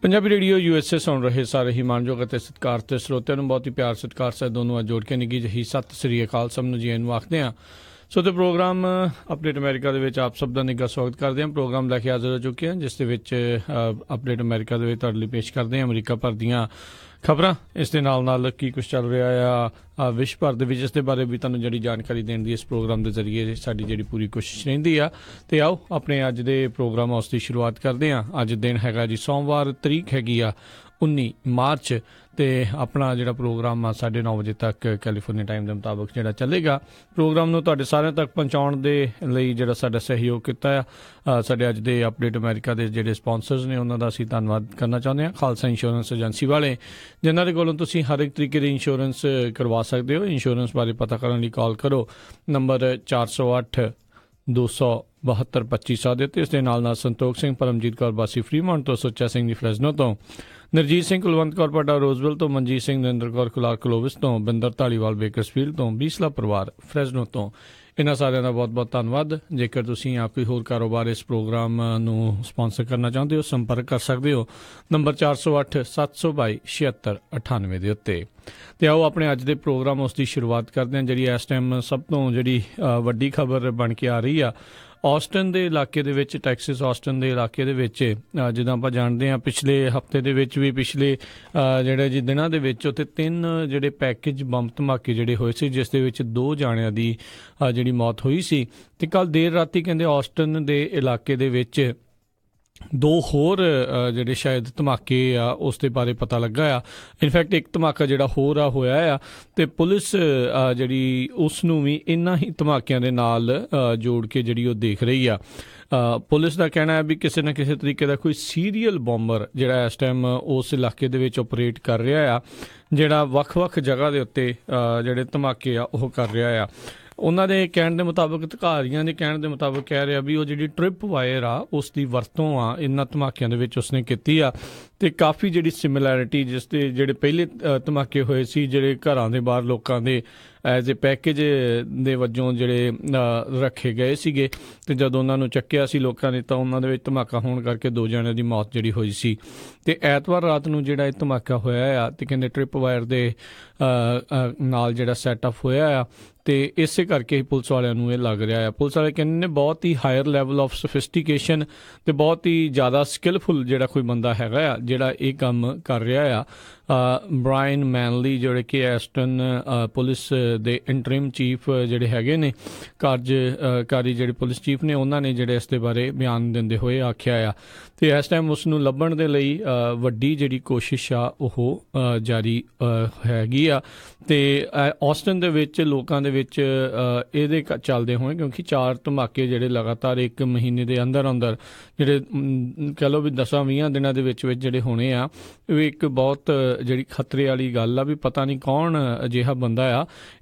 Punjabi radio USA ਸੁਣ ਰਹੇ ਸਾਰੇ ਹੀ ਮਾਣਯੋਗ ਅਤੇ ਸਤਿਕਾਰਤ ਸਰੋਤਿਆਂ ਨੂੰ ਬਹੁਤ ਹੀ ਪਿਆਰ ਸਤਿਕਾਰ ਸਹਿਤ ਦੋਨੋਂ ਜੋੜ ਕੇ ਨਿੱਘੀ ਜਿਹੀ ਸਤਿ ਸ੍ਰੀ ਅਕਾਲ ਸਭ ਨੂੰ ਜੀ ਨੂੰ ਆਖਦੇ ਹਾਂ। ਸੋ ਤੇ ਪ੍ਰੋਗਰਾਮ ਅਪਡੇਟ ਅਮਰੀਕਾ ਦੇ ਵਿੱਚ ਆਪ ਸਭ ਦਾ ਨਿੱਘਾ ਸਵਾਗਤ ਕਰਦੇ ਹਾਂ। ਪ੍ਰੋਗਰਾਮ ਲੈ ਕੇ ਹਾਜ਼ਰ ਹੋ ਚੁੱਕੇ ਹਾਂ ਜਿਸ ਦੇ ਵਿੱਚ ਅਪਡੇਟ ਅਮਰੀਕਾ ਦੇ ਵਿੱਚ ਤੁਹਾਡੇ ਲਈ ਪੇਸ਼ ਕਰਦੇ ਹਾਂ ਅਮਰੀਕਾ ਭਰ ਦੀਆਂ ਖਬਰਾਂ, ਇਸ ਦੇ ਨਾਲ ਕੀ ਕੁਛ ਚੱਲ ਰਿਹਾ ਆ ਵਿਸ਼ਵ ਭਰ ਦੇ ਵਿੱਚ, ਇਸ ਦੇ ਬਾਰੇ ਵੀ ਤੁਹਾਨੂੰ ਜਿਹੜੀ ਜਾਣਕਾਰੀ ਦੇਣ ਦੀ ਇਸ ਪ੍ਰੋਗਰਾਮ ਦੇ ਜ਼ਰੀਏ ਸਾਡੀ ਜਿਹੜੀ ਪੂਰੀ ਕੋਸ਼ਿਸ਼ ਰਹਿੰਦੀ ਆ। ਅਤੇ ਆਓ ਆਪਣੇ ਅੱਜ ਦੇ ਪ੍ਰੋਗਰਾਮ ਉਸ ਦੀ ਸ਼ੁਰੂਆਤ ਕਰਦੇ ਹਾਂ। ਅੱਜ ਦਿਨ ਹੈਗਾ ਜੀ ਸੋਮਵਾਰ, ਤਰੀਕ ਹੈਗੀ ਆ 19 ਮਾਰਚ ਅਤੇ ਆਪਣਾ ਜਿਹੜਾ ਪ੍ਰੋਗਰਾਮ ਆ 9:30 ਵਜੇ ਤੱਕ ਕੈਲੀਫੋਰਨੀਆ ਟਾਈਮ ਦੇ ਮੁਤਾਬਕ ਜਿਹੜਾ ਚੱਲੇਗਾ। ਪ੍ਰੋਗਰਾਮ ਨੂੰ ਤੁਹਾਡੇ ਸਾਰਿਆਂ ਤੱਕ ਪਹੁੰਚਾਉਣ ਦੇ ਲਈ ਜਿਹੜਾ ਸਾਡਾ ਸਹਿਯੋਗ ਕੀਤਾ ਆ ਸਾਡੇ ਅੱਜ ਦੇ ਅਪਡੇਟ ਅਮਰੀਕਾ ਦੇ ਜਿਹੜੇ ਸਪੋਂਸਰਸ ਨੇ ਉਹਨਾਂ ਦਾ ਅਸੀਂ ਧੰਨਵਾਦ ਕਰਨਾ ਚਾਹੁੰਦੇ ਹਾਂ। ਖਾਲਸਾ ਇੰਸ਼ੋਰੈਂਸ ਏਜੰਸੀ ਵਾਲੇ, ਜਿਨ੍ਹਾਂ ਦੇ ਕੋਲੋਂ ਤੁਸੀਂ ਹਰ ਇੱਕ ਤਰੀਕੇ ਦੀ ਇੰਸ਼ੋਰੈਂਸ ਕਰਵਾ ਸਕਦੇ ਹੋ। ਇੰਸ਼ੋਰੈਂਸ ਬਾਰੇ ਪਤਾ ਕਰਨ ਲਈ ਕਾਲ ਕਰੋ ਨੰਬਰ 408-272-2500 ਦੇ ਉੱਤੇ। ਇਸ ਦੇ ਨਾਲ ਸੰਤੋਖ ਸਿੰਘ, ਪਰਮਜੀਤ ਕੌਰ ਵਾਸੀ ਫਰੀਮੌਂਟ ਤੋਂ, ਸੁੱਚਾ ਸਿੰਘ ਦੀ ਫਰੈਜ਼ਨੋ ਤੋਂ, ਨਰਜੀਤ ਸਿੰਘ ਕੁਲਵੰਤ ਕੌਰ ਪੱਡਾ ਰੋਜ਼ਵਿਲ ਤੋਂ, ਮਨਜੀਤ ਸਿੰਘ ਨਰਿੰਦਰ ਕੌਰ ਕੁਲਾਰ ਕਲੋਵਿਸ ਤੋਂ, ਬਿੰਦਰ ਧਾਲੀਵਾਲ ਬੇਕਰਸਫੀਲਡ ਤੋਂ, ਬੀਸਲਾ ਪਰਿਵਾਰ ਫਰੈਜ਼ਨੋ ਤੋਂ, ਇਹਨਾਂ ਸਾਰਿਆਂ ਦਾ ਬਹੁਤ ਬਹੁਤ ਧੰਨਵਾਦ। ਜੇਕਰ ਤੁਸੀਂ ਆਪ ਕੋਈ ਹੋਰ ਕਾਰੋਬਾਰ ਇਸ ਪ੍ਰੋਗਰਾਮ ਨੂੰ ਸਪਾਂਸਰ ਕਰਨਾ ਚਾਹੁੰਦੇ ਹੋ, ਸੰਪਰਕ ਕਰ ਸਕਦੇ ਹੋ ਨੰਬਰ 408-722-7698 ਦੇ ਉੱਤੇ। ਅਤੇ ਆਓ ਆਪਣੇ ਅੱਜ ਦੇ ਪ੍ਰੋਗਰਾਮ ਉਸ ਦੀ ਸ਼ੁਰੂਆਤ ਕਰਦੇ ਹਾਂ। ਜਿਹੜੀ ਇਸ ਟਾਈਮ ਸਭ ਤੋਂ ਜਿਹੜੀ ਵੱਡੀ ਖਬਰ ਬਣ ਕੇ ਆ ਰਹੀ ਆ ਆਸਟਨ ਦੇ ਇਲਾਕੇ ਦੇ ਵਿੱਚ, ਟੈਕਸਿਸ ਆਸਟਨ ਦੇ ਇਲਾਕੇ ਦੇ ਵਿੱਚ, ਜਿੱਦਾਂ ਆਪਾਂ ਜਾਣਦੇ ਹਾਂ ਪਿਛਲੇ ਹਫ਼ਤੇ ਦੇ ਵਿੱਚ ਵੀ, ਪਿਛਲੇ ਜਿਹੜੇ ਜੀ ਦਿਨਾਂ ਦੇ ਵਿੱਚ ਉੱਥੇ 3 ਜਿਹੜੇ ਪੈਕੇਜ ਬੰਬ ਧਮਾਕੇ ਜਿਹੜੇ ਹੋਏ ਸੀ, ਜਿਸ ਦੇ ਵਿੱਚ 2 ਜਾਣਿਆਂ ਦੀ ਜਿਹੜੀ ਮੌਤ ਹੋਈ ਸੀ। ਅਤੇ ਕੱਲ੍ਹ ਦੇਰ ਰਾਤੀ ਕਹਿੰਦੇ ਆਸਟਨ ਦੇ ਇਲਾਕੇ ਦੇ ਵਿੱਚ 2 ਹੋਰ ਜਿਹੜੇ ਸ਼ਾਇਦ ਧਮਾਕੇ ਆ ਉਸ ਦੇ ਬਾਰੇ ਪਤਾ ਲੱਗਾ ਆ। ਇਨਫੈਕਟ ਇੱਕ ਧਮਾਕਾ ਜਿਹੜਾ ਹੋਰ ਹੋਇਆ ਆ ਅਤੇ ਪੁਲਿਸ ਜਿਹੜੀ ਉਸ ਨੂੰ ਵੀ ਇਹਨਾਂ ਹੀ ਧਮਾਕਿਆਂ ਦੇ ਨਾਲ ਜੋੜ ਕੇ ਜਿਹੜੀ ਉਹ ਦੇਖ ਰਹੀ ਆ। ਪੁਲਿਸ ਦਾ ਕਹਿਣਾ ਹੈ ਵੀ ਕਿਸੇ ਨਾ ਕਿਸੇ ਤਰੀਕੇ ਦਾ ਕੋਈ ਸੀਰੀਅਲ ਬੌਂਬਰ ਜਿਹੜਾ ਇਸ ਟਾਈਮ ਉਸ ਇਲਾਕੇ ਦੇ ਵਿੱਚ ਓਪਰੇਟ ਕਰ ਰਿਹਾ ਆ, ਜਿਹੜਾ ਵੱਖ-ਵੱਖ ਜਗ੍ਹਾ ਦੇ ਉੱਤੇ ਜਿਹੜੇ ਧਮਾਕੇ ਆ ਉਹ ਕਰ ਰਿਹਾ ਆ। ਉਹਨਾਂ ਦੇ ਕਹਿਣ ਦੇ ਮੁਤਾਬਕ, ਅਧਿਕਾਰੀਆਂ ਦੇ ਕਹਿਣ ਦੇ ਮੁਤਾਬਕ ਕਹਿ ਰਿਹਾ ਵੀ ਉਹ ਜਿਹੜੀ ਟ੍ਰਿਪ ਵਾਇਰ ਆ ਉਸ ਦੀ ਵਰਤੋਂ ਆ ਇਹਨਾਂ ਧਮਾਕਿਆਂ ਦੇ ਵਿੱਚ ਉਸਨੇ ਕੀਤੀ ਆ। ਅਤੇ ਕਾਫੀ ਜਿਹੜੀ ਸਿਮਿਲੈਰਿਟੀ ਜਿਸ ਦੇ ਜਿਹੜੇ ਪਹਿਲੇ ਧਮਾਕੇ ਹੋਏ ਸੀ, ਜਿਹੜੇ ਘਰਾਂ ਦੇ ਬਾਹਰ ਲੋਕਾਂ ਦੇ ਐਜ਼ ਏ ਪੈਕੇਜ ਦੇ ਵਜੋਂ ਜਿਹੜੇ ਰੱਖੇ ਗਏ ਸੀਗੇ, ਅਤੇ ਜਦੋਂ ਉਹਨਾਂ ਨੂੰ ਚੱਕਿਆ ਸੀ ਲੋਕਾਂ ਨੇ ਤਾਂ ਉਹਨਾਂ ਦੇ ਵਿੱਚ ਧਮਾਕਾ ਹੋਣ ਕਰਕੇ 2 ਜਣਿਆਂ ਦੀ ਮੌਤ ਜਿਹੜੀ ਹੋਈ ਸੀ। ਅਤੇ ਐਤਵਾਰ ਰਾਤ ਨੂੰ ਜਿਹੜਾ ਇਹ ਧਮਾਕਾ ਹੋਇਆ ਆ ਅਤੇ ਕਹਿੰਦੇ ਟ੍ਰਿਪ ਵਾਇਰ ਦੇ ਨਾਲ ਜਿਹੜਾ ਸੈਟਅਪ ਹੋਇਆ ਆ, ਅਤੇ ਇਸੇ ਕਰਕੇ ਹੀ ਪੁਲਿਸ ਵਾਲਿਆਂ ਨੂੰ ਇਹ ਲੱਗ ਰਿਹਾ ਆ। ਪੁਲਿਸ ਵਾਲੇ ਕਹਿੰਦੇ ਨੇ ਬਹੁਤ ਹੀ ਹਾਇਰ ਲੈਵਲ ਆਫ ਸੋਫਿਸਟੀਕੇਸ਼ਨ ਅਤੇ ਬਹੁਤ ਹੀ ਜ਼ਿਆਦਾ ਸਕਿੱਲਫੁਲ ਜਿਹੜਾ ਕੋਈ ਬੰਦਾ ਹੈਗਾ ਆ ਜਿਹੜਾ ਇਹ ਕੰਮ ਕਰ ਰਿਹਾ ਆ। ਬ੍ਰਾਇਨ ਮੈਨਲੀ ਜਿਹੜੇ ਕਿ ਐਸਟਨ ਪੁਲਿਸ ਦੇ ਇੰਟਰਿਮ ਚੀਫ ਜਿਹੜੇ ਹੈਗੇ ਨੇ, ਕਾਰਜਕਾਰੀ ਜਿਹੜੇ ਪੁਲਿਸ ਚੀਫ ਨੇ, ਉਹਨਾਂ ਨੇ ਜਿਹੜੇ ਇਸ ਦੇ ਬਾਰੇ ਬਿਆਨ ਦਿੰਦੇ ਹੋਏ ਆਖਿਆ ਆ। ਅਤੇ ਇਸ ਟਾਈਮ ਉਸ ਨੂੰ ਲੱਭਣ ਦੇ ਲਈ ਵੱਡੀ ਜਿਹੜੀ ਕੋਸ਼ਿਸ਼ ਆ ਉਹ ਜਾਰੀ ਹੈਗੀ ਆ। ਅਤੇ ਆਸਟਨ ਦੇ ਵਿੱਚ ਲੋਕਾਂ ਦੇ ਵਿੱਚ ਇਹਦੇ ਚੱਲਦੇ ਹੋਏ, ਕਿਉਂਕਿ 4 ਧਮਾਕੇ ਜਿਹੜੇ ਲਗਾਤਾਰ 1 ਮਹੀਨੇ ਦੇ ਅੰਦਰ ਜਿਹੜੇ ਕਹਿ ਲਓ ਵੀ 10-20 ਦਿਨਾਂ ਦੇ ਵਿੱਚ ਜਿਹੜੇ ਹੋਣੇ ਆ, ਇਹ ਇੱਕ ਬਹੁਤ ਜਿਹੜੀ ਖਤਰੇ ਵਾਲੀ ਗੱਲ ਆ। ਵੀ ਪਤਾ ਨਹੀਂ ਕੌਣ ਅਜਿਹਾ ਬੰਦਾ ਆ।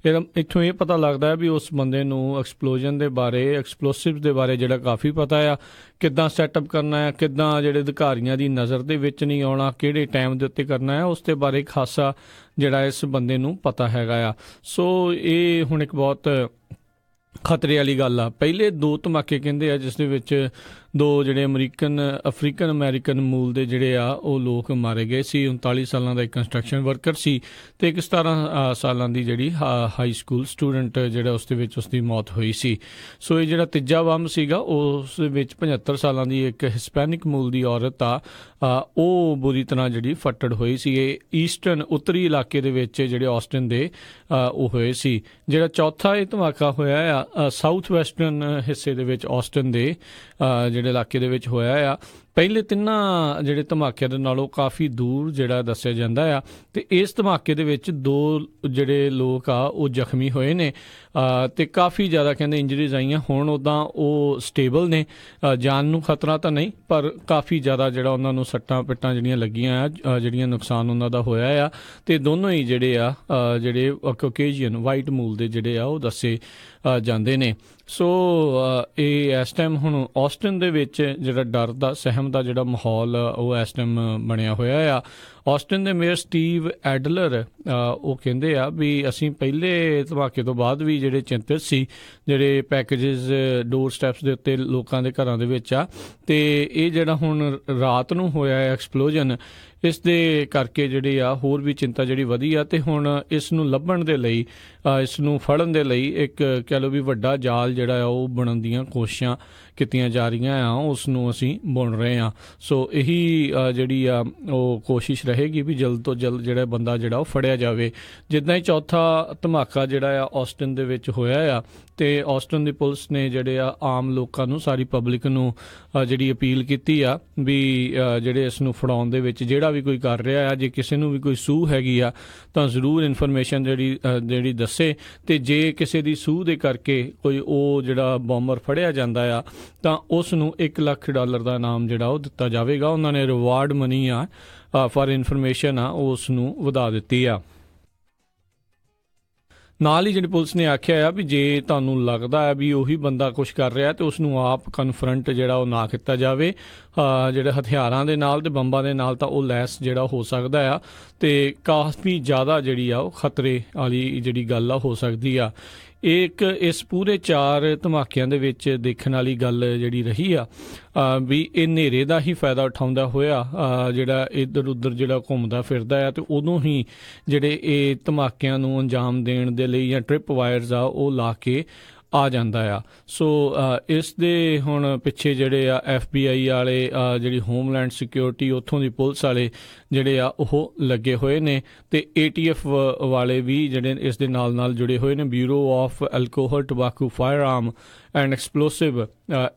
ਇੱਥੋਂ ਇਹ ਪਤਾ ਲੱਗਦਾ ਵੀ ਉਸ ਬੰਦੇ ਨੂੰ ਐਕਸਪਲੋਜਨ ਦੇ ਬਾਰੇ, ਐਕਸਪਲੋਸਿਵ ਦੇ ਬਾਰੇ ਜਿਹੜਾ ਕਾਫੀ ਪਤਾ ਆ, ਕਿੱਦਾਂ ਸੈਟਅਪ ਕਰਨਾ ਆ, ਕਿੱਦਾਂ ਜਿਹੜੇ ਅਧਿਕਾਰੀਆਂ ਦੀ ਨਜ਼ਰ ਦੇ ਵਿੱਚ ਨਹੀਂ ਆਉਣਾ, ਕਿਹੜੇ ਟਾਈਮ ਦੇ ਉੱਤੇ ਕਰਨਾ ਆ, ਉਸ ਦੇ ਬਾਰੇ ਖਾਸਾ ਜਿਹੜਾ ਇਸ ਬੰਦੇ ਨੂੰ ਪਤਾ ਹੈਗਾ ਆ। ਸੋ ਇਹ ਹੁਣ ਇੱਕ ਬਹੁਤ ਖਤਰੇ ਵਾਲੀ ਗੱਲ ਆ। ਪਹਿਲੇ 2 ਧਮਾਕੇ ਕਹਿੰਦੇ ਆ ਜਿਸ ਦੇ ਵਿੱਚ 2 ਜਿਹੜੇ ਅਫਰੀਕਨ ਅਮਰੀਕਨ ਮੂਲ ਦੇ ਜਿਹੜੇ ਆ ਉਹ ਲੋਕ ਮਾਰੇ ਗਏ ਸੀ। 39 ਸਾਲਾਂ ਦਾ ਇੱਕ ਕੰਸਟਰਕਸ਼ਨ ਵਰਕਰ ਸੀ ਅਤੇ ਇੱਕ 17 ਸਾਲਾਂ ਦੀ ਜਿਹੜੀ ਹਾਈ ਸਕੂਲ ਸਟੂਡੈਂਟ ਜਿਹੜਾ ਉਸ ਦੇ ਵਿੱਚ ਉਸਦੀ ਮੌਤ ਹੋਈ ਸੀ। ਸੋ ਇਹ ਜਿਹੜਾ ਤੀਜਾ ਬੰਬ ਸੀਗਾ ਉਸ ਵਿੱਚ 75 ਸਾਲਾਂ ਦੀ ਇੱਕ ਹਿਸਪੈਨਿਕ ਮੂਲ ਦੀ ਔਰਤ ਆ, ਉਹ ਬੁਰੀ ਤਰ੍ਹਾਂ ਜਿਹੜੀ ਫੱਟੜ ਹੋਈ ਸੀ। ਇਹ ਈਸਟਰਨ ਉੱਤਰੀ ਇਲਾਕੇ ਦੇ ਵਿੱਚ ਜਿਹੜੇ ਆਸਟਨ ਦੇ ਉਹ ਹੋਏ ਸੀ। ਜਿਹੜਾ ਚੌਥਾ ਇਹ ਧਮਾਕਾ ਹੋਇਆ ਆ ਸਾਊਥ ਵੈਸਟਰਨ ਹਿੱਸੇ ਦੇ ਵਿੱਚ ਆਸਟਨ ਦੇ ਜਿਹੜੇ ਇਲਾਕੇ ਦੇ ਵਿੱਚ ਹੋਇਆ ਆ। ਪਹਿਲੇ 3 ਜਿਹੜੇ ਧਮਾਕਿਆਂ ਦੇ ਨਾਲੋਂ ਕਾਫੀ ਦੂਰ ਜਿਹੜਾ ਦੱਸਿਆ ਜਾਂਦਾ ਆ। ਅਤੇ ਇਸ ਧਮਾਕੇ ਦੇ ਵਿੱਚ 2 ਜਿਹੜੇ ਲੋਕ ਆ ਉਹ ਜ਼ਖਮੀ ਹੋਏ ਨੇ ਅਤੇ ਕਾਫੀ ਜ਼ਿਆਦਾ ਕਹਿੰਦੇ ਇੰਜਰੀਜ਼ ਆਈਆਂ। ਹੁਣ ਉੱਦਾਂ ਉਹ ਸਟੇਬਲ ਨੇ, ਜਾਨ ਨੂੰ ਖਤਰਾ ਤਾਂ ਨਹੀਂ, ਪਰ ਕਾਫੀ ਜ਼ਿਆਦਾ ਜਿਹੜਾ ਉਹਨਾਂ ਨੂੰ ਸੱਟਾਂ ਪਿੱਟਾਂ ਜਿਹੜੀਆਂ ਲੱਗੀਆਂ ਆ, ਜਿਹੜੀਆਂ ਨੁਕਸਾਨ ਉਹਨਾਂ ਦਾ ਹੋਇਆ ਆ। ਅਤੇ ਦੋਨੋਂ ਹੀ ਜਿਹੜੇ ਆ ਜਿਹੜੇ ਕੌਕੇਸ਼ੀਅਨ ਵਾਈਟ ਮੂਲ ਦੇ ਜਿਹੜੇ ਆ ਉਹ ਦੱਸੇ ਜਾਂਦੇ ਨੇ। ਸੋ ਇਹ ਇਸ ਟਾਈਮ ਹੁਣ ਆਸਟਨ ਦੇ ਵਿੱਚ ਜਿਹੜਾ ਡਰ ਦਾ ਸਹਿਮ ਸਹਿਮ ਦਾ ਜਿਹੜਾ ਮਾਹੌਲ ਉਹ ਇਸ ਟਾਈਮ ਬਣਿਆ ਹੋਇਆ ਆ। ਆਸਟਨ ਦੇ ਮੇਅਰ ਸਟੀਵ ਐਡਲਰ ਉਹ ਕਹਿੰਦੇ ਆ ਵੀ ਅਸੀਂ ਪਹਿਲੇ ਧਮਾਕੇ ਤੋਂ ਬਾਅਦ ਵੀ ਜਿਹੜੇ ਚਿੰਤਤ ਸੀ, ਜਿਹੜੇ ਪੈਕੇਜਸ ਡੋਰ ਸਟੈਪਸ ਦੇ ਉੱਤੇ ਲੋਕਾਂ ਦੇ ਘਰਾਂ ਦੇ ਵਿੱਚ ਆ, ਅਤੇ ਇਹ ਜਿਹੜਾ ਹੁਣ ਰਾਤ ਨੂੰ ਹੋਇਆ ਐਕਸਪਲੋਜਨ, ਇਸ ਦੇ ਕਰਕੇ ਜਿਹੜੀ ਆ ਹੋਰ ਵੀ ਚਿੰਤਾ ਜਿਹੜੀ ਵਧੀ ਆ। ਅਤੇ ਹੁਣ ਇਸ ਨੂੰ ਲੱਭਣ ਦੇ ਲਈ, ਇਸ ਨੂੰ ਫੜਨ ਦੇ ਲਈ ਇੱਕ ਕਹਿ ਲਓ ਵੀ ਵੱਡਾ ਜਾਲ ਜਿਹੜਾ ਆ ਉਹ ਬਣਨ ਦੀਆਂ ਕੋਸ਼ਿਸ਼ਾਂ ਕੀਤੀਆਂ ਜਾ ਰਹੀਆਂ ਆ, ਉਸ ਨੂੰ ਅਸੀਂ ਬੁਣ ਰਹੇ ਹਾਂ। ਸੋ ਇਹੀ ਜਿਹੜੀ ਆ ਉਹ ਕੋਸ਼ਿਸ਼ ਰਹੇਗੀ ਵੀ ਜਲਦ ਤੋਂ ਜਲਦ ਜਿਹੜਾ ਬੰਦਾ ਜਿਹੜਾ ਉਹ ਫੜਿਆ ਜਾਵੇ। ਜਿੱਦਾਂ ਹੀ ਚੌਥਾ ਧਮਾਕਾ ਜਿਹੜਾ ਆ ਆਸਟਨ ਦੇ ਵਿੱਚ ਹੋਇਆ ਆ, ਅਤੇ ਆਸਟਨ ਦੀ ਪੁਲਿਸ ਨੇ ਜਿਹੜੇ ਆ ਆਮ ਲੋਕਾਂ ਨੂੰ, ਸਾਰੀ ਪਬਲਿਕ ਨੂੰ ਜਿਹੜੀ ਅਪੀਲ ਕੀਤੀ ਆ ਵੀ ਜਿਹੜੇ ਇਸ ਨੂੰ ਫੜਾਉਣ ਦੇ ਵਿੱਚ ਜਿਹੜਾ ਵੀ ਕੋਈ ਕਰ ਰਿਹਾ ਆ, ਜੇ ਕਿਸੇ ਨੂੰ ਵੀ ਕੋਈ ਸੂਹ ਹੈਗੀ ਆ ਤਾਂ ਜ਼ਰੂਰ ਇਨਫੋਰਮੇਸ਼ਨ ਜਿਹੜੀ ਦੱਸੇ, ਅਤੇ ਜੇ ਕਿਸੇ ਦੀ ਸੂਹ ਦੇ ਕਰਕੇ ਕੋਈ ਉਹ ਜਿਹੜਾ ਬੋਮਰ ਫੜਿਆ ਜਾਂਦਾ ਆ ਤਾਂ ਉਸ ਨੂੰ $1 ਲੱਖ ਦਾ ਇਨਾਮ ਜਿਹੜਾ ਉਹ ਦਿੱਤਾ ਜਾਵੇਗਾ। ਉਹਨਾਂ ਨੇ ਰਿਵਾਰਡ ਮਨੀ ਆ ਫਾਰ ਇਨਫੋਰਮੇਸ਼ਨ ਆ ਉਸ ਨੂੰ ਵਧਾ ਦਿੱਤੀ ਆ। ਨਾਲ ਹੀ ਜਿਹੜੀ ਪੁਲਿਸ ਨੇ ਆਖਿਆ ਆ ਵੀ ਜੇ ਤੁਹਾਨੂੰ ਲੱਗਦਾ ਹੈ ਵੀ ਉਹੀ ਬੰਦਾ ਕੁਛ ਕਰ ਰਿਹਾ ਅਤੇ ਉਸ ਨੂੰ ਆਪ ਕਨਫਰੰਟ ਜਿਹੜਾ ਉਹ ਨਾ ਕੀਤਾ ਜਾਵੇ ਜਿਹੜੇ ਹਥਿਆਰਾਂ ਦੇ ਨਾਲ ਅਤੇ ਬੰਬਾਂ ਦੇ ਨਾਲ, ਤਾਂ ਉਹ ਲੈਸ ਜਿਹੜਾ ਹੋ ਸਕਦਾ ਆ ਅਤੇ ਕਾਫੀ ਜ਼ਿਆਦਾ ਜਿਹੜੀ ਆ ਉਹ ਖਤਰੇ ਵਾਲੀ ਜਿਹੜੀ ਗੱਲ ਆ ਹੋ ਸਕਦੀ ਆ। ਇੱਕ ਇਸ ਪੂਰੇ 4 ਧਮਾਕਿਆਂ ਦੇ ਵਿੱਚ ਦੇਖਣ ਵਾਲੀ ਗੱਲ ਜਿਹੜੀ ਰਹੀ ਆ ਵੀ ਇਹ ਹਨੇਰੇ ਦਾ ਹੀ ਫਾਇਦਾ ਉਠਾਉਂਦਾ ਹੋਇਆ ਜਿਹੜਾ ਇੱਧਰ ਉੱਧਰ ਜਿਹੜਾ ਘੁੰਮਦਾ ਫਿਰਦਾ ਆ, ਅਤੇ ਉਦੋਂ ਹੀ ਜਿਹੜੇ ਇਹ ਧਮਾਕਿਆਂ ਨੂੰ ਅੰਜਾਮ ਦੇਣ ਦੇ ਲਈ ਜਾਂ ਟ੍ਰਿਪ ਵਾਇਰਸ ਆ ਉਹ ਲਾ ਕੇ ਆ ਜਾਂਦਾ ਆ। ਸੋ ਇਸ ਦੇ ਹੁਣ ਪਿੱਛੇ ਜਿਹੜੇ ਆ FBI ਵਾਲੇ, ਜਿਹੜੀ ਹੋਮਲੈਂਡ ਸਿਕਿਉਰਿਟੀ, ਉੱਥੋਂ ਦੀ ਪੁਲਿਸ ਵਾਲੇ ਜਿਹੜੇ ਆ ਉਹ ਲੱਗੇ ਹੋਏ ਨੇ, ਅਤੇ ATF ਵਾਲੇ ਵੀ ਜਿਹੜੇ ਇਸ ਦੇ ਨਾਲ ਨਾਲ ਜੁੜੇ ਹੋਏ ਨੇ। Bureau of alcohol, tobacco, firearm and explosive,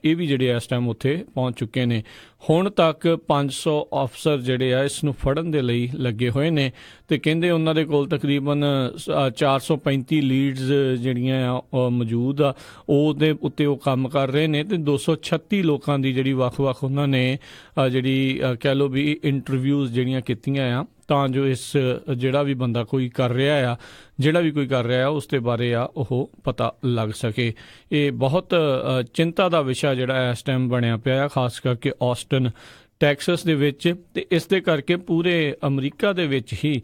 ਇਹ ਵੀ ਜਿਹੜੇ ਇਸ ਟਾਈਮ ਉੱਥੇ ਪਹੁੰਚ ਚੁੱਕੇ ਨੇ। ਹੁਣ ਤੱਕ 500 ਅਫਸਰ ਜਿਹੜੇ ਆ ਇਸ ਨੂੰ ਫੜਨ ਦੇ ਲਈ ਲੱਗੇ ਹੋਏ ਨੇ, ਅਤੇ ਕਹਿੰਦੇ ਉਹਨਾਂ ਦੇ ਕੋਲ ਤਕਰੀਬਨ 435 ਲੀਡਸ ਜਿਹੜੀਆਂ ਆ ਮੌਜੂਦ ਆ, ਉਹਦੇ ਉੱਤੇ ਉਹ ਕੰਮ ਕਰ ਰਹੇ ਨੇ, ਅਤੇ 236 ਲੋਕਾਂ ਦੀ ਜਿਹੜੀ ਵੱਖ-ਵੱਖ ਉਹਨਾਂ ਨੇ ਜਿਹੜੀ ਕਹਿ ਲਓ ਵੀ ਇੰਟਰਵਿਊਜ਼ ਜਿਹੜੀਆਂ ਕੀਤੀਆਂ ਆ, ਤਾਂ ਜੋ ਇਸ ਜਿਹੜਾ ਵੀ ਬੰਦਾ ਕੋਈ ਕਰ ਰਿਹਾ ਆ, ਜਿਹੜਾ ਵੀ ਕੋਈ ਕਰ ਰਿਹਾ ਉਸ ਦੇ ਬਾਰੇ ਆ ਉਹ ਪਤਾ ਲੱਗ ਸਕੇ। ਇਹ ਬਹੁਤ ਚਿੰਤਾ ਦਾ ਵਿਸ਼ਾ ਜਿਹੜਾ ਇਸ ਟਾਈਮ ਬਣਿਆ ਪਿਆ ਆ, ਖਾਸ ਕਰਕੇ ਆਸਟਨ ਟੈਕਸਸ ਦੇ ਵਿੱਚ, ਅਤੇ ਇਸ ਦੇ ਕਰਕੇ ਪੂਰੇ ਅਮਰੀਕਾ ਦੇ ਵਿੱਚ ਹੀ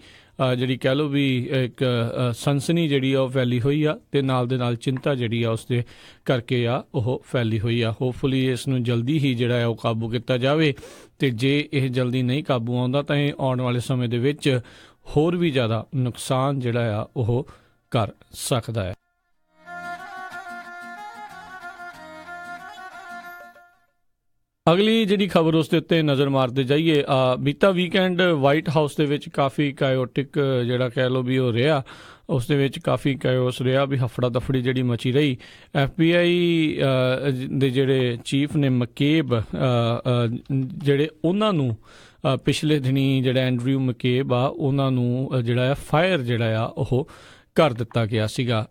ਜਿਹੜੀ ਕਹਿ ਲਓ ਵੀ ਇੱਕ ਸਨਸਨੀ ਜਿਹੜੀ ਆ ਉਹ ਫੈਲੀ ਹੋਈ ਆ, ਅਤੇ ਨਾਲ ਦੇ ਨਾਲ ਚਿੰਤਾ ਜਿਹੜੀ ਆ ਉਸ ਦੇ ਕਰਕੇ ਆ ਉਹ ਫੈਲੀ ਹੋਈ ਆ। ਹੋਪਫੁਲੀ ਇਸ ਨੂੰ ਜਲਦੀ ਹੀ ਜਿਹੜਾ ਆ ਉਹ ਕਾਬੂ ਕੀਤਾ ਜਾਵੇ, ਅਤੇ ਜੇ ਇਹ ਜਲਦੀ ਨਹੀਂ ਕਾਬੂ ਆਉਂਦਾ ਤਾਂ ਇਹ ਆਉਣ ਵਾਲੇ ਸਮੇਂ ਦੇ ਵਿੱਚ ਹੋਰ ਵੀ ਜ਼ਿਆਦਾ ਨੁਕਸਾਨ ਜਿਹੜਾ ਆ ਉਹ ਕਰ ਸਕਦਾ ਹੈ। ਅਗਲੀ ਜਿਹੜੀ ਖਬਰ ਉਸ ਦੇ ਉੱਤੇ ਨਜ਼ਰ ਮਾਰਦੇ ਜਾਈਏ। ਬੀਤਾ ਵੀਕਐਂਡ ਵਾਈਟ ਹਾਊਸ ਦੇ ਵਿੱਚ ਕਾਫੀ ਕਾਇਓਟਿਕ ਜਿਹੜਾ ਕਹਿ ਲਓ ਵੀ ਉਹ ਰਿਹਾ, ਉਸ ਦੇ ਵਿੱਚ ਕਾਫੀ ਕਾਇਓਸ ਰਿਹਾ ਵੀ ਹਫੜਾ ਦਫੜੀ ਜਿਹੜੀ ਮਚੀ ਰਹੀ। FBI ਦੇ ਜਿਹੜੇ ਚੀਫ ਨੇ ਮਕੇਬ, ਜਿਹੜੇ ਉਹਨਾਂ ਨੂੰ ਪਿਛਲੇ ਦਿਨੀ ਜਿਹੜਾ ਐਂਡਰਿਊ ਮਕੇਬ ਆ ਉਹਨਾਂ ਨੂੰ ਜਿਹੜਾ ਆ ਫਾਇਰ ਜਿਹੜਾ ਆ ਉਹ ਕਰ ਦਿੱਤਾ ਗਿਆ ਸੀਗਾ।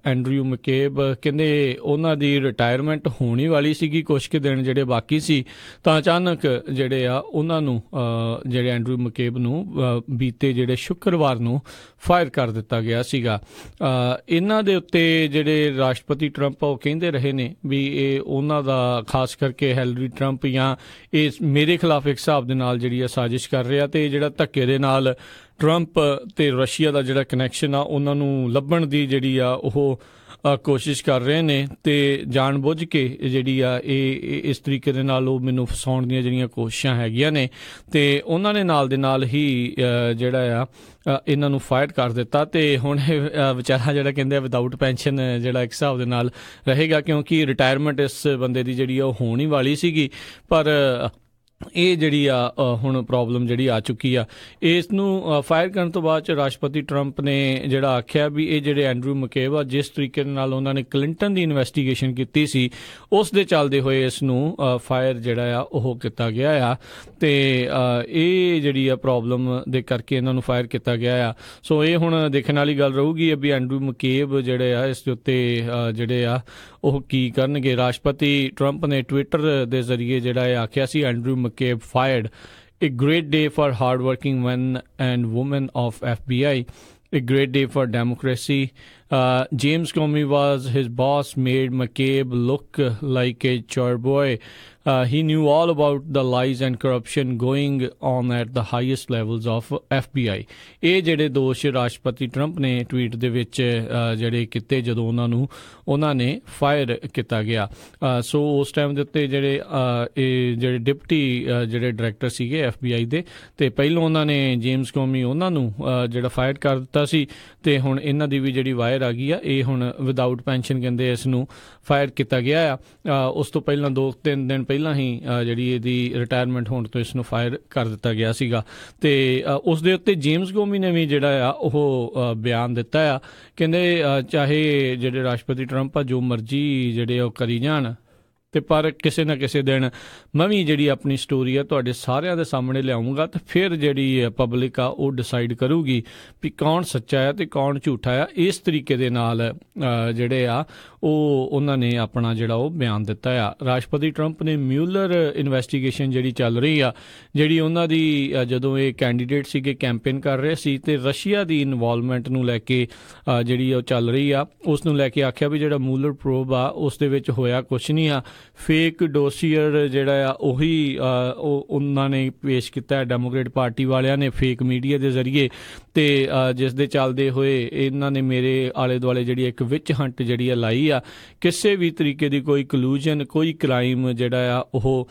ਐਂਡਰਿਊ ਮਕੇਬ ਕਹਿੰਦੇ ਉਹਨਾਂ ਦੀ ਰਿਟਾਇਰਮੈਂਟ ਹੋਣੀ ਵਾਲੀ ਸੀਗੀ, ਕੁਛ ਕੁ ਦਿਨ ਜਿਹੜੇ ਬਾਕੀ ਸੀ, ਤਾਂ ਅਚਾਨਕ ਜਿਹੜੇ ਆ ਉਹਨਾਂ ਨੂੰ ਜਿਹੜੇ ਐਂਡਰਿਊ ਮਕੇਬ ਨੂੰ ਬੀਤੇ ਜਿਹੜੇ ਸ਼ੁੱਕਰਵਾਰ ਨੂੰ ਫਾਇਰ ਕਰ ਦਿੱਤਾ ਗਿਆ ਸੀਗਾ। ਇਹਨਾਂ ਦੇ ਉੱਤੇ ਜਿਹੜੇ ਰਾਸ਼ਟਰਪਤੀ ਟਰੰਪ ਉਹ ਕਹਿੰਦੇ ਰਹੇ ਨੇ ਵੀ ਇਹ ਉਹਨਾਂ ਦਾ, ਖਾਸ ਕਰਕੇ ਹੈਲਰੀ ਟਰੰਪ, ਜਾਂ ਇਹ ਮੇਰੇ ਖਿਲਾਫ ਇੱਕ ਹਿਸਾਬ ਦੇ ਨਾਲ ਜਿਹੜੀ ਆ ਸਾਜ਼ਿਸ਼ ਕਰ ਰਿਹਾ, ਅਤੇ ਜਿਹੜਾ ਧੱਕੇ ਦੇ ਨਾਲ ਟਰੰਪ ਅਤੇ ਰਸ਼ੀਆ ਦਾ ਜਿਹੜਾ ਕਨੈਕਸ਼ਨ ਆ ਉਹਨਾਂ ਨੂੰ ਲੱਭਣ ਦੀ ਜਿਹੜੀ ਆ ਉਹ ਕੋਸ਼ਿਸ਼ ਕਰ ਰਹੇ ਨੇ, ਅਤੇ ਜਾਣ ਬੁੱਝ ਕੇ ਜਿਹੜੀ ਆ ਇਹ ਇਸ ਤਰੀਕੇ ਦੇ ਨਾਲ ਉਹ ਮੈਨੂੰ ਫਸਾਉਣ ਦੀਆਂ ਜਿਹੜੀਆਂ ਕੋਸ਼ਿਸ਼ਾਂ ਹੈਗੀਆਂ ਨੇ, ਅਤੇ ਉਹਨਾਂ ਨੇ ਨਾਲ ਦੇ ਨਾਲ ਹੀ ਜਿਹੜਾ ਆ ਇਹਨਾਂ ਨੂੰ ਫਾਇਰ ਕਰ ਦਿੱਤਾ। ਅਤੇ ਹੁਣ ਇਹ ਵਿਚਾਰਾ ਜਿਹੜਾ ਕਹਿੰਦੇ ਆ ਵਿਦਾਊਟ ਪੈਨਸ਼ਨ ਜਿਹੜਾ ਇੱਕ ਹਿਸਾਬ ਦੇ ਨਾਲ ਰਹੇਗਾ, ਕਿਉਂਕਿ ਰਿਟਾਇਰਮੈਂਟ ਇਸ ਬੰਦੇ ਦੀ ਜਿਹੜੀ ਆ ਉਹ ਹੋਣ ਹੀ ਵਾਲੀ ਸੀਗੀ, ਪਰ ਇਹ ਜਿਹੜੀ ਆ ਹੁਣ ਪ੍ਰੋਬਲਮ ਜਿਹੜੀ ਆ ਚੁੱਕੀ ਆ। ਇਸ ਨੂੰ ਫਾਇਰ ਕਰਨ ਤੋਂ ਬਾਅਦ 'ਚ ਰਾਸ਼ਟਰਪਤੀ ਟਰੰਪ ਨੇ ਜਿਹੜਾ ਆਖਿਆ ਵੀ ਇਹ ਜਿਹੜੇ ਐਂਡਰਿਊ ਮਕੇਬ ਆ, ਜਿਸ ਤਰੀਕੇ ਦੇ ਨਾਲ ਉਹਨਾਂ ਨੇ ਕਲਿੰਟਨ ਦੀ ਇਨਵੈਸਟੀਗੇਸ਼ਨ ਕੀਤੀ ਸੀ, ਉਸ ਦੇ ਚੱਲਦੇ ਹੋਏ ਇਸ ਨੂੰ ਫਾਇਰ ਜਿਹੜਾ ਆ ਉਹ ਕੀਤਾ ਗਿਆ ਆ, ਅਤੇ ਇਹ ਜਿਹੜੀ ਆ ਪ੍ਰੋਬਲਮ ਦੇ ਕਰਕੇ ਇਹਨਾਂ ਨੂੰ ਫਾਇਰ ਕੀਤਾ ਗਿਆ ਆ। ਸੋ ਇਹ ਹੁਣ ਦੇਖਣ ਵਾਲੀ ਗੱਲ ਰਹੂਗੀ ਵੀ ਐਂਡਰਿਊ ਮਕੇਬ ਜਿਹੜੇ ਆ ਇਸ ਦੇ ਉੱਤੇ ਜਿਹੜੇ ਆ ਉਹ ਕੀ ਕਰਨਗੇ। ਰਾਸ਼ਟਰਪਤੀ ਟਰੰਪ ਨੇ ਟਵਿੱਟਰ ਦੇ ਜ਼ਰੀਏ ਜਿਹੜਾ ਇਹ ਆਖਿਆ ਸੀ, Andrew ਮਕੇਬ fired, a great day for hardworking men and women of FBI, a great day for democracy. James Comey was his boss, made McCabe look like a chore boy. he knew all about the lies and corruption going on at the highest levels of FBI। ਇਹ ਜਿਹੜੇ ਦੋਸ਼ ਰਾਸ਼ਟਰਪਤੀ Trump ਨੇ tweet ਦੇ ਵਿੱਚ ਜਿਹੜੇ ਕੀਤੇ ਜਦੋਂ ਉਹਨਾਂ ਨੇ ਫਾਇਰ ਕੀਤਾ ਗਿਆ। ਸੋ ਉਸ ਟਾਈਮ ਦੇ ਉੱਤੇ ਇਹ ਜਿਹੜੇ ਡਿਪਟੀ ਜਿਹੜੇ ਡਾਇਰੈਕਟਰ ਸੀਗੇ FBI ਦੇ, ਤੇ ਪਹਿਲੋਂ ਉਹਨਾਂ ਨੇ ਜੇਮਸ ਕੋਮੀ ਉਹਨਾਂ ਨੂੰ ਜਿਹੜਾ ਫਾਇਰ ਕਰ ਦਿੱਤਾ ਸੀ, ਤੇ ਹੁਣ ਇਹਨਾਂ ਦੀ ਵੀ ਜਿਹੜੀ ਵਾਇਰ ਆ ਗਈ ਆ, ਇਹ ਹੁਣ ਵਿਦਆਊਟ ਪੈਨਸ਼ਨ ਕਹਿੰਦੇ ਇਸ ਨੂੰ ਫਾਇਰ ਕੀਤਾ ਗਿਆ ਆ। ਉਸ ਤੋਂ ਪਹਿਲਾਂ 2-3 ਦਿਨ ਪਹਿਲਾਂ ਹੀ ਜਿਹੜੀ ਇਹਦੀ ਰਿਟਾਇਰਮੈਂਟ ਹੋਣ ਤੋਂ ਇਸ ਨੂੰ ਫਾਇਰ ਕਰ ਦਿੱਤਾ ਗਿਆ ਸੀਗਾ। ਤੇ ਉਸ ਦੇ ਉੱਤੇ ਜੇਮਸ ਕੋਮੀ ਨੇ ਵੀ ਜਿਹੜਾ ਆ ਉਹ ਬਿਆਨ ਦਿੱਤਾ ਆ, ਕਹਿੰਦੇ ਚਾਹੇ ਜਿਹੜੇ ਰਾਸ਼ਟਰਪਤੀ ਟਰੰਪ ਆ ਜੋ ਮਰਜ਼ੀ ਜਿਹੜੇ ਉਹ ਕਰੀ ਜਾਣ, ਤੇ ਪਰ ਕਿਸੇ ਨਾ ਕਿਸੇ ਦਿਨ ਮੈਂ ਵੀ ਜਿਹੜੀ ਆਪਣੀ ਸਟੋਰੀ ਆ ਤੁਹਾਡੇ ਸਾਰਿਆਂ ਦੇ ਸਾਹਮਣੇ ਲਿਆਉਂਗਾ, ਤੇ ਫਿਰ ਜਿਹੜੀ ਪਬਲਿਕ ਆ ਉਹ ਡਿਸਾਈਡ ਕਰੂਗੀ ਵੀ ਕੌਣ ਸੱਚਾ ਆ ਤੇ ਕੌਣ ਝੂਠਾ ਆ। ਇਸ ਤਰੀਕੇ ਦੇ ਨਾਲ ਜਿਹੜੇ ਆ ਉਹਨਾਂ ਨੇ ਆਪਣਾ ਜਿਹੜਾ ਉਹ ਬਿਆਨ ਦਿੱਤਾ ਆ। ਰਾਸ਼ਟਰਪਤੀ ਟਰੰਪ ਨੇ ਮਿਊਲਰ ਇਨਵੈਸਟੀਗੇਸ਼ਨ ਜਿਹੜੀ ਚੱਲ ਰਹੀ ਆ, ਜਿਹੜੀ ਉਹਨਾਂ ਦੀ ਜਦੋਂ ਇਹ ਕੈਂਡੀਡੇਟ ਸੀਗੇ ਕੈਂਪੇਨ ਕਰ ਰਹੇ ਸੀ, ਤੇ ਰਸ਼ੀਆ ਦੀ ਇਨਵੋਲਵਮੈਂਟ ਨੂੰ ਲੈ ਕੇ ਜਿਹੜੀ ਉਹ ਚੱਲ ਰਹੀ ਆ, ਉਸ ਨੂੰ ਲੈ ਕੇ ਆਖਿਆ ਵੀ ਜਿਹੜਾ ਮਿਊਲਰ ਪ੍ਰੋਬ ਆ ਉਸ ਦੇ ਵਿੱਚ ਹੋਇਆ ਕੁਛ ਨਹੀਂ ਆ। ਫੇਕ ਡੋਸੀਅਰ ਜਿਹੜਾ ਆ ਉਹੀ ਉਹਨਾਂ ਨੇ ਪੇਸ਼ ਕੀਤਾ ਡੈਮੋਕ੍ਰੇਟ ਪਾਰਟੀ ਵਾਲਿਆਂ ਨੇ ਫੇਕ ਮੀਡੀਆ ਦੇ ਜ਼ਰੀਏ, ਤੇ ਜਿਸ ਦੇ ਚੱਲਦੇ ਹੋਏ ਇਹਨਾਂ ਨੇ ਮੇਰੇ ਆਲੇ ਦੁਆਲੇ ਜਿਹੜੀ ਇੱਕ ਵਿਚ ਹੰਟ ਜਿਹੜੀ ਆ ਲਾਈ ਆ। ਕਿਸੇ ਵੀ ਤਰੀਕੇ ਦੀ ਕੋਈ ਕਲੂਜਨ, ਕੋਈ ਕ੍ਰਾਈਮ ਜਿਹੜਾ ਆ ਉਹ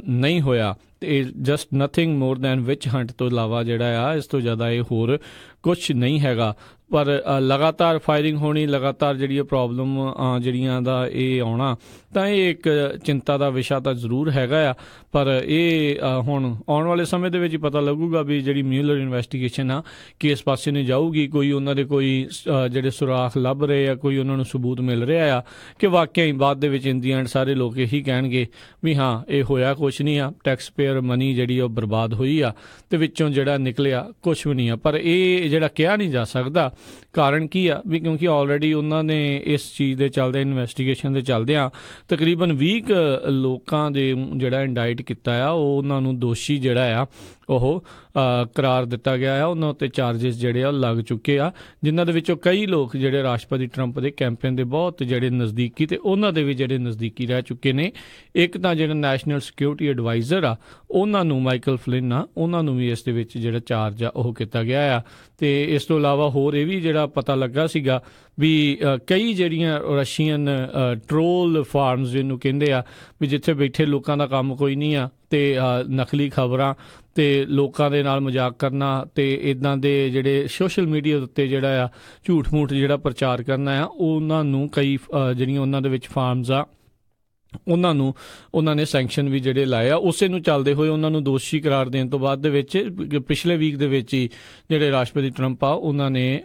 ਨਹੀਂ ਹੋਇਆ, ਤੇ ਜਸਟ ਨਥਿੰਗ ਮੋਰ ਦੈਨ ਵਿਚ ਹੰਟ ਤੋਂ ਇਲਾਵਾ ਜਿਹੜਾ ਆ ਇਸ ਤੋਂ ਜ਼ਿਆਦਾ ਇਹ ਹੋਰ ਕੁਛ ਨਹੀਂ ਹੈਗਾ। ਪਰ ਲਗਾਤਾਰ ਫਾਇਰਿੰਗ ਹੋਣੀ, ਲਗਾਤਾਰ ਜਿਹੜੀ ਪ੍ਰੋਬਲਮ ਜਿਹੜੀਆਂ ਦਾ ਇਹ ਆਉਣਾ, ਤਾਂ ਇਹ ਇੱਕ ਚਿੰਤਾ ਦਾ ਵਿਸ਼ਾ ਤਾਂ ਜ਼ਰੂਰ ਹੈਗਾ ਆ। ਪਰ ਇਹ ਹੁਣ ਆਉਣ ਵਾਲੇ ਸਮੇਂ ਦੇ ਵਿੱਚ ਹੀ ਪਤਾ ਲੱਗੂਗਾ ਵੀ ਜਿਹੜੀ ਮਿਊਲਰ ਇਨਵੈਸਟੀਗੇਸ਼ਨ ਆ ਕਿਸ ਪਾਸੇ ਨੂੰ ਜਾਊਗੀ। ਕੋਈ ਉਹਨਾਂ ਦੇ ਕੋਈ ਜਿਹੜੇ ਸੁਰਾਖ ਲੱਭ ਰਹੇ ਆ, ਕੋਈ ਉਹਨਾਂ ਨੂੰ ਸਬੂਤ ਮਿਲ ਰਿਹਾ ਆ ਕਿ ਵਾਕਿਆ ਹੀ ਬਾਅਦ ਦੇ ਵਿੱਚ ਇਨ ਦੀ ਐਂਡ ਸਾਰੇ ਲੋਕ ਇਹੀ ਕਹਿਣਗੇ ਵੀ ਹਾਂ ਇਹ ਹੋਇਆ ਕੁਛ ਨਹੀਂ ਆ, ਟੈਕਸ ਪੇਅਰ ਮਨੀ ਜਿਹੜੀ ਉਹ ਬਰਬਾਦ ਹੋਈ ਆ, ਤੇ ਵਿੱਚੋਂ ਜਿਹੜਾ ਨਿਕਲਿਆ ਕੁਛ ਵੀ ਨਹੀਂ ਆ। ਪਰ ਇਹ ਜਿਹੜਾ ਕਿਹਾ ਨਹੀਂ ਜਾ ਸਕਦਾ, ਕਾਰਨ ਕੀ ਆ ਵੀ ਕਿਉਂਕਿ ਆਲਰੇਡੀ ਉਹਨਾਂ ਨੇ ਇਸ ਚੀਜ਼ ਦੇ ਚੱਲਦੇ ਇਨਵੈਸਟੀਗੇਸ਼ਨ ਦੇ ਚੱਲਦਿਆਂ ਤਕਰੀਬਨ 20 ਲੋਕਾਂ ਦੇ ਜਿਹੜਾ ਇੰਡਾਈਟ ਕੀਤਾ ਆ, ਉਹ ਉਹਨਾਂ ਨੂੰ ਦੋਸ਼ੀ ਜਿਹੜਾ ਆ ਉਹ ਕਰਾਰ ਦਿੱਤਾ ਗਿਆ ਆ। ਉਹਨਾਂ ਉੱਤੇ ਚਾਰਜਿਸ ਜਿਹੜੇ ਆ ਲੱਗ ਚੁੱਕੇ ਆ, ਜਿਨ੍ਹਾਂ ਦੇ ਵਿੱਚੋਂ ਕਈ ਲੋਕ ਜਿਹੜੇ ਰਾਸ਼ਟਰਪਤੀ ਟਰੰਪ ਦੇ ਕੈਂਪੇਨ ਦੇ ਬਹੁਤ ਜਿਹੜੇ ਨਜ਼ਦੀਕੀ ਤੇ ਉਹਨਾਂ ਦੇ ਵੀ ਜਿਹੜੇ ਨਜ਼ਦੀਕੀ ਰਹਿ ਚੁੱਕੇ ਨੇ। ਇੱਕ ਤਾਂ ਜਿਹੜਾ ਨੈਸ਼ਨਲ ਸਿਕਿਉਰਿਟੀ ਐਡਵਾਈਜ਼ਰ ਆ, ਉਹਨਾਂ ਨੂੰ ਮਾਈਕਲ ਫਲਿਨ ਆ, ਉਹਨਾਂ ਨੂੰ ਵੀ ਇਸ ਦੇ ਵਿੱਚ ਜਿਹੜਾ ਚਾਰਜ ਆ ਉਹ ਕੀਤਾ ਗਿਆ ਆ। ਤੇ ਇਸ ਤੋਂ ਇਲਾਵਾ ਹੋਰ ਇਹ ਵੀ ਜਿਹੜਾ ਪਤਾ ਲੱਗਾ ਸੀਗਾ ਵੀ ਕਈ ਜਿਹੜੀਆਂ ਰਸ਼ੀਅਨ ਟਰੋਲ ਫਾਰਮਸ ਜਿਹਨੂੰ ਕਹਿੰਦੇ ਆ ਵੀ ਜਿੱਥੇ ਬੈਠੇ ਲੋਕਾਂ ਦਾ ਕੰਮ ਕੋਈ ਨਹੀਂ ਆ, ਤੇ ਨਕਲੀ ਖਬਰਾਂ ਤੇ ਲੋਕਾਂ ਦੇ ਨਾਲ ਮਜ਼ਾਕ ਕਰਨਾ, ਤੇ ਇੱਦਾਂ ਦੇ ਜਿਹੜੇ ਸੋਸ਼ਲ ਮੀਡੀਆ ਉੱਤੇ ਜਿਹੜਾ ਆ ਝੂਠ ਮੂਠ ਜਿਹੜਾ ਪ੍ਰਚਾਰ ਕਰਨਾ ਆ, ਉਹਨਾਂ ਨੂੰ ਕਈ ਜਿਹੜੀਆਂ ਉਹਨਾਂ ਦੇ ਵਿੱਚ ਫਾਰਮਸ ਆ ਉਹਨਾਂ ਨੇ ਸੈਂਕਸ਼ਨ ਵੀ ਜਿਹੜੇ ਲਾਏ ਆ। ਉਸੇ ਨੂੰ ਚੱਲਦੇ ਹੋਏ ਉਹਨਾਂ ਨੂੰ ਦੋਸ਼ੀ ਕਰਾਰ ਦੇਣ ਤੋਂ ਬਾਅਦ ਦੇ ਵਿੱਚ ਪਿਛਲੇ ਵੀਕ ਦੇ ਵਿੱਚ ਹੀ ਜਿਹੜੇ ਰਾਸ਼ਟਰਪਤੀ ਟਰੰਪ ਆ ਉਹਨਾਂ ਨੇ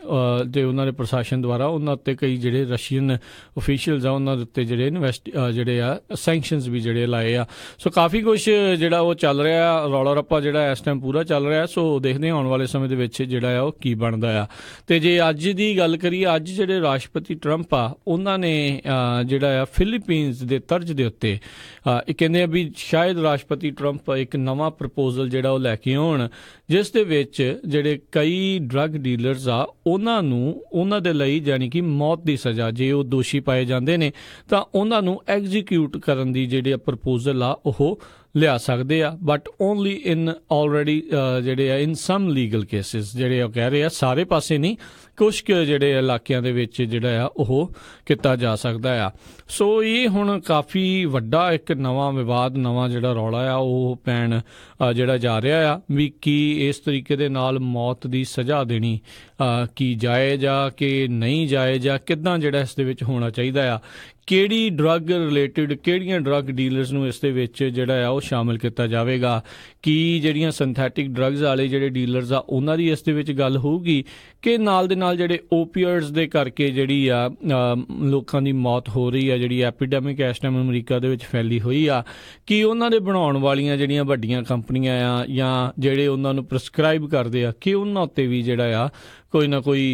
ਤੇ ਉਹਨਾਂ ਦੇ ਪ੍ਰਸ਼ਾਸਨ ਦੁਆਰਾ ਉਹਨਾਂ ਉੱਤੇ ਕਈ ਜਿਹੜੇ ਰਸ਼ੀਅਨ ਅਫੀਸ਼ੀਅਲਸ ਆ ਉਹਨਾਂ ਦੇ ਉੱਤੇ ਜਿਹੜੇ ਆ ਸੈਂਕਸ਼ਨਸ ਵੀ ਜਿਹੜੇ ਲਾਏ ਆ। ਸੋ ਕਾਫੀ ਕੁਛ ਜਿਹੜਾ ਉਹ ਚੱਲ ਰਿਹਾ, ਰੌਲਾ ਰੱਪਾ ਜਿਹੜਾ ਇਸ ਟਾਈਮ ਪੂਰਾ ਚੱਲ ਰਿਹਾ। ਸੋ ਦੇਖਦੇ ਹਾਂ ਆਉਣ ਵਾਲੇ ਸਮੇਂ ਦੇ ਵਿੱਚ ਜਿਹੜਾ ਆ ਉਹ ਕੀ ਬਣਦਾ ਆ। ਤੇ ਜੇ ਅੱਜ ਦੀ ਗੱਲ ਕਰੀਏ, ਅੱਜ ਜਿਹੜੇ ਰਾਸ਼ਟਰਪਤੀ ਟਰੰਪ ਆ ਉਹਨਾਂ ਨੇ ਜਿਹੜਾ ਆ ਫਿਲੀਪੀਨਸ ਦੇ ਤਰਜ਼ ਦੇ ਉੱਤੇ ਇਹ ਕਹਿੰਦੇ ਆ ਵੀ ਸ਼ਾਇਦ ਰਾਸ਼ਟਰਪਤੀ ਟਰੰਪ ਇੱਕ ਨਵਾਂ ਪ੍ਰਪੋਜ਼ਲ ਜਿਹੜਾ ਉਹ ਲੈ ਕੇ ਆਉਣ, ਜਿਸ ਦੇ ਵਿੱਚ ਜਿਹੜੇ ਕਈ ਡਰੱਗ ਡੀਲਰਸ ਆ ਉਹਨਾਂ ਦੇ ਲਈ ਯਾਨੀ ਕਿ ਮੌਤ ਦੀ ਸਜ਼ਾ, ਜੇ ਉਹ ਦੋਸ਼ੀ ਪਾਏ ਜਾਂਦੇ ਨੇ ਤਾਂ ਉਹਨਾਂ ਨੂੰ ਐਗਜ਼ੀਕਿਊਟ ਕਰਨ ਦੀ ਜਿਹੜੀ ਪ੍ਰਪੋਜ਼ਲ ਆ ਉਹ ਲਿਆ ਸਕਦੇ ਆ। ਬਟ ਓਨਲੀ ਇਨ ਆਲਰੇਡੀ ਜਿਹੜੇ ਆ ਇਨ ਸਮ ਲੀਗਲ ਕੇਸਿਸ, ਜਿਹੜੇ ਉਹ ਕਹਿ ਰਹੇ ਆ ਸਾਰੇ ਪਾਸੇ ਨਹੀਂ, ਕੁਛ ਕੁ ਜਿਹੜੇ ਇਲਾਕਿਆਂ ਦੇ ਵਿੱਚ ਜਿਹੜਾ ਆ ਉਹ ਕੀਤਾ ਜਾ ਸਕਦਾ ਆ। ਸੋ ਇਹ ਹੁਣ ਕਾਫੀ ਵੱਡਾ ਇੱਕ ਨਵਾਂ ਵਿਵਾਦ, ਨਵਾਂ ਜਿਹੜਾ ਰੌਲਾ ਆ ਉਹ ਪੈਣ ਜਿਹੜਾ ਜਾ ਰਿਹਾ ਆ ਵੀ ਕੀ ਇਸ ਤਰੀਕੇ ਦੇ ਨਾਲ ਮੌਤ ਦੀ ਸਜ਼ਾ ਦੇਣੀ ਕੀ ਜਾਇਜ਼ ਆ ਕਿ ਨਹੀਂ ਜਾਇਜ਼ ਆ, ਕਿੱਦਾਂ ਜਿਹੜਾ ਇਸ ਦੇ ਵਿੱਚ ਹੋਣਾ ਚਾਹੀਦਾ ਆ, ਕਿਹੜੀ ਡਰੱਗ ਰਿਲੇਟਿਡ ਕਿਹੜੀਆਂ ਡਰੱਗ ਡੀਲਰਸ ਨੂੰ ਇਸ ਦੇ ਵਿੱਚ ਜਿਹੜਾ ਆ ਉਹ ਸ਼ਾਮਿਲ ਕੀਤਾ ਜਾਵੇਗਾ, ਕੀ ਜਿਹੜੀਆਂ ਸਿੰਥੈਟਿਕ ਡਰੱਗਸ ਵਾਲੇ ਜਿਹੜੇ ਡੀਲਰਸ ਆ ਉਹਨਾਂ ਦੀ ਇਸ ਦੇ ਵਿੱਚ ਗੱਲ ਹੋਊਗੀ ਕਿ ਨਾਲ ਦੇ ਨਾਲ ਜਿਹੜੇ ਓਪੀਆਇਡਸ ਦੇ ਕਰਕੇ ਜਿਹੜੀ ਆ ਲੋਕਾਂ ਦੀ ਮੌਤ ਹੋ ਰਹੀ ਆ, ਜਿਹੜੀ ਐਪੀਡੈਮਿਕ ਇਸ ਟਾਈਮ ਅਮਰੀਕਾ ਦੇ ਵਿੱਚ ਫੈਲੀ ਹੋਈ ਆ, ਕਿ ਉਹਨਾਂ ਦੇ ਬਣਾਉਣ ਵਾਲੀਆਂ ਜਿਹੜੀਆਂ ਵੱਡੀਆਂ ਕੰਪਨੀਆਂ ਆ ਜਾਂ ਜਿਹੜੇ ਉਹਨਾਂ ਨੂੰ ਪ੍ਰਸਕ੍ਰਾਈਬ ਕਰਦੇ ਆ ਕਿ ਉਹਨਾਂ ਉੱਤੇ ਵੀ ਜਿਹੜਾ ਆ ਕੋਈ ਨਾ ਕੋਈ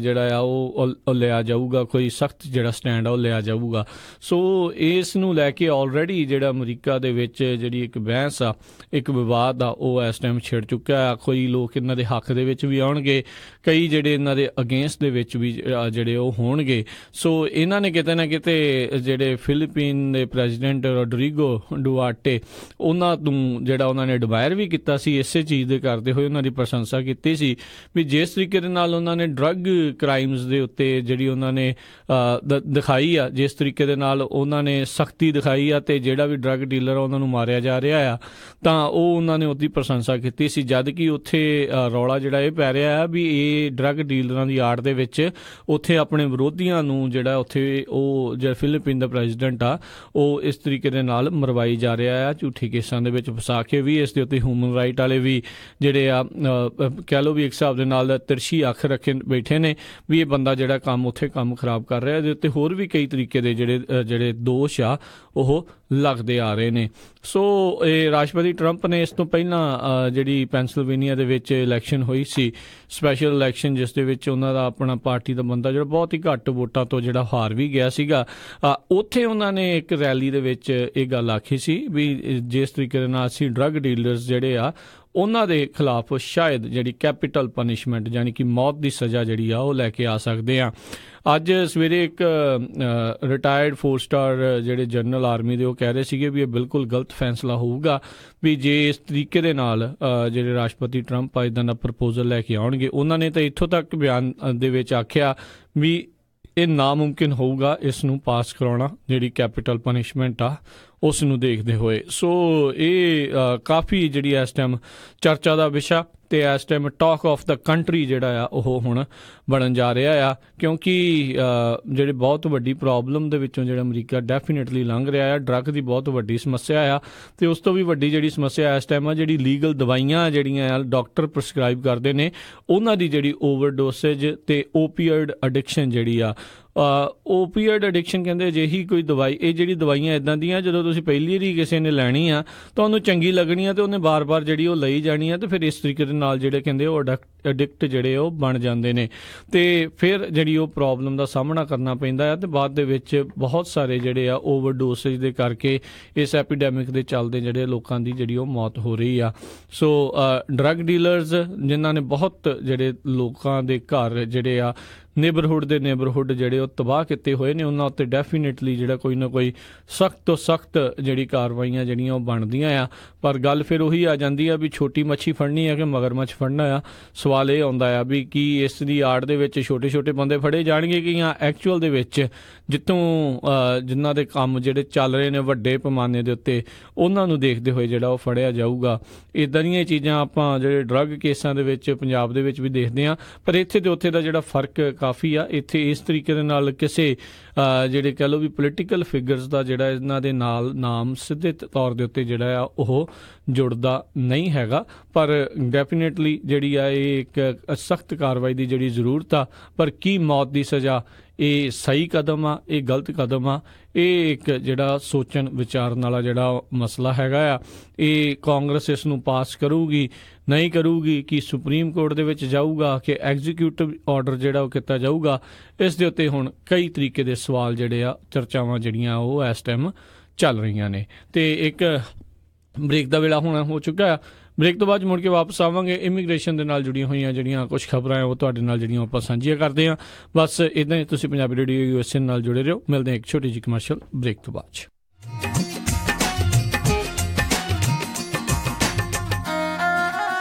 ਜਿਹੜਾ ਆ ਉਹ ਲਿਆ ਜਾਊਗਾ, ਕੋਈ ਸਖਤ ਜਿਹੜਾ ਸਟੈਂਡ ਆ ਉਹ ਲਿਆ ਜਾਊਗਾ। ਸੋ ਇਸ ਨੂੰ ਲੈ ਕੇ ਆਲਰੇਡੀ ਜਿਹੜਾ ਅਮਰੀਕਾ ਦੇ ਵਿੱਚ ਜਿਹੜੀ ਇੱਕ ਬਹਿਸ ਆ, ਇੱਕ ਵਿਵਾਦ ਆ, ਉਹ ਇਸ ਟਾਈਮ ਛਿੜ ਚੁੱਕਾ ਆ। ਕੋਈ ਲੋਕ ਇਹਨਾਂ ਦੇ ਹੱਕ ਦੇ ਵਿੱਚ ਵੀ ਆਉਣਗੇ, ਕਈ ਜਿਹੜੇ ਇਹਨਾਂ ਦੇ ਅਗੇਂਸਟ ਦੇ ਵਿੱਚ ਵੀ ਜਿਹੜੇ ਉਹ ਹੋਣਗੇ। ਸੋ ਇਹਨਾਂ ਨੇ ਕਿਤੇ ਨਾ ਕਿਤੇ ਜਿਹੜੇ ਫਿਲੀਪੀਨ ਦੇ ਪ੍ਰੈਜ਼ੀਡੈਂਟ ਰੋਡਰੀਗੋ ਡੁਆਟੇ, ਉਹਨਾਂ ਨੂੰ ਜਿਹੜਾ ਉਹਨਾਂ ਨੇ ਐਡਮਾਇਰ ਵੀ ਕੀਤਾ ਸੀ, ਇਸੇ ਚੀਜ਼ ਦੇ ਕਰਦੇ ਹੋਏ ਉਹਨਾਂ ਦੀ ਪ੍ਰਸ਼ੰਸਾ ਕੀਤੀ ਸੀ ਵੀ ਜਿਸ ਤਰੀਕੇ ਦੇ ਨਾਲ ਉਹਨਾਂ ਨੇ ਡਰੱਗ ਕ੍ਰਾਈਮਸ ਦੇ ਉੱਤੇ ਜਿਹੜੀ ਉਹਨਾਂ ਨੇ ਦਿਖਾਈ ਆ, ਜਿਸ ਤਰੀਕੇ ਦੇ ਨਾਲ ਉਹਨਾਂ ਨੇ ਸਖਤੀ ਦਿਖਾਈ ਆ, ਤੇ ਜਿਹੜਾ ਵੀ ਡਰੱਗ ਡੀਲਰ ਆ ਉਹਨਾਂ ਨੂੰ ਮਾਰਿਆ ਜਾ ਰਿਹਾ ਆ, ਤਾਂ ਉਹ ਉਹਨਾਂ ਨੇ ਉਹਦੀ ਪ੍ਰਸ਼ੰਸਾ ਕੀਤੀ ਸੀ। ਜਦ ਕਿ ਉੱਥੇ ਰੌਲਾ ਜਿਹੜਾ ਇਹ ਪੈ ਰਿਹਾ ਆ ਵੀ ਇਹ ਡਰੱਗ ਡੀਲਰਾਂ ਦੀ ਆੜ ਦੇ ਵਿੱਚ ਉੱਥੇ ਆਪਣੇ ਵਿਰੋਧੀਆਂ ਨੂੰ ਜਿਹੜਾ ਉੱਥੇ ਉਹ ਜਿਹੜਾ ਫਿਲੀਪੀਨ ਦਾ ਪ੍ਰੈਜ਼ੀਡੈਂਟ ਆ ਉਹ ਇਸ ਤਰੀਕੇ ਦੇ ਨਾਲ ਮਰਵਾਈ ਜਾ ਰਿਹਾ ਆ, ਝੂਠੇ ਕੇਸਾਂ ਦੇ ਵਿੱਚ ਫਸਾ ਕੇ ਵੀ। ਇਸ ਦੇ ਉੱਤੇ ਹਿਊਮਨ ਰਾਈਟ ਵਾਲੇ ਵੀ ਜਿਹੜੇ ਆ ਕਹਿ ਲਓ ਵੀ ਇੱਕ ਹਿਸਾਬ ਦੇ ਨਾਲ ਤਿਰਛੀ ਅੱਖ ਰੱਖੇ ਬੈਠੇ ਨੇ ਵੀ ਇਹ ਬੰਦਾ ਜਿਹੜਾ ਕੰਮ ਉੱਥੇ ਕੰਮ ਖਰਾਬ ਕਰ ਰਿਹਾ। ਇਹਦੇ ਉੱਤੇ ਹੋਰ ਵੀ ਕਈ ਤਰੀਕੇ ਦੇ ਜਿਹੜੇ ਦੋਸ਼ ਆ ਉਹ ਲੱਗਦੇ ਆ ਰਹੇ ਨੇ। ਸੋ ਇਹ ਰਾਸ਼ਟਰਪਤੀ ਟਰੰਪ ਨੇ ਇਸ ਤੋਂ ਪਹਿਲਾਂ ਜਿਹੜੀ ਪੈਂਸਿਲਵੇਨੀਆ ਦੇ ਵਿੱਚ ਇਲੈਕਸ਼ਨ ਹੋਈ ਸੀ, ਸਪੈਸ਼ਲ ਇਲੈਕਸ਼ਨ, ਜਿਸ ਦੇ ਵਿੱਚ ਉਹਨਾਂ ਦਾ ਆਪਣਾ ਪਾਰਟੀ ਦਾ ਬੰਦਾ ਜਿਹੜਾ ਬਹੁਤ ਹੀ ਘੱਟ ਵੋਟਾਂ ਤੋਂ ਜਿਹੜਾ ਹਾਰ ਵੀ ਗਿਆ ਸੀਗਾ, ਉੱਥੇ ਉਹਨਾਂ ਨੇ ਇੱਕ ਰੈਲੀ ਦੇ ਵਿੱਚ ਇਹ ਗੱਲ ਆਖੀ ਸੀ ਵੀ ਜਿਸ ਤਰੀਕੇ ਦੇ ਨਾਲ ਅਸੀਂ ਡਰੱਗ ਡੀਲਰਸ ਜਿਹੜੇ ਆ ਉਹਨਾਂ ਦੇ ਖਿਲਾਫ ਸ਼ਾਇਦ ਜਿਹੜੀ ਕੈਪੀਟਲ ਪਨਿਸ਼ਮੈਂਟ ਯਾਨੀ ਕਿ ਮੌਤ ਦੀ ਸਜ਼ਾ ਜਿਹੜੀ ਆ ਉਹ ਲੈ ਕੇ ਆ ਸਕਦੇ ਆ। ਅੱਜ ਸਵੇਰੇ ਇੱਕ ਰਿਟਾਇਰਡ 4 ਸਟਾਰ ਜਿਹੜੇ ਜਨਰਲ ਆਰਮੀ ਦੇ ਉਹ ਕਹਿ ਰਹੇ ਸੀਗੇ ਵੀ ਇਹ ਬਿਲਕੁਲ ਗਲਤ ਫੈਸਲਾ ਹੋਊਗਾ ਵੀ ਜੇ ਇਸ ਤਰੀਕੇ ਦੇ ਨਾਲ ਜਿਹੜੇ ਰਾਸ਼ਟਰਪਤੀ ਟਰੰਪ ਆ ਇੱਦਾਂ ਦਾ ਪ੍ਰਪੋਜ਼ਲ ਲੈ ਕੇ ਆਉਣਗੇ। ਉਹਨਾਂ ਨੇ ਤਾਂ ਇੱਥੋਂ ਤੱਕ ਬਿਆਨ ਦੇ ਵਿੱਚ ਆਖਿਆ ਵੀ ਇਹ ਨਾਮੁਮਕਿਨ ਹੋਊਗਾ ਇਸ ਨੂੰ ਪਾਸ ਕਰਾਉਣਾ, ਜਿਹੜੀ ਕੈਪੀਟਲ ਪਨਿਸ਼ਮੈਂਟ ਆ ਉਸ ਨੂੰ ਦੇਖਦੇ ਹੋਏ। ਸੋ ਇਹ ਕਾਫੀ ਜਿਹੜੀ ਇਸ ਟਾਈਮ ਚਰਚਾ ਦਾ ਵਿਸ਼ਾ ਤੇ ਇਸ time talk of the country ਜਿਹੜਾ ਆ ਉਹ ਹੁਣ ਬਣਨ ਜਾ ਰਿਹਾ ਆ, ਕਿਉਂਕਿ ਜਿਹੜੇ ਬਹੁਤ ਵੱਡੀ ਪ੍ਰੋਬਲਮ ਦੇ ਵਿੱਚੋਂ ਜਿਹੜਾ ਅਮਰੀਕਾ ਡੈਫੀਨੇਟਲੀ ਲੰਘ ਰਿਹਾ ਆ, ਡਰੱਗ ਦੀ ਬਹੁਤ ਵੱਡੀ ਸਮੱਸਿਆ ਆ, ਤੇ ਉਸ ਤੋਂ ਵੀ ਵੱਡੀ ਜਿਹੜੀ ਸਮੱਸਿਆ ਇਸ ਟਾਈਮ ਆ ਜਿਹੜੀ ਲੀਗਲ ਦਵਾਈਆਂ ਜਿਹੜੀਆਂ ਆ ਡਾਕਟਰ ਪ੍ਰਸਕ੍ਰਾਈਬ ਕਰਦੇ ਨੇ ਉਹਨਾਂ ਦੀ ਜਿਹੜੀ ਓਵਰਡੋਸੇਜ ਤੇ ਓਪੀਆਇਡ ਐਡਿਕਸ਼ਨ ਜਿਹੜੀ ਆ। ਓਪੀਆਇਡ ਐਡਿਕਸ਼ਨ ਕਹਿੰਦੇ ਅਜਿਹੀ ਕੋਈ ਦਵਾਈ, ਇਹ ਜਿਹੜੀ ਦਵਾਈਆਂ ਇੱਦਾਂ ਦੀਆਂ ਜਦੋਂ ਤੁਸੀਂ ਪਹਿਲੀ ਵਾਰੀ ਕਿਸੇ ਨੇ ਲੈਣੀ ਆ ਤਾਂ ਉਹਨੂੰ ਚੰਗੀ ਲੱਗਣੀ ਆ ਤੇ ਉਹਨੇ ਬਾਰ-ਬਾਰ ਜਿਹੜੀ ਉਹ ਲਈ ਜਾਣੀ ਆ, ਤੇ ਫਿਰ ਇਸ ਤਰੀਕੇ ਦੇ ਨਾਲ ਜਿਹੜੇ ਕਹਿੰਦੇ ਉਹ ਐਡਿਕਟ ਜਿਹੜੇ ਉਹ ਬਣ ਜਾਂਦੇ ਨੇ, ਤੇ ਫਿਰ ਜਿਹੜੀ ਉਹ ਪ੍ਰੋਬਲਮ ਦਾ ਸਾਹਮਣਾ ਕਰਨਾ ਪੈਂਦਾ ਆ, ਤੇ ਬਾਅਦ ਦੇ ਵਿੱਚ ਬਹੁਤ ਸਾਰੇ ਜਿਹੜੇ ਆ ਓਵਰਡੋਸੇਜ ਦੇ ਕਰਕੇ ਇਸ ਐਪੀਡੈਮਿਕ ਦੇ ਚੱਲਦੇ ਜਿਹੜੇ ਲੋਕਾਂ ਦੀ ਜਿਹੜੀ ਉਹ ਮੌਤ ਹੋ ਰਹੀ ਆ। ਸੋ ਡਰੱਗ ਡੀਲਰਸ ਜਿਨ੍ਹਾਂ ਨੇ ਬਹੁਤ ਜਿਹੜੇ ਲੋਕਾਂ ਦੇ ਘਰ ਜਿਹੜੇ ਆ ਨੇਬਰਹੁੱਡ ਜਿਹੜੇ ਉਹ ਤਬਾਹ ਕੀਤੇ ਹੋਏ ਨੇ, ਉਹਨਾਂ ਉੱਤੇ ਡੈਫੀਨੇਟਲੀ ਜਿਹੜਾ ਕੋਈ ਨਾ ਕੋਈ ਸਖਤ ਤੋਂ ਸਖਤ ਜਿਹੜੀ ਕਾਰਵਾਈਆਂ ਜਿਹੜੀਆਂ ਉਹ ਬਣਦੀਆਂ ਆ। ਪਰ ਗੱਲ ਫਿਰ ਉਹੀ ਆ ਜਾਂਦੀ ਆ ਵੀ ਛੋਟੀ ਮੱਛੀ ਫੜਨੀ ਆ ਕਿ ਮਗਰਮੱਛ ਫੜਨਾ ਆ। ਸਵਾਲ ਇਹ ਆਉਂਦਾ ਆ ਵੀ ਕੀ ਇਸ ਦੀ ਆੜ ਦੇ ਵਿੱਚ ਛੋਟੇ ਛੋਟੇ ਬੰਦੇ ਫੜੇ ਜਾਣਗੇ ਕਿ ਜਾਂ ਐਕਚੁਅਲ ਦੇ ਵਿੱਚ ਜਿਨ੍ਹਾਂ ਦੇ ਕੰਮ ਜਿਹੜੇ ਚੱਲ ਰਹੇ ਨੇ ਵੱਡੇ ਪੈਮਾਨੇ ਦੇ ਉੱਤੇ ਉਹਨਾਂ ਨੂੰ ਦੇਖਦੇ ਹੋਏ ਜਿਹੜਾ ਉਹ ਫੜਿਆ ਜਾਊਗਾ। ਇੱਦਾਂ ਦੀਆਂ ਚੀਜ਼ਾਂ ਆਪਾਂ ਜਿਹੜੇ ਡਰੱਗ ਕੇਸਾਂ ਦੇ ਵਿੱਚ ਪੰਜਾਬ ਦੇ ਵਿੱਚ ਵੀ ਦੇਖਦੇ ਹਾਂ, ਪਰ ਇੱਥੇ ਤੇ ਉੱਥੇ ਦਾ ਜਿਹੜਾ ਫਰਕ ਕਾਫੀ ਆ। ਇੱਥੇ ਇਸ ਤਰੀਕੇ ਦੇ ਨਾਲ ਕਿਸੇ ਜਿਹੜੇ ਕਹਿ ਲਓ ਵੀ ਪੋਲੀਟੀਕਲ ਫਿਗਰਸ ਦਾ ਜਿਹੜਾ ਇਹਨਾਂ ਦੇ ਨਾਲ ਨਾਮ ਸਿੱਧੇ ਤੌਰ ਦੇ ਉੱਤੇ ਜਿਹੜਾ ਆ ਉਹ ਜੁੜਦਾ ਨਹੀਂ ਹੈਗਾ, ਪਰ ਡੈਫੀਨੇਟਲੀ ਜਿਹੜੀ ਆ ਇਹ ਇੱਕ ਸਖਤ ਕਾਰਵਾਈ ਦੀ ਜਿਹੜੀ ਜ਼ਰੂਰਤ ਆ। ਪਰ ਕੀ ਮੌਤ ਦੀ ਸਜ਼ਾ ਇਹ ਸਹੀ ਕਦਮ ਆ, ਇਹ ਗਲਤ ਕਦਮ ਆ, ਇਹ ਇੱਕ ਜਿਹੜਾ ਸੋਚਣ ਵਿਚਾਰਨ ਵਾਲਾ ਜਿਹੜਾ ਮਸਲਾ ਹੈਗਾ ਆ। ਇਹ ਕਾਂਗਰਸ ਇਸ ਨੂੰ ਪਾਸ ਕਰੂਗੀ ਨਹੀਂ ਕਰੂਗੀ, ਕਿ ਸੁਪਰੀਮ ਕੋਰਟ ਦੇ ਵਿੱਚ ਜਾਊਗਾ, ਕਿ ਐਗਜ਼ੀਕਿਊਟਿਵ ਆਰਡਰ ਜਿਹੜਾ ਉਹ ਕੀਤਾ ਜਾਊਗਾ, ਇਸ ਦੇ ਉੱਤੇ ਹੁਣ ਕਈ ਤਰੀਕੇ ਦੇ ਸਵਾਲ ਜਿਹੜੇ ਆ ਚਰਚਾਵਾਂ ਜਿਹੜੀਆਂ ਉਹ ਇਸ ਟਾਈਮ ਚੱਲ ਰਹੀਆਂ ਨੇ। ਤੇ ਇੱਕ ਬ੍ਰੇਕ ਦਾ ਵੇਲਾ ਹੋਣਾ ਹੋ ਚੁੱਕਾ ਆ। ਬ੍ਰੇਕ ਤੋਂ ਬਾਅਦ ਮੁੜ ਕੇ ਵਾਪਸ ਆਵਾਂਗੇ। ਇਮੀਗ੍ਰੇਸ਼ਨ ਦੇ ਨਾਲ ਜੁੜੀਆਂ ਹੋਈਆਂ ਜਿਹੜੀਆਂ ਕੁਝ ਖਬਰਾਂ ਉਹ ਤੁਹਾਡੇ ਨਾਲ ਜਿਹੜੀਆਂ ਆਪਾਂ ਸਾਂਝੀਆਂ ਕਰਦੇ ਹਾਂ। ਬਸ ਇੱਦਾਂ ਹੀ ਤੁਸੀਂ ਪੰਜਾਬੀ ਰੇਡੀਓ USA ਨਾਲ ਜੁੜੇ ਰਹੋ। ਮਿਲਦੇ ਹਾਂ ਇੱਕ ਛੋਟੀ ਜਿਹੀ ਕਮਰਸ਼ੀਅਲ ਬ੍ਰੇਕ ਤੋਂ ਬਾਅਦ।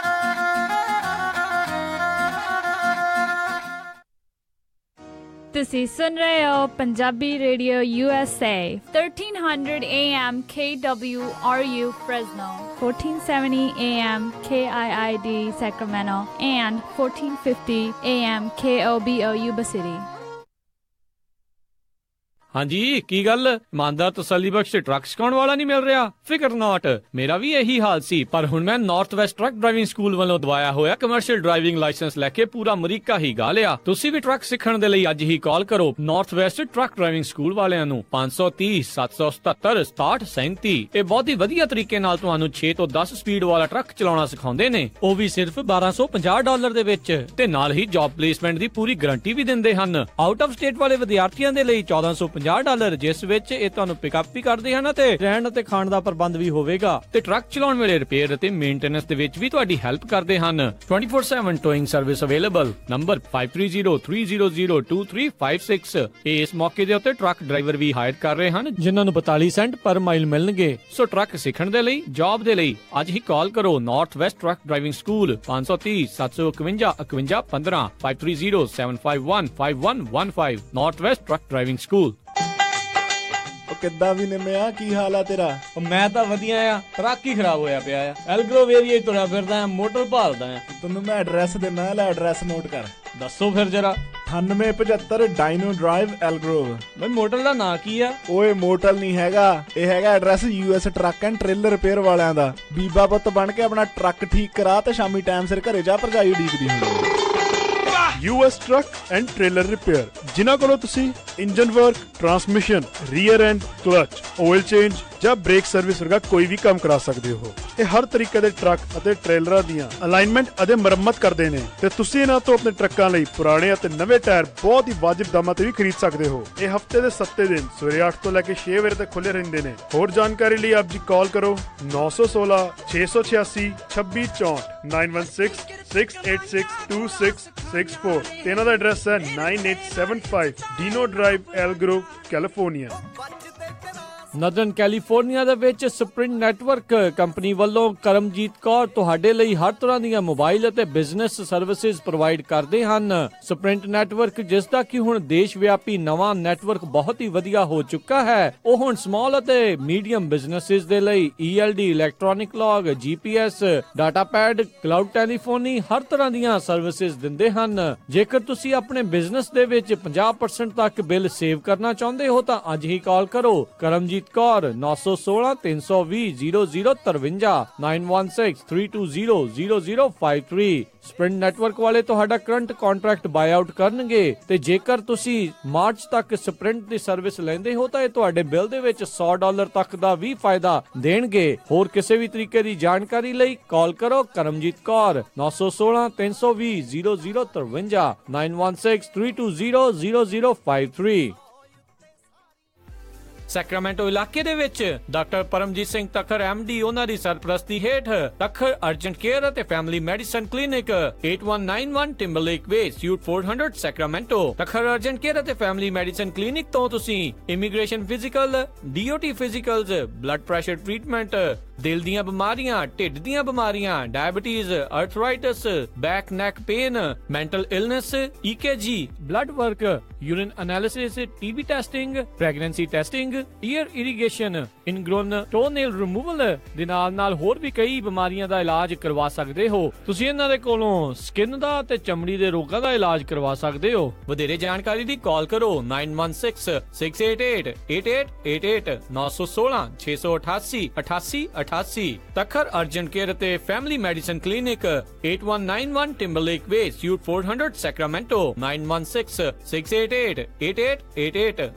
ਤੁਸੀਂ ਸੁਣ ਰਹੇ ਹੋ Punjabi radio USA 1300 AM KWRU Fresno, 1470 AM KIID Sacramento, and 1450 AM KOBO Yuba City. ਹਾਂਜੀ ਕੀ ਗੱਲ, ਇਮਾਨਦਾਰ ਤਸੱਲੀ ਬਖਸ਼ ਟਰੱਕ ਸਿਖਾਉਣ ਵਾਲਾ ਨਹੀਂ ਮਿਲ ਰਿਹਾ? ਫਿਕਰ ਨਾਟ, ਮੇਰਾ ਵੀ ਇਹੀ ਹਾਲ ਸੀ, ਪਰ ਹੁਣ ਮੈਂ north West truck driving school ਵੱਲੋਂ ਦਵਾਇਆ ਹੋਇਆ ਕਮਰਸ਼ੀਅਲ ਡਰਾਈਵਿੰਗ ਲਾਇਸੈਂਸ ਲੈ ਕੇ ਪੂਰਾ ਅਮਰੀਕਾ ਹੀ ਗਾ ਲਿਆ। ਤੁਸੀਂ ਵੀ ਟਰੱਕ ਸਿੱਖਣ ਦੇ ਲਈ ਅੱਜ ਹੀ ਕਾਲ ਕਰੋ north West truck driving school ਵਾਲਿਆਂ ਨੂੰ 530 777 6737। ਇਹ ਬਹੁਤ ਹੀ ਵਧੀਆ ਤਰੀਕੇ ਨਾਲ ਤੁਹਾਨੂੰ 6 ਤੋਂ 10 ਸਪੀਡ ਵਾਲਾ ਟਰੱਕ ਚਲਾਉਣਾ ਸਿਖਾਉਂਦੇ ਨੇ, ਉਹ ਵੀ ਸਿਰਫ $1250 ਦੇ ਵਿੱਚ, ਤੇ ਨਾਲ ਹੀ ਜੌਬ ਪਲੇਸਮੈਂਟ ਦੀ ਪੂਰੀ ਗਾਰੰਟੀ ਵੀ ਦਿੰਦੇ ਹਨ। ਆਊਟ ਆਫ ਸਟੇਟ ਵਾਲੇ ਵਿਦਿਆਰਥੀਆਂ ਦੇ ਲਈ $1450, ਜਿਸ ਵਿੱਚ ਇਹ ਤੁਹਾਨੂੰ ਪਿਕਅਪ ਵੀ ਕਰਦੇ ਹਨ ਤੇ ਰਹਿਣ ਅਤੇ ਖਾਣ ਦਾ ਪ੍ਰਬੰਧ ਵੀ ਹੋਵੇਗਾ, ਤੇ ਟਰੱਕ ਚਲਾਉਣ ਵੇਲੇ ਰਿਪੇਅਰ ਅਤੇ ਮੇਨਟੇਨੈਂਸ ਦੇ ਵਿੱਚ ਵੀ ਤੁਹਾਡੀ ਹੈਲਪ ਕਰਦੇ ਹਨ। 24/7 ਟੋਇੰਗ ਸਰਵਿਸ ਅਵੇਲੇਬਲ। ਨੰਬਰ 5303002356। ਇਸ ਮੌਕੇ ਦੇ ਉੱਤੇ ਟਰੱਕ ਡਰਾਈਵਰ ਵੀ ਹਾਇਰ ਕਰ ਰਹੇ ਹਨ, ਜਿਨ੍ਹਾਂ ਨੂੰ 42 ਸੈਂਟ ਪਰ ਮਾਈਲ ਮਿਲਣਗੇ। ਸੋ ਟਰੱਕ ਸਿੱਖਣ ਦੇ ਲਈ, ਜੌਬ ਦੇ ਲਈ ਅੱਜ ਹੀ ਕਾਲ ਕਰੋ north West truck driving school 530 751 51 15 530 751 5115 north West truck driving school. ਕਿੱਦਾਂ ਵੀ ਨਿੰਮਿਆ, ਕੀ ਹਾਲ ਆ ਤੇਰਾ? ਮੈਂ ਤਾਂ ਵਧੀਆ ਆ, ਟਰੱਕ ਹੀ ਖਰਾਬ ਹੋਇਆ ਪਿਆ ਆ। ਐਲਗਰੋਵ ਏਰੀਆ ਤੁਰਿਆ ਫਿਰਦਾ ਆ, ਮੋਟਰ ਭਾਲਦਾ ਆ। ਤੈਨੂੰ ਮੈਂ ਐਡਰੈਸ ਦਿੰਦਾ, ਲੈ ਐਡਰੈਸ ਨੋਟ ਕਰ। ਦੱਸੋ ਫਿਰ ਜਰਾ। 9875 ਡਾਇਨੋ ਡਰਾਈਵ ਐਲਗਰੋਵ। ਬਈ ਮੋਟਰ ਦਾ ਨਾਂ ਕੀ ਆ? ਓਏ ਮੋਟਲ ਨਹੀਂ ਹੈਗਾ, ਇਹ ਹੈਗਾ address US truck and trailer repair ਵਾਲਿਆਂ ਦਾ। ਬੀਬਾ ਪੁੱਤ ਬਣ ਕੇ ਆਪਣਾ ਟਰੱਕ ਠੀਕ ਕਰਾ ਤੇ ਸ਼ਾਮੀ ਟਾਈਮ ਸਿਰ ਘਰੇ ਜਾ, ਭਰਜਾਈ ਉਡੀਕਦੀ ਹੁੰਦੀ ਹੈ। US truck and trailer repair, ਜਿਨ੍ਹਾਂ ਕੋਲੋਂ ਤੁਸੀਂ engine work, transmission, rear and, clutch, oil change ਜਾਂ ਬ੍ਰੇਕ ਸਰਵਿਸ ਵਰਗਾ ਕੋਈ ਵੀ ਕੰਮ ਕਰਾ ਸਕਦੇ ਹੋ। ਇਹ ਹਰ ਤਰੀਕੇ ਦੇ ਟਰੱਕ ਅਤੇ ਟ੍ਰੇਲਰਾਂ ਦੀਆਂ ਅਲਾਈਨਮੈਂਟ ਅਤੇ ਮੁਰੰਮਤ ਕਰਦੇ ਨੇ, ਤੇ ਤੁਸੀਂ ਇਹਨਾਂ ਤੋਂ ਆਪਣੇ ਟਰੱਕਾਂ ਲਈ ਪੁਰਾਣੇ ਅਤੇ ਨਵੇਂ ਟਾਇਰ ਬਹੁਤ ਹੀ ਵਾਜਿਬ ਦਾਮਾਂ ਤੇ ਵੀ ਖਰੀਦ ਸਕਦੇ ਹੋ। ਇਹ ਹਫਤੇ ਦੇ 7 ਦਿਨ ਸਵੇਰੇ 8 ਤੋਂ ਲੈ ਕੇ 6 ਵਜੇ ਤੱਕ ਖੁੱਲੇ ਰਹਿੰਦੇ ਨੇ। ਹੋਰ ਜਾਣਕਾਰੀ ਲਈ ਆਪ ਜੀ ਕਾਲ ਕਰੋ 916 686 2664 916 686 2664 ਤੇ ਇਹਨਾਂ ਦਾ ਐਡਰੈਸ ਹੈ 9875 ਡੀਨੋ ਡਰਾਈਵ ਐਲਗਰੋਵ, ਕੈਲੀਫੋਰਨੀਆ। ਨਦਰਨ ਕੈਲੀਫੋਰਨੀਆ ਦੇ ਵਿੱਚ ਸਪ੍ਰਿੰਟ ਨੈਟਵਰਕ ਕੰਪਨੀ ਵੱਲੋਂ ਕਰਮਜੀਤ ਕੌਰ ਤੁਹਾਡੇ ਲਈ ਹਰ ਤਰ੍ਹਾਂ ਦੀਆਂ ਮੋਬਾਈਲ ਅਤੇ ਬਿਜ਼ਨਸ ਸਰਵਿਸਿਜ਼ ਪ੍ਰੋਵਾਈਡ ਕਰਦੇ ਹਨ। ਸਪ੍ਰਿੰਟ ਨੈਟਵਰਕ, ਜਿਸ ਦਾ ਕਿ ਹੁਣ ਦੇਸ਼ ਵਿਆਪੀ ਨਵਾਂ ਨੈਟਵਰਕ ਬਹੁਤ ਹੀ ਵਧੀਆ ਹੋ ਚੁੱਕਾ ਹੈ, ਉਹ ਹੁਣ ਸਮਾਲ ਅਤੇ ਮੀਡੀਅਮ ਬਿਜ਼ਨਸਿਜ਼ ਦੇ ਲਈ ELD, electronic log, GPS, data pad, cloud telephony, ਹਰ ਤਰ੍ਹਾਂ ਦੀਆਂ ਸਰਵਿਸਿਜ਼ ਦਿੰਦੇ ਹਨ। ਜੇਕਰ ਤੁਸੀਂ ਆਪਣੇ ਬਿਜ਼ਨਸ ਦੇ ਵਿੱਚ 50% ਤੱਕ ਬਿੱਲ ਸੇਵ ਕਰਨਾ ਚਾਹੁੰਦੇ ਹੋ ਤਾਂ ਅੱਜ ਹੀ ਕਾਲ ਕਰੋ ਕਰਮਜੀਤ ਕੌਰ 916 320 0053 916 320 0053। ਸਪ੍ਰਿੰਟ ਨੈਟਵਰਕ ਵਾਲੇ ਤੁਹਾਡਾ ਕਰੰਟ ਕੰਟਰੈਕਟ ਬਾਈ ਆਊਟ ਕਰਨਗੇ, ਤੇ ਜੇਕਰ ਤੁਸੀਂ ਮਾਰਚ ਤੱਕ ਸਪ੍ਰਿੰਟ ਦੀ ਸਰਵਿਸ ਲੈਂਦੇ ਹੋ ਤਾਂ ਇਹ ਤੁਹਾਡੇ ਬਿੱਲ ਦੇ ਵਿੱਚ $100 ਤੱਕ ਦਾ ਵੀ ਫਾਇਦਾ ਦੇਣਗੇ। ਹੋਰ ਕਿਸੇ ਵੀ ਤਰੀਕੇ ਦੀ ਜਾਣਕਾਰੀ ਲਈ ਕਾਲ ਕਰੋ ਕਰਮਜੀਤ ਕੌਰ 916 320 0053 916 320 0053। ਸੈਕਰਾਮੈਂਟੋ ਇਲਾਕੇ ਦੇ ਵਿੱਚ ਡਾਕਟਰ ਪਰਮਜੀਤ ਸਿੰਘ ਤੱਖਰ MD, ਉਹਨਾਂ ਦੀ ਸਰਪ੍ਰਸਤੀ ਹੇਠ ਤੱਖਰ ਅਰਜੈਂਟ ਕੇਅਰ ਅਤੇ family medicine clinic 8191 Timberlake way, suite 400 Sacramento. Takhar urgent care ਅਤੇ ਫੈਮਿਲੀ ਮੈਡੀਸਨ ਕਲੀਨਿਕ ਤੋਂ ਤੁਸੀਂ immigration physical, DOT physicals, blood pressure treatment, ਦਿਲ ਦੀਆਂ ਬਿਮਾਰੀਆਂ, ਢਿੱਡ ਦੀਆਂ ਬਿਮਾਰੀਆਂ, diabetes, arthritis, back neck pain, mental illness, EKG, blood work, urine analysis, TB testing, pregnancy testing, ear irrigation, ingrown toenail removal ਦੇ ਨਾਲ ਹੋਰ ਵੀ ਕਈ ਬਿਮਾਰੀਆਂ ਦਾ ਇਲਾਜ ਕਰਵਾ ਸਕਦੇ ਹੋ। ਤੁਸੀਂ ਇਹਨਾਂ ਦੇ ਕੋਲੋਂ ਸਕਿਨ ਦਾ ਤੇ ਚਮੜੀ ਦੇ ਰੋਗਾਂ ਦਾ ਇਲਾਜ ਕਰਵਾ ਸਕਦੇ ਹੋ। ਵਧੇਰੇ ਜਾਣਕਾਰੀ ਲਈ ਕਾਲ ਕਰੋ 916 688 8888 916 688 8888। ਤੱਖਰ ਅਰਜੈਂਟ ਕੇਅਰ ਅਤੇ family medicine clinic 8191 Timberlake way, suite 400 Sacramento 916 688 8888।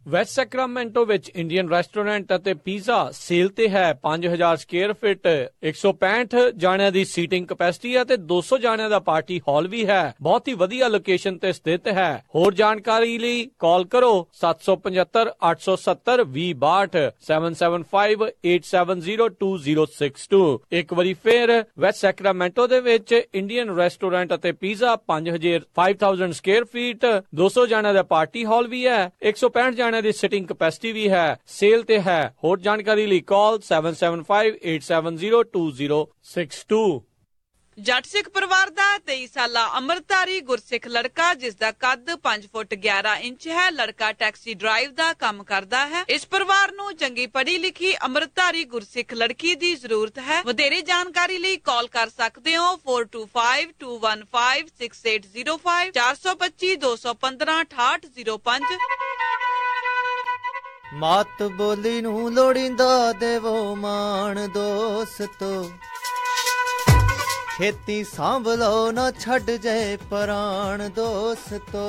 West Sacramento ਵਿੱਚ ਇੰਡੀਅਨ ਰੈਸਟੋਰੈਂਟ ਅਤੇ ਪੀਜ਼ਾ ਸੇਲ ਤੇ ਹੈ। 5000 ਸਕੁਅਰ ਫਿਟ, 165 ਜਾਣਿਆਂ ਦੀ ਸੀਟਿੰਗ ਕਪੈਸਿਟੀ ਹੈ ਤੇ 200 ਜਾਣਿਆਂ ਦਾ ਪਾਰਟੀ ਹਾਲ ਵੀ ਹੈ। ਬਹੁਤ ਹੀ ਵਧੀਆ ਲੋਕੇਸ਼ਨ ਤੇ ਸਥਿਤ ਹੈ। ਹੋਰ ਜਾਣਕਾਰੀ ਲਈ ਕਾਲ ਕਰੋ 775 870 2062 775 870 2062। ਇੱਕ ਵਾਰੀ ਫੇਰ ਵੈਸਟ ਸੈਕਰਾਮੈਂਟੋ ਦੇ ਵਿੱਚ ਇੰਡੀਅਨ ਰੈਸਟੋਰੈਂਟ ਅਤੇ ਪੀਜ਼ਾ 5000 ਸਕੁਅਰ ਫੀਟ, 200 ਜਾਣਿਆਂ ਦਾ ਪਾਰਟੀ ਹਾਲ ਵੀ ਹੈ, 165 ਜਾਣਿਆਂ ਦੀ ਸਿਟਿੰਗ ਕਪੈਸਿਟੀ ਵੀ ਹੈ, ਸੇਲ ਤੇ ਹੈ। ਹੋਰ ਜਾਣਕਾਰੀ ਲਈ ਕਾਲ 775 870 2062। ਜੱਟ ਸਿੱਖ ਪਰਿਵਾਰ ਦਾ 23 ਸਾਲਾ ਅੰਮ੍ਰਿਤਧਾਰੀ ਗੁਰਸਿੱਖ ਲੜਕਾ, ਜਿਸ ਦਾ ਕੱਦ 5 ਫੁੱਟ 11 ਇੰਚ ਹੈ। ਲੜਕਾ ਟੈਕਸੀ ਡਰਾਈਵ ਦਾ ਕੰਮ ਕਰਦਾ ਹੈ। ਇਸ ਪਰਿਵਾਰ ਨੂੰ ਚੰਗੀ ਪੜ੍ਹੀ ਲਿਖੀ ਅੰਮ੍ਰਿਤਧਾਰੀ ਗੁਰਸਿੱਖ ਲੜਕੀ ਦੀ ਜ਼ਰੂਰਤ ਹੈ। ਵਧੇਰੇ ਜਾਣਕਾਰੀ ਲਈ ਕਾਲ ਕਰ ਸਕਦੇ ਹੋ 4252156805 425 215 6805। ਮਾਤ ਬੋਲੀ ਨੂੰ ਲੋੜੀਂਦਾ ਦੇਵੋ ਮਾਣ ਦੋਸਤੋ, ਖੇਤੀ ਸਾਂਭ ਲਓ ਨਾ ਛੱਡ ਜਾਏ ਪ੍ਰਾਣ ਦੋਸਤੋ।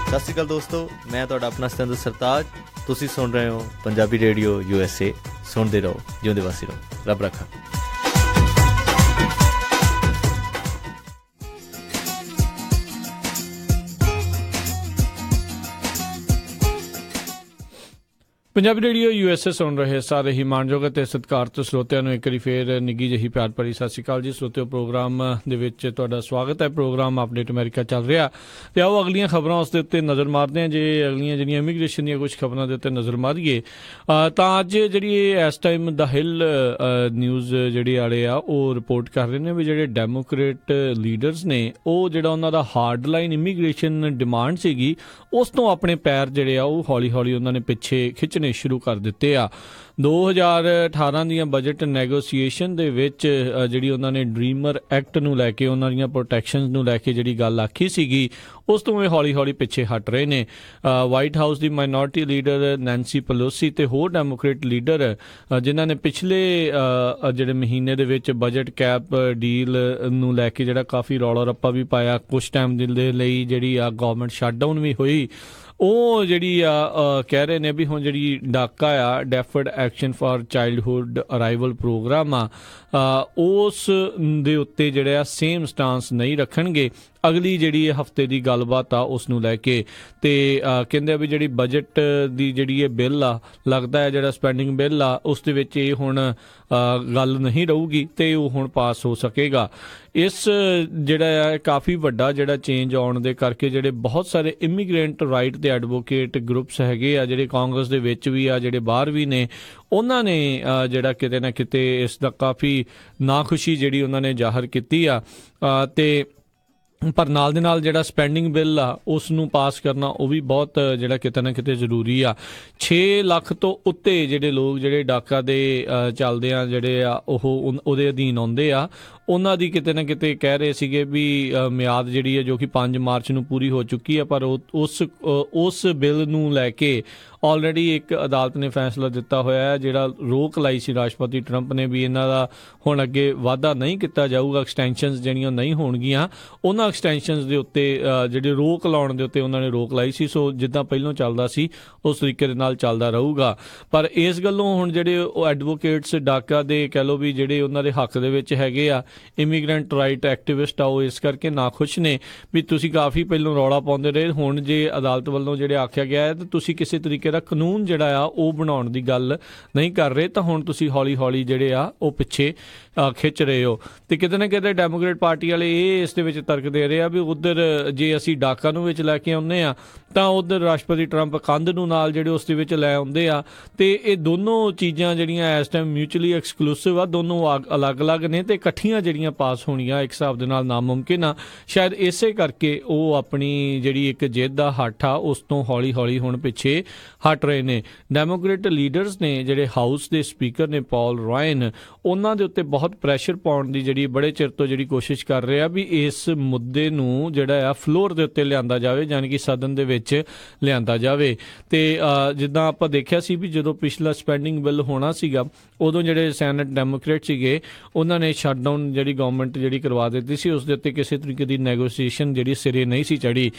ਸਤਿ ਸ਼੍ਰੀ ਅਕਾਲ ਦੋਸਤੋ, ਮੈਂ ਤੁਹਾਡਾ ਆਪਣਾ ਸਤਿੰਦਰ ਸਰਤਾਜ। ਤੁਸੀਂ ਸੁਣ ਰਹੇ ਹੋ ਪੰਜਾਬੀ ਰੇਡੀਓ USA। ਸੁਣਦੇ ਰਹੋ, ਜਿਉਂਦੇ ਵਾਸੀ ਰਹੋ, ਰੱਬ ਰੱਖਾ। ਪੰਜਾਬੀ ਰੇਡੀਓ USA ਸੁਣ ਰਹੇ ਸਾਰੇ ਹੀ ਮਾਣਯੋਗ ਅਤੇ ਸਤਿਕਾਰਤ ਸਰੋਤਿਆਂ ਨੂੰ ਇੱਕ ਵਾਰੀ ਫੇਰ ਨਿੱਘੀ ਜਿਹੀ ਪਿਆਰ ਭਰੀ ਸਤਿ ਸ਼੍ਰੀ ਅਕਾਲ ਜੀ। ਸਰੋਤਿਓ, ਪ੍ਰੋਗਰਾਮ ਦੇ ਵਿੱਚ ਤੁਹਾਡਾ ਸਵਾਗਤ ਹੈ। ਪ੍ਰੋਗਰਾਮ ਅਪਡੇਟ ਅਮਰੀਕਾ ਚੱਲ ਰਿਹਾ ਤੇ ਆਓ ਅਗਲੀਆਂ ਖਬਰਾਂ ਉਸ ਦੇ ਉੱਤੇ ਨਜ਼ਰ ਮਾਰਦੇ ਹਾਂ। ਜੇ ਅਗਲੀਆਂ ਜਿਹੜੀਆਂ ਇਮੀਗ੍ਰੇਸ਼ਨ ਦੀਆਂ ਕੁਝ ਖਬਰਾਂ ਦੇ ਉੱਤੇ ਨਜ਼ਰ ਮਾਰੀਏ ਤਾਂ ਅੱਜ ਜਿਹੜੀ ਇਸ ਟਾਈਮ ਦਾ ਹਿੱਲ ਨਿਊਜ਼ ਜਿਹੜੇ ਵਾਲੇ ਆ ਉਹ ਰਿਪੋਰਟ ਕਰ ਰਹੇ ਨੇ ਵੀ ਜਿਹੜੇ ਡੈਮੋਕ੍ਰੇਟ ਲੀਡਰਸ ਨੇ ਉਹ ਜਿਹੜਾ ਉਹਨਾਂ ਦਾ ਹਾਰਡ ਲਾਈਨ ਇਮੀਗ੍ਰੇਸ਼ਨ ਡਿਮਾਂਡ ਸੀਗੀ ਉਸ ਤੋਂ ਆਪਣੇ ਪੈਰ ਜਿਹੜੇ ਆ ਉਹ ਹੌਲੀ ਹੌਲੀ ਉਹਨਾਂ ਨੇ ਪਿੱਛੇ ਖਿੱਚਣੇ ਸ਼ੁਰੂ ਕਰ ਦਿੱਤੇ ਆ। 2018 ਦੀਆਂ ਬਜਟ ਨੈਗੋਸੀਏਸ਼ਨ ਦੇ ਵਿੱਚ ਜਿਹੜੀ ਉਹਨਾਂ ਨੇ ਡ੍ਰੀਮਰ ਐਕਟ ਨੂੰ ਲੈ ਕੇ, ਉਹਨਾਂ ਦੀਆਂ ਪ੍ਰੋਟੈਕਸ਼ਨਸ ਨੂੰ ਲੈ ਕੇ ਜਿਹੜੀ ਗੱਲ ਆਖੀ ਸੀਗੀ ਉਸ ਤੋਂ ਇਹ ਹੌਲੀ ਹੌਲੀ ਪਿੱਛੇ ਹਟ ਰਹੇ ਨੇ। ਵਾਈਟ ਹਾਊਸ ਦੀ ਮਾਈਨੋਰਟੀ ਲੀਡਰ ਨੈਂਸੀ ਪੈਲੋਸੀ ਤੇ ਹੋਰ ਡੈਮੋਕ੍ਰੇਟ ਲੀਡਰ ਜਿਨ੍ਹਾਂ ਨੇ ਪਿਛਲੇ ਜਿਹੜੇ ਮਹੀਨੇ ਦੇ ਵਿੱਚ ਬਜਟ ਕੈਪ ਡੀਲ ਨੂੰ ਲੈ ਕੇ ਜਿਹੜਾ ਕਾਫੀ ਰੌਲਾ ਰੱਪਾ ਵੀ ਪਾਇਆ, ਕੁਛ ਟਾਈਮ ਦੇ ਲਈ ਜਿਹੜੀ ਆ ਗਵਰਨਮੈਂਟ ਸ਼ਟਡਾਊਨ ਵੀ ਹੋਈ, ਉਹ ਜਿਹੜੀ ਆ ਕਹਿ ਰਹੇ ਨੇ ਵੀ ਹੁਣ ਜਿਹੜੀ ਡਾਕਾ ਆ deferred action for childhood arrival program ਆ ਉਸ ਦੇ ਉੱਤੇ ਜਿਹੜਾ ਸੇਮ ਸਟਾਂਸ ਨਹੀਂ ਰੱਖਣਗੇ ਅਗਲੀ ਜਿਹੜੀ ਹਫਤੇ ਦੀ ਗੱਲਬਾਤ ਆ ਉਸ ਨੂੰ ਲੈ ਕੇ। ਤੇ ਕਹਿੰਦੇ ਵੀ ਜਿਹੜੀ ਬਜਟ ਦੀ ਜਿਹੜੀ ਇਹ ਬਿੱਲ ਆ ਲੱਗਦਾ ਹੈ ਜਿਹੜਾ ਸਪੈਂਡਿੰਗ ਬਿੱਲ ਆ ਉਸ ਦੇ ਵਿੱਚ ਇਹ ਹੁਣ ਗੱਲ ਨਹੀਂ ਰਹੂਗੀ ਤੇ ਉਹ ਹੁਣ ਪਾਸ ਹੋ ਸਕੇਗਾ। ਇਸ ਜਿਹੜਾ ਆ ਕਾਫੀ ਵੱਡਾ ਜਿਹੜਾ ਚੇਂਜ ਆਉਣ ਦੇ ਕਰਕੇ ਜਿਹੜੇ ਬਹੁਤ ਸਾਰੇ ਇਮੀਗ੍ਰੈਂਟ ਰਾਈਟ ਦੇ ਐਡਵੋਕੇਟ ਗਰੁੱਪਸ ਹੈਗੇ ਆ ਜਿਹੜੇ ਕਾਂਗਰਸ ਦੇ ਵਿੱਚ ਵੀ ਆ ਜਿਹੜੇ ਬਾਹਰ ਵੀ ਨੇ, ਉਹਨਾਂ ਨੇ ਜਿਹੜਾ ਕਿਤੇ ਨਾ ਕਿਤੇ ਇਸ ਦਾ ਕਾਫੀ ਨਾਖੁਸ਼ੀ ਜਿਹੜੀ ਉਹਨਾਂ ਨੇ ਜ਼ਾਹਰ ਕੀਤੀ ਆ। ਤੇ ਪਰ ਨਾਲ ਦੇ ਨਾਲ ਜਿਹੜਾ ਸਪੈਂਡਿੰਗ ਬਿੱਲ ਆ ਉਸ ਨੂੰ ਪਾਸ ਕਰਨਾ ਉਹ ਵੀ ਬਹੁਤ ਜਿਹੜਾ ਕਿਤੇ ਨਾ ਕਿਤੇ ਜ਼ਰੂਰੀ ਆ। 6 ਲੱਖ ਤੋਂ ਉੱਤੇ ਜਿਹੜੇ ਲੋਕ ਜਿਹੜੇ ਡਾਕਾ ਦੇ ਚੱਲਦੇ ਆ ਜਿਹੜੇ ਆ ਉਹ ਉਹਦੇ ਅਧੀਨ ਆਉਂਦੇ ਆ, ਉਹਨਾਂ ਦੀ ਕਿਤੇ ਨਾ ਕਿਤੇ ਕਹਿ ਰਹੇ ਸੀਗੇ ਵੀ ਮਿਆਦ ਜਿਹੜੀ ਹੈ ਜੋ ਕਿ 5 ਮਾਰਚ ਨੂੰ ਪੂਰੀ ਹੋ ਚੁੱਕੀ ਹੈ, ਪਰ ਉਸ ਬਿੱਲ ਨੂੰ ਲੈ ਕੇ ਆਲਰੇਡੀ ਇੱਕ ਅਦਾਲਤ ਨੇ ਫੈਸਲਾ ਦਿੱਤਾ ਹੋਇਆ ਹੈ ਜਿਹੜਾ ਰੋਕ ਲਾਈ ਸੀ ਰਾਸ਼ਟਰਪਤੀ ਟਰੰਪ ਨੇ ਵੀ ਇਹਨਾਂ ਦਾ ਹੁਣ ਅੱਗੇ ਵਾਧਾ ਨਹੀਂ ਕੀਤਾ ਜਾਊਗਾ, ਐਕਸਟੈਂਸ਼ਨਸ ਜਿਹੜੀਆਂ ਨਹੀਂ ਹੋਣਗੀਆਂ ਉਹਨਾਂ ਐਕਸਟੈਂਸ਼ਨਸ ਦੇ ਉੱਤੇ ਜਿਹੜੇ ਰੋਕ ਲਾਉਣ ਦੇ ਉੱਤੇ ਉਹਨਾਂ ਨੇ ਰੋਕ ਲਾਈ ਸੀ। ਸੋ ਜਿੱਦਾਂ ਪਹਿਲਾਂ ਚੱਲਦਾ ਸੀ ਉਸ ਤਰੀਕੇ ਦੇ ਨਾਲ ਚੱਲਦਾ ਰਹੂਗਾ। ਪਰ ਇਸ ਗੱਲੋਂ ਹੁਣ ਜਿਹੜੇ ਉਹ ਐਡਵੋਕੇਟਸ ਡਾਕਾ ਦੇ ਕਹਿ ਲਓ ਵੀ ਜਿਹੜੇ ਉਹਨਾਂ ਦੇ ਹੱਕ ਦੇ ਵਿੱਚ ਹੈਗੇ ਆ ਇਮੀਗ੍ਰੈਂਟ ਰਾਈਟ ਐਕਟਿਵਿਸਟ ਆ ਉਹ ਇਸ ਕਰਕੇ ਨਾਖੁਸ਼ ਨੇ ਵੀ ਤੁਸੀਂ ਕਾਫੀ ਪਹਿਲਾਂ ਰੌਲਾ ਪਾਉਂਦੇ ਰਹੇ, ਹੁਣ ਜੇ ਅਦਾਲਤ ਵੱਲੋਂ ਜਿਹੜੇ ਆਖਿਆ ਗਿਆ ਹੈ ਤਾਂ ਤੁਸੀਂ ਕਿਸੇ ਤਰੀਕੇ ਦਾ ਕਾਨੂੰਨ ਜਿਹੜਾ ਆ ਉਹ ਬਣਾਉਣ ਦੀ ਗੱਲ ਨਹੀਂ ਕਰ ਰਹੇ, ਤਾਂ ਹੁਣ ਤੁਸੀਂ ਹੌਲੀ ਹੌਲੀ ਜਿਹੜੇ ਆ ਉਹ ਪਿੱਛੇ ਖਿੱਚ ਰਹੇ ਹੋ। ਤੇ ਕਿਤੇ ਨਾ ਕਿਤੇ ਡੈਮੋਕ੍ਰੇਟ ਪਾਰਟੀ ਵਾਲੇ ਇਹ ਇਸ ਦੇ ਵਿੱਚ ਤਰਕ ਦੇ ਰਹੇ ਆ ਵੀ ਉੱਧਰ ਜੇ ਅਸੀਂ ਡਾਕਾ ਨੂੰ ਵਿੱਚ ਲੈ ਕੇ ਆਉਂਦੇ ਆ ਤਾਂ ਉੱਧਰ ਰਾਸ਼ਟਰਪਤੀ ਟਰੰਪ ਕੰਧ ਨੂੰ ਨਾਲ ਜਿਹੜੇ ਉਸ ਦੇ ਵਿੱਚ ਲੈ ਆਉਂਦੇ ਆ, ਤੇ ਇਹ ਦੋਨੋਂ ਚੀਜ਼ਾਂ ਜਿਹੜੀਆਂ ਇਸ ਟਾਈਮ ਮਿਊਚੁਅਲੀ ਐਕਸਕਲੂਸਿਵ ਆ, ਦੋਨੋਂ ਅਲੱਗ-ਅਲੱਗ ਨੇ ਤੇ ਇਕੱਠੀਆਂ ਜਿਹੜੀਆਂ ਪਾਸ ਹੋਣੀਆਂ ਇੱਕ ਹਿਸਾਬ ਦੇ ਨਾਲ ਨਾਮੁਮਕਿਨ ਆ। ਸ਼ਾਇਦ ਇਸੇ ਕਰਕੇ ਉਹ ਆਪਣੀ ਜਿਹੜੀ ਇੱਕ ਜਿੱਦ ਦਾ ਹੱਠ ਆ ਉਸ ਤੋਂ ਹੌਲੀ ਹੌਲੀ ਹੁਣ ਪਿੱਛੇ ਹਟ ਰਹੇ ਨੇ। ਡੈਮੋਕ੍ਰੇਟ ਲੀਡਰਸ ਨੇ ਜਿਹੜੇ ਹਾਊਸ ਦੇ ਸਪੀਕਰ ਨੇ ਪੌਲ ਰਾਇਨ, ਉਹਨਾਂ ਦੇ ਉੱਤੇ ਬਹੁਤ ਪ੍ਰੈਸ਼ਰ ਪਾਉਣ ਦੀ ਜਿਹੜੀ ਬੜੇ ਚਿਰ ਤੋਂ ਜਿਹੜੀ ਕੋਸ਼ਿਸ਼ ਕਰ ਰਹੇ ਆ ਵੀ ਇਸ ਮੁੱਦੇ ਨੂੰ ਜਿਹੜਾ ਆ ਫਲੋਰ ਦੇ ਉੱਤੇ ਲਿਆਂਦਾ ਜਾਵੇ, ਯਾਨੀ ਕਿ ਸਦਨ ਦੇ ਵਿੱਚ ਲਿਆਂਦਾ ਜਾਵੇ। ਤੇ ਜਿੱਦਾਂ ਆਪਾਂ ਦੇਖਿਆ ਸੀ ਵੀ ਜਦੋਂ ਪਿਛਲਾ ਸਪੈਂਡਿੰਗ ਬਿੱਲ ਹੋਣਾ ਸੀਗਾ ਉਦੋਂ ਜਿਹੜੇ ਸੈਨੇਟ ਡੈਮੋਕ੍ਰੇਟ ਸੀਗੇ ਉਹਨਾਂ ਨੇ ਸ਼ਟਡਾਊਨ ਜਿਹੜੀ ਗਵਰਨਮੈਂਟ ਜਿਹੜੀ ਕਰਵਾ ਦਿੱਤੀ ਸੀ, ਉਸ ਦੇ ਉੱਤੇ ਕਿਸੇ ਤਰੀਕੇ ਦੀ ਨੈਗੋਸੀਏਸ਼ਨ ਜਿਹੜੀ ਸਿਰੇ ਨਹੀਂ ਸੀ ਚੜੀ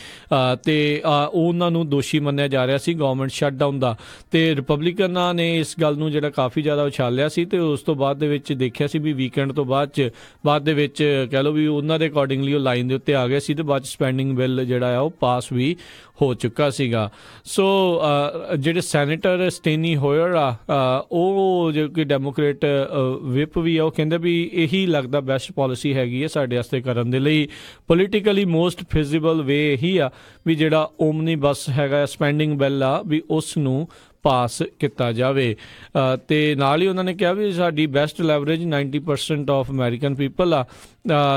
ਤੇ ਉਹਨਾਂ ਨੂੰ ਦੋਸ਼ੀ ਮੰਨਿਆ ਜਾ ਰਿਹਾ ਸੀ ਗਵਰਨਮੈਂਟ ਸ਼ਟਡਾਊਨ ਦਾ। ਤੇ ਰਿਪਬਲਿਕਨਾਂ ਨੇ ਇਸ ਗੱਲ ਨੂੰ ਜਿਹੜਾ ਕਾਫੀ ਜ਼ਿਆਦਾ ਉਛਾਲਿਆ ਸੀ ਤੇ ਉਸ ਤੋਂ ਬਾਅਦ ਦੇ ਵਿੱਚ ਦੇਖਿਆ ਸੀ ਵੀ ਵੀਕਐਂਡ ਤੋਂ ਬਾਅਦ ਦੇ ਵਿੱਚ ਕਹਿ ਲਓ ਵੀ ਉਹਨਾਂ ਦੇ ਅਕੋਰਡਿੰਗਲੀ ਉਹ ਲਾਈਨ ਦੇ ਉੱਤੇ ਆ ਗਏ ਸੀ ਤੇ ਬਾਅਦ ਸਪੈਂਡਿੰਗ ਬਿੱਲ ਜਿਹੜਾ ਆ ਉਹ ਪਾਸ ਵੀ ਹੋ ਚੁੱਕਾ ਸੀਗਾ। ਸੋ ਜਿਹੜੇ ਸੈਨੇਟਰ ਸਟੇਨੀ ਹੋਇਰ ਆ ਉਹ ਜੋ ਕਿ ਡੈਮੋਕ੍ਰੇਟ ਵਿਪ ਵੀ ਆ, ਉਹ ਕਹਿੰਦੇ ਵੀ ਇਹੀ ਲੱਗਦਾ ਬੈਸਟ ਪਾਲਿਸੀ ਹੈਗੀ ਹੈ ਸਾਡੇ ਵਾਸਤੇ ਕਰਨ ਦੇ ਲਈ। ਪੋਲੀਟੀਕਲੀ ਮੋਸਟ ਫਿਜ਼ੀਬਲ ਵੇ ਇਹੀ ਆ ਵੀ ਜਿਹੜਾ ਓਮਨੀ ਬੱਸ ਹੈਗਾ ਸਪੈਂਡਿੰਗ ਬਿੱਲ ਆ ਵੀ ਉਸ ਨੂੰ ਪਾਸ ਕੀਤਾ ਜਾਵੇ। ਤੇ ਨਾਲ ਹੀ ਉਹਨਾਂ ਨੇ ਕਿਹਾ ਵੀ ਸਾਡੀ best leverage 90% of American people ਆ,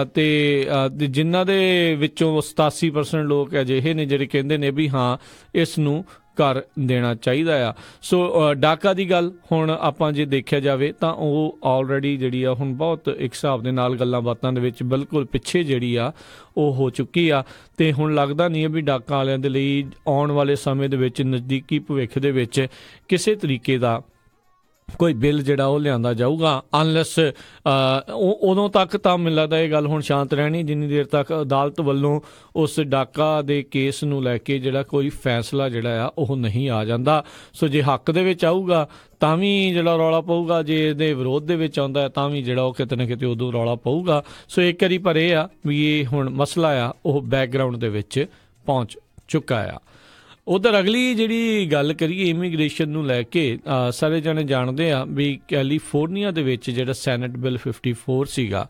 ਤੇ ਜਿਨ੍ਹਾਂ ਦੇ ਵਿੱਚੋਂ 87% ਲੋਕ ਅਜਿਹੇ ਨੇ ਜਿਹੜੇ ਕਹਿੰਦੇ ਨੇ ਵੀ ਹਾਂ ਇਸ ਨੂੰ ਕਰ ਦੇਣਾ ਚਾਹੀਦਾ ਆ। ਸੋ ਡਾਕਾ ਦੀ ਗੱਲ ਹੁਣ ਆਪਾਂ ਜੇ ਦੇਖਿਆ ਜਾਵੇ ਤਾਂ ਉਹ ਆਲਰੇਡੀ ਜਿਹੜੀ ਆ ਹੁਣ ਬਹੁਤ ਇੱਕ ਹਿਸਾਬ ਦੇ ਨਾਲ ਗੱਲਾਂ ਬਾਤਾਂ ਦੇ ਵਿੱਚ ਬਿਲਕੁਲ ਪਿੱਛੇ ਜਿਹੜੀ ਆ ਉਹ ਹੋ ਚੁੱਕੀ ਆ, ਤੇ ਹੁਣ ਲੱਗਦਾ ਨਹੀਂ ਹੈ ਵੀ ਡਾਕਾ ਵਾਲਿਆਂ ਦੇ ਲਈ ਆਉਣ ਵਾਲੇ ਸਮੇਂ ਦੇ ਵਿੱਚ ਨਜ਼ਦੀਕੀ ਭਵਿੱਖ ਦੇ ਵਿੱਚ ਕਿਸੇ ਤਰੀਕੇ ਦਾ ਕੋਈ ਬਿੱਲ ਜਿਹੜਾ ਉਹ ਲਿਆਂਦਾ ਜਾਊਗਾ, ਅਨਲੈਸ ਉਦੋਂ ਤੱਕ ਤਾਂ ਮੈਨੂੰ ਲੱਗਦਾ ਇਹ ਗੱਲ ਹੁਣ ਸ਼ਾਂਤ ਰਹਿਣੀ ਜਿੰਨੀ ਦੇਰ ਤੱਕ ਅਦਾਲਤ ਵੱਲੋਂ ਉਸ ਡਾਕਾ ਦੇ ਕੇਸ ਨੂੰ ਲੈ ਕੇ ਜਿਹੜਾ ਕੋਈ ਫੈਸਲਾ ਜਿਹੜਾ ਆ ਉਹ ਨਹੀਂ ਆ ਜਾਂਦਾ। ਸੋ ਜੇ ਹੱਕ ਦੇ ਵਿੱਚ ਆਊਗਾ ਤਾਂ ਵੀ ਜਿਹੜਾ ਰੌਲਾ ਪਊਗਾ, ਜੇ ਇਹਦੇ ਵਿਰੋਧ ਦੇ ਵਿੱਚ ਆਉਂਦਾ ਤਾਂ ਵੀ ਜਿਹੜਾ ਉਹ ਕਿਤੇ ਨਾ ਕਿਤੇ ਉਦੋਂ ਰੌਲਾ ਪਊਗਾ। ਸੋ ਇੱਕ ਵਾਰੀ ਪਰ ਇਹ ਆ ਵੀ ਇਹ ਹੁਣ ਮਸਲਾ ਆ ਉਹ ਬੈਕਗਰਾਊਂਡ ਦੇ ਵਿੱਚ ਪਹੁੰਚ ਚੁੱਕਾ ਆ। ਉਧਰ ਅਗਲੀ ਜਿਹੜੀ ਗੱਲ ਕਰੀਏ ਇਮੀਗ੍ਰੇਸ਼ਨ ਨੂੰ ਲੈ ਕੇ, ਸਾਰੇ ਜਾਣੇ ਜਾਣਦੇ ਆ ਵੀ ਕੈਲੀਫੋਰਨੀਆ ਦੇ ਵਿੱਚ ਜਿਹੜਾ ਸੈਨੇਟ ਬਿੱਲ 54 ਸੀਗਾ,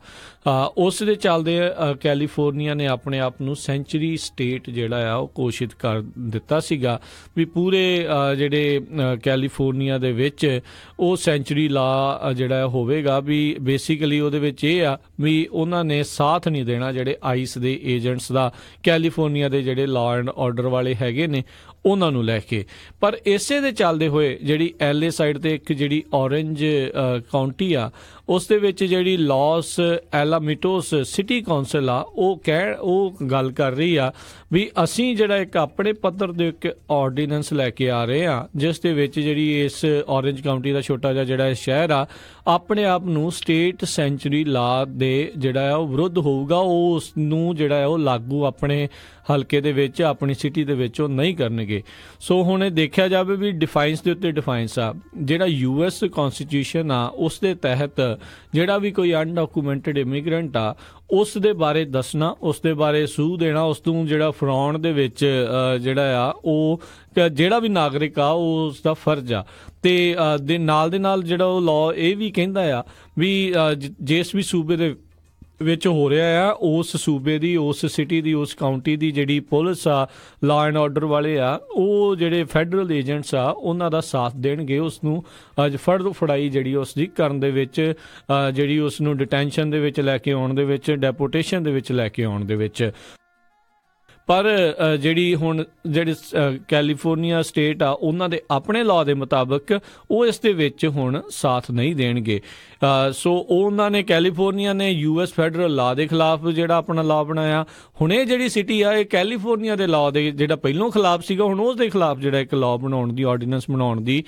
ਉਸ ਦੇ ਚੱਲਦੇ ਕੈਲੀਫੋਰਨੀਆ ਨੇ ਆਪਣੇ ਆਪ ਨੂੰ ਸੈਂਚੁਰੀ ਸਟੇਟ ਜਿਹੜਾ ਆ ਉਹ ਘੋਸ਼ਿਤ ਕਰ ਦਿੱਤਾ ਸੀਗਾ ਵੀ ਪੂਰੇ ਜਿਹੜੇ ਕੈਲੀਫੋਰਨੀਆ ਦੇ ਵਿੱਚ ਉਹ ਸੈਂਚੁਰੀ ਲਾ ਜਿਹੜਾ ਹੋਵੇਗਾ। ਵੀ ਬੇਸਿਕਲੀ ਉਹਦੇ ਵਿੱਚ ਇਹ ਆ ਵੀ ਉਹਨਾਂ ਨੇ ਸਾਥ ਨਹੀਂ ਦੇਣਾ ਜਿਹੜੇ ਆਈਸ ਦੇ ਏਜੰਟਸ ਦਾ, ਕੈਲੀਫੋਰਨੀਆ ਦੇ ਜਿਹੜੇ ਲਾਅ ਐਂਡ ਆਰਡਰ ਵਾਲੇ ਹੈਗੇ ਨੇ ਉਹਨਾਂ ਨੂੰ ਲੈ ਕੇ। ਪਰ ਇਸੇ ਦੇ ਚੱਲਦੇ ਹੋਏ ਜਿਹੜੀ LA ਸਾਈਡ ਤੇ ਇੱਕ ਜਿਹੜੀ ਔਰੇਂਜ ਕਾਉਂਟੀ ਆ ਉਸ ਦੇ ਵਿੱਚ ਜਿਹੜੀ ਲਾਸ ਐਲਾਮਿਟੋਸ ਸਿਟੀ ਕੌਂਸਲ ਆ ਉਹ ਗੱਲ ਕਰ ਰਹੀ ਆ ਵੀ ਅਸੀਂ ਜਿਹੜਾ ਇੱਕ ਆਪਣੇ ਪੱਧਰ ਦੇ ਇੱਕ ਆਰਡੀਨੈਂਸ ਲੈ ਕੇ ਆ ਰਹੇ ਆ ਜਿਸ ਦੇ ਵਿੱਚ ਜਿਹੜੀ ਇਸ ਔਰੇਂਜ ਕਾਉਂਟੀ ਦਾ ਛੋਟਾ ਜਿਹਾ ਜਿਹੜਾ ਸ਼ਹਿਰ ਆ ਆਪਣੇ ਆਪ ਨੂੰ ਸਟੇਟ ਸੈਂਚੁਰੀ ਲਾ ਦੇ ਜਿਹੜਾ ਆ ਉਹ ਵਿਰੁੱਧ ਹੋਊਗਾ, ਉਸ ਨੂੰ ਜਿਹੜਾ ਉਹ ਲਾਗੂ ਆਪਣੇ ਹਲਕੇ ਦੇ ਵਿੱਚ ਆਪਣੀ ਸਿਟੀ ਦੇ ਵਿੱਚ ਉਹ ਨਹੀਂ ਕਰਨਗੇ। ਸੋ ਹੁਣ ਇਹ ਦੇਖਿਆ ਜਾਵੇ ਵੀ ਡਿਫਾਈਨਸ ਦੇ ਉੱਤੇ ਡਿਫਾਈਨਸ ਆ। ਜਿਹੜਾ US ਕੌਨਸਟੀਟਿਊਸ਼ਨ ਆ ਉਸ ਦੇ ਤਹਿਤ ਜਿਹੜਾ ਵੀ ਕੋਈ ਅਨਡਾਕੂਮੈਂਟਡ ਇਮੀਗ੍ਰੈਂਟ ਆ ਉਸ ਦੇ ਬਾਰੇ ਦੱਸਣਾ, ਉਸ ਦੇ ਬਾਰੇ ਸੂਹ ਦੇਣਾ, ਉਸ ਨੂੰ ਜਿਹੜਾ ਫਰਾਉਣ ਦੇ ਵਿੱਚ ਜਿਹੜਾ ਆ ਉਹ ਜਿਹੜਾ ਵੀ ਨਾਗਰਿਕ ਆ ਉਸ ਦਾ ਫਰਜ਼ ਆ। ਤੇ ਦੇ ਨਾਲ ਜਿਹੜਾ ਉਹ ਲਾਅ ਇਹ ਵੀ ਕਹਿੰਦਾ ਆ ਵੀ ਜਿਸ ਵੀ ਸੂਬੇ ਦੇ ਵਿੱਚ ਹੋ ਰਿਹਾ ਆ ਉਸ ਸੂਬੇ ਦੀ, ਉਸ ਸਿਟੀ ਦੀ, ਉਸ ਕਾਉਂਟੀ ਦੀ ਜਿਹੜੀ ਪੁਲਿਸ ਆ, ਲਾਅ ਐਂਡ ਆਰਡਰ ਵਾਲੇ ਆ, ਉਹ ਜਿਹੜੇ ਫੈਡਰਲ ਏਜੰਟਸ ਆ ਉਹਨਾਂ ਦਾ ਸਾਥ ਦੇਣਗੇ। ਉਸ ਨੂੰ ਫੜਾਈ ਜਿਹੜੀ ਉਸ ਦੀ ਕਰਨ ਦੇ ਵਿੱਚ, ਜਿਹੜੀ ਉਸ ਨੂੰ ਡਿਟੈਂਸ਼ਨ ਦੇ ਵਿੱਚ ਲੈ ਕੇ ਆਉਣ ਦੇ ਵਿੱਚ, ਡੈਪੋਟੇਸ਼ਨ ਦੇ ਵਿੱਚ ਲੈ ਕੇ ਆਉਣ ਦੇ ਵਿੱਚ। ਪਰ ਜਿਹੜੀ ਹੁਣ ਜਿਹੜੀ ਕੈਲੀਫੋਰਨੀਆ ਸਟੇਟ ਆ ਉਹਨਾਂ ਦੇ ਆਪਣੇ ਲਾਅ ਦੇ ਮੁਤਾਬਕ ਉਹ ਇਸ ਦੇ ਵਿੱਚ ਹੁਣ ਸਾਥ ਨਹੀਂ ਦੇਣਗੇ। ਸੋ ਉਹਨਾਂ ਨੇ ਕੈਲੀਫੋਰਨੀਆ ਨੇ US ਫੈਡਰਲ ਲਾਅ ਦੇ ਖਿਲਾਫ ਜਿਹੜਾ ਆਪਣਾ ਲਾਅ ਬਣਾਇਆ। ਹੁਣ ਇਹ ਜਿਹੜੀ ਸਿਟੀ ਆ ਇਹ ਕੈਲੀਫੋਰਨੀਆ ਦੇ ਲਾਅ ਦੇ ਜਿਹੜਾ ਪਹਿਲੋਂ ਖਿਲਾਫ ਸੀਗਾ ਹੁਣ ਉਸ ਦੇ ਖਿਲਾਫ ਜਿਹੜਾ ਇੱਕ ਲਾਅ ਬਣਾਉਣ ਦੀ, ਆਰਡੀਨੈਂਸ ਬਣਾਉਣ ਦੀ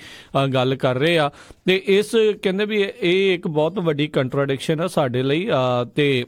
ਗੱਲ ਕਰ ਰਹੇ ਆ। ਤੇ ਇਸ ਕਹਿੰਦੇ ਵੀ ਇਹ ਇੱਕ ਬਹੁਤ ਵੱਡੀ ਕੰਟਰਾਡਿਕਸ਼ਨ ਆ ਸਾਡੇ ਲਈ। ਤੇ